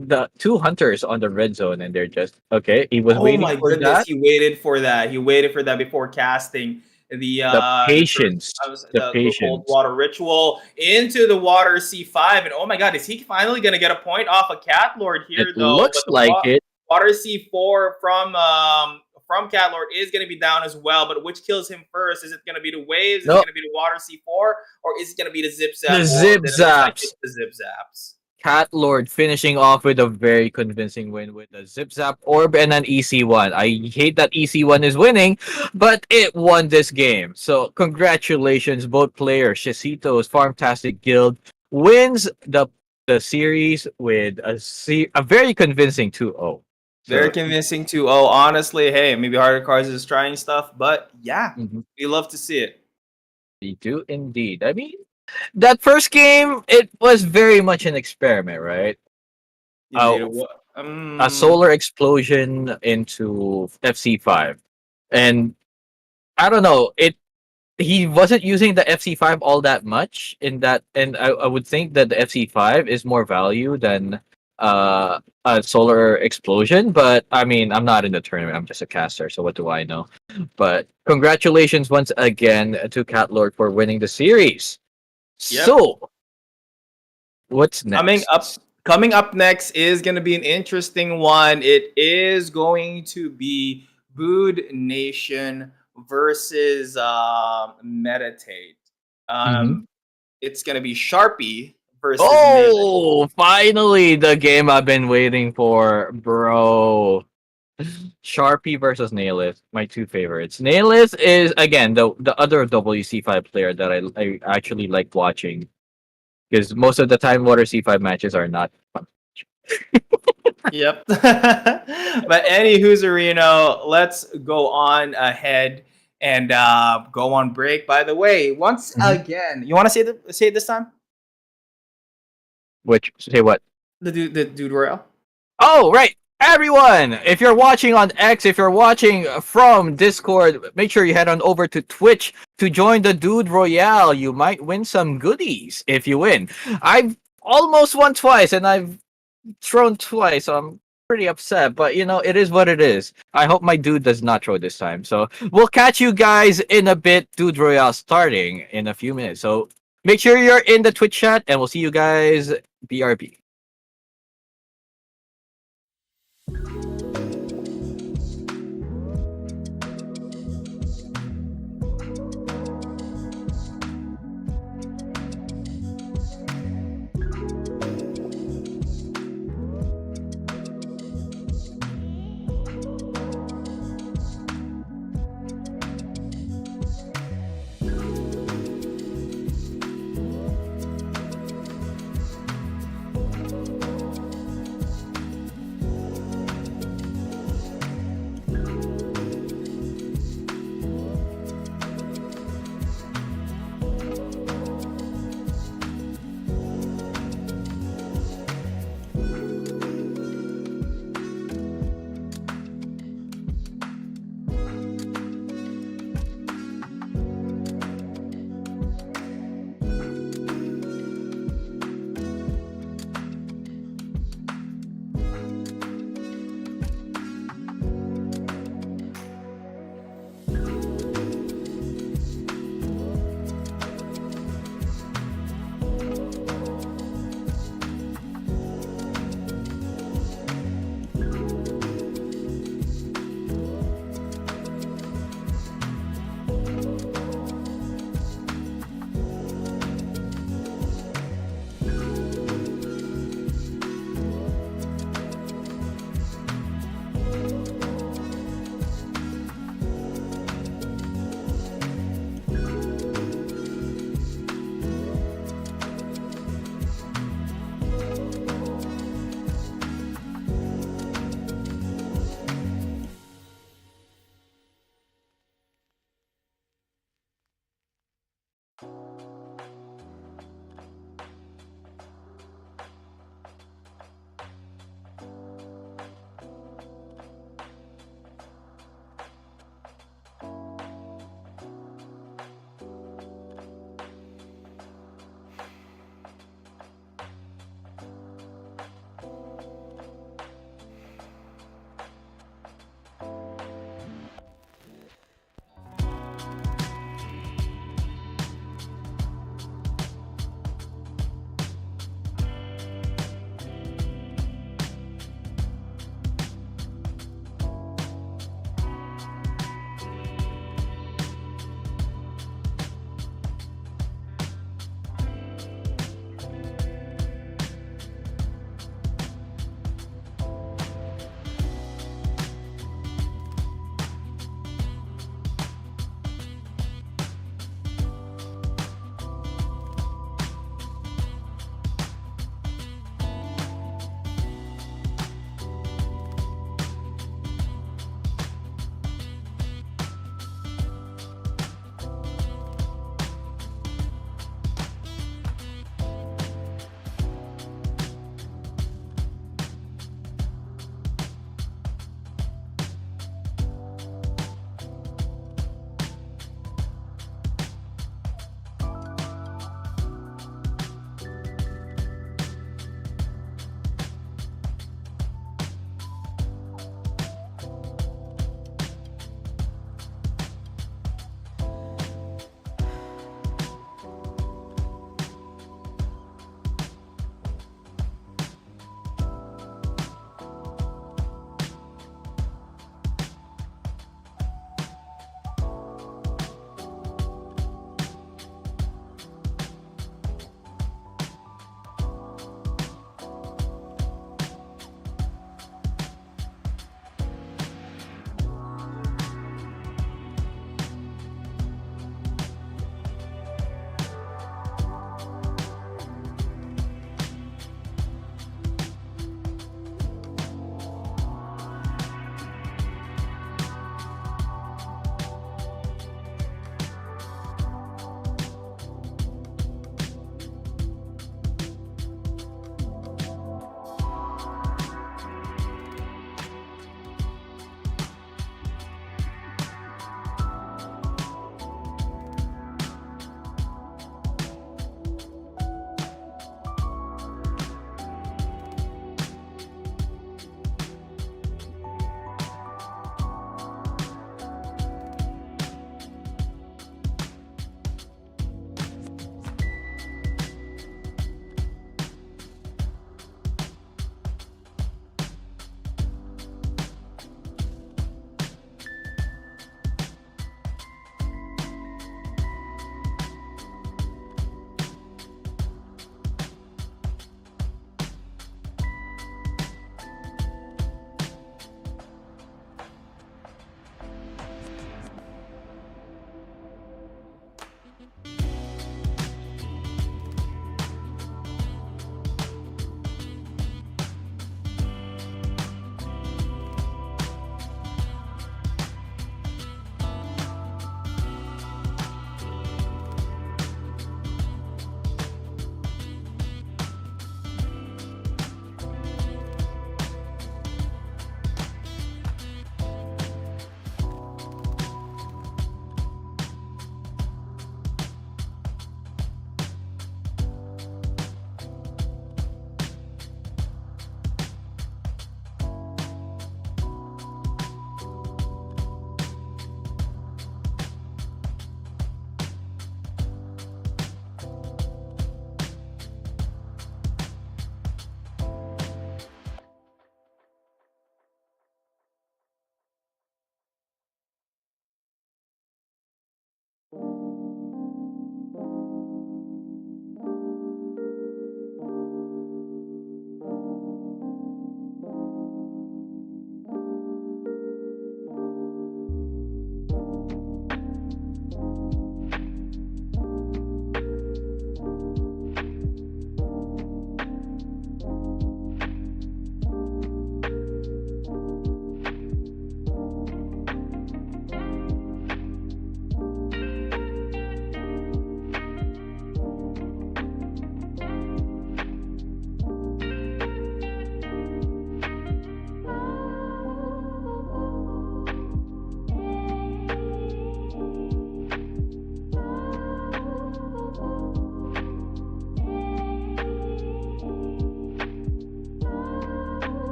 the two hunters on the red zone, and they're just okay. He was Oh waiting my for goodness, that. he waited for that. He waited for that before casting The the first patience, the the cold patience. water ritual into the water C5. And oh my god, is he finally gonna get a point off a Cat Lord It here though? looks But the like it. water C4 from Cat Lord is gonna be down as well. But which kills him first? Is it gonna be the waves? Is it No, gonna be the water C4? Or is it gonna be the zip the zap? Or zip it looks like zaps. it's the zip zaps. Cat Lord finishing off with a very convincing win with a Zip Zap Orb and an EC1. I hate that EC1 is winning, but it won this game. So congratulations, both players. Shisito's Farmtastic Guild wins the series with a very convincing 2-0. Very So convincing too. Oh, honestly, hey, maybe Harder Cards is trying stuff, but yeah, mhm, we love to see it. we do indeed. I mean, that first game, it was very much an experiment, right? Uh, Indeed. What? a solar explosion into FC5. And I don't know, he wasn't using the FC5 all that much in that, and I would think that the FC5 is more value than a solar explosion, but I mean, I'm not in the tournament, I'm just a caster, so what do I know? But congratulations once again to Cat Lord for winning the series. Yep. So, what's Coming up, next? coming up next is going to be an interesting one. It is going to be Bood Nation versus Meditate. Mm-hmm. Um, it's going to be Sharpie versus Naylor. Oh, finally the game I've been waiting for, bro. Sharpie versus Nailith, my two favorites. Nailith is again the other WC5 player that I actually like watching because most of the time Water C5 matches are not fun. Yep. But any Reno, let's go on ahead and go on break. By the way, once Mhm. again, you want to say it this time? Which say what? The dude Royale. Oh, right. Everyone, if you're watching on X, if you're watching from Discord, make sure you head on over to Twitch to join the Dude Royale. You might win some goodies if you win. I've almost won twice and I've thrown twice, so I'm pretty upset. But you know, it is what it is. I hope my dude does not throw this time. So we'll catch you guys in a bit. Dude Royale starting in a few minutes. So make sure you're in the Twitch chat, and we'll see you guys BRB.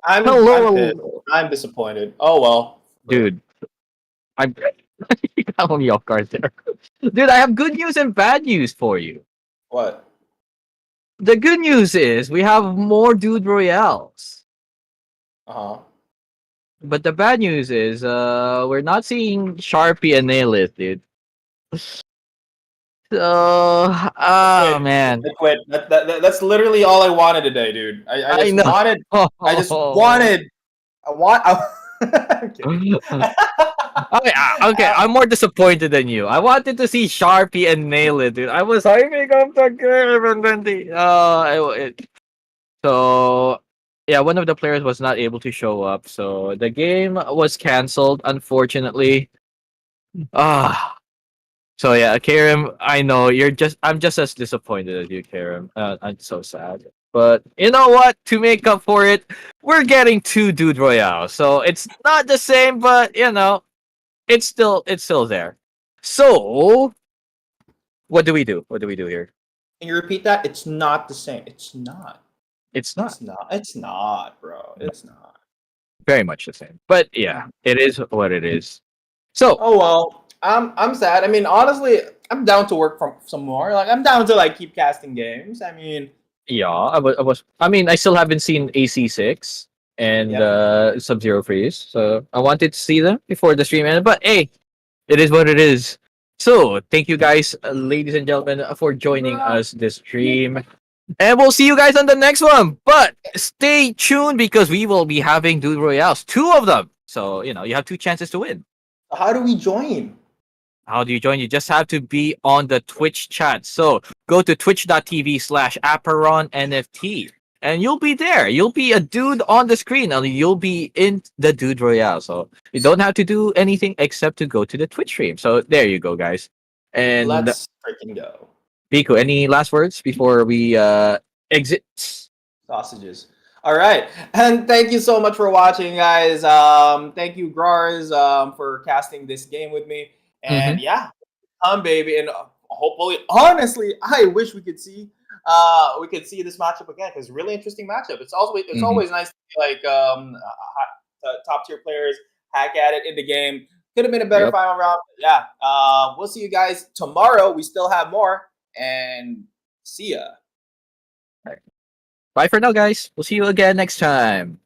I'm pissed. Hello, I'm disappointed. Oh well. dude. I'm you got me off guard there. Dude, I have good news and bad news for you. What? The good news is we have more Dude Royales. Uh huh. But the bad news is we're not seeing Sharpie and Nailith, dude. So I quit. man. I quit. That's literally all I wanted today, dude. I I just know. wanted. I just wanted. I want. I'm kidding. Okay, okay, I'm more disappointed than you. I wanted to see Sharpie and nail it, dude. I was hyping up the game and then so yeah, one of the players was not able to show up, so the game was canceled, unfortunately. Ah, so yeah, Karim, I know I'm just as disappointed as you, Karim. I'm so sad. But you know what? To make up for it, we're getting two Dude Royale. So it's not the same, but it's still there. So what do we do? What do we do here? Can you repeat that? It's not the same. It's not. It's not It's not. It's not, bro. It's not. very much the same. But yeah, it is what it is. So Oh well. I'm sad. I mean, honestly, I'm down to work from some more. Like I'm down to like keep casting games. I mean, yeah, I mean, I still haven't seen AC6 and yep. Sub Zero Freeze. So I wanted to see them before the stream ended. But hey, it is what it is. So thank you guys, ladies and gentlemen, for joining us this stream. And we'll see you guys on the next one. But stay tuned because we will be having Dude Royales, two of them. So, you have two chances to win. How do we join? How do you join? You just have to be on the Twitch chat. So go to twitch.tv/Apeiron NFT. And you'll be there. You'll be a dude on the screen and you'll be in the Dude Royale. So you don't have to do anything except to go to the Twitch stream. So there you go, guys. And Let's freaking go. Biko, any last words before we exit? Sausages. All right, and thank you so much for watching, guys. Thank you, Grars, for casting this game with me. And Mm-hmm. yeah, baby, and hopefully, honestly, I wish we could see this matchup again because really interesting matchup. It's Mm-hmm. always nice to see like top tier players hack at it in the game. Could have been a better Yep. final round. But yeah, we'll see you guys tomorrow. We still have more, and see ya. Bye for now, guys. We'll see you again next time.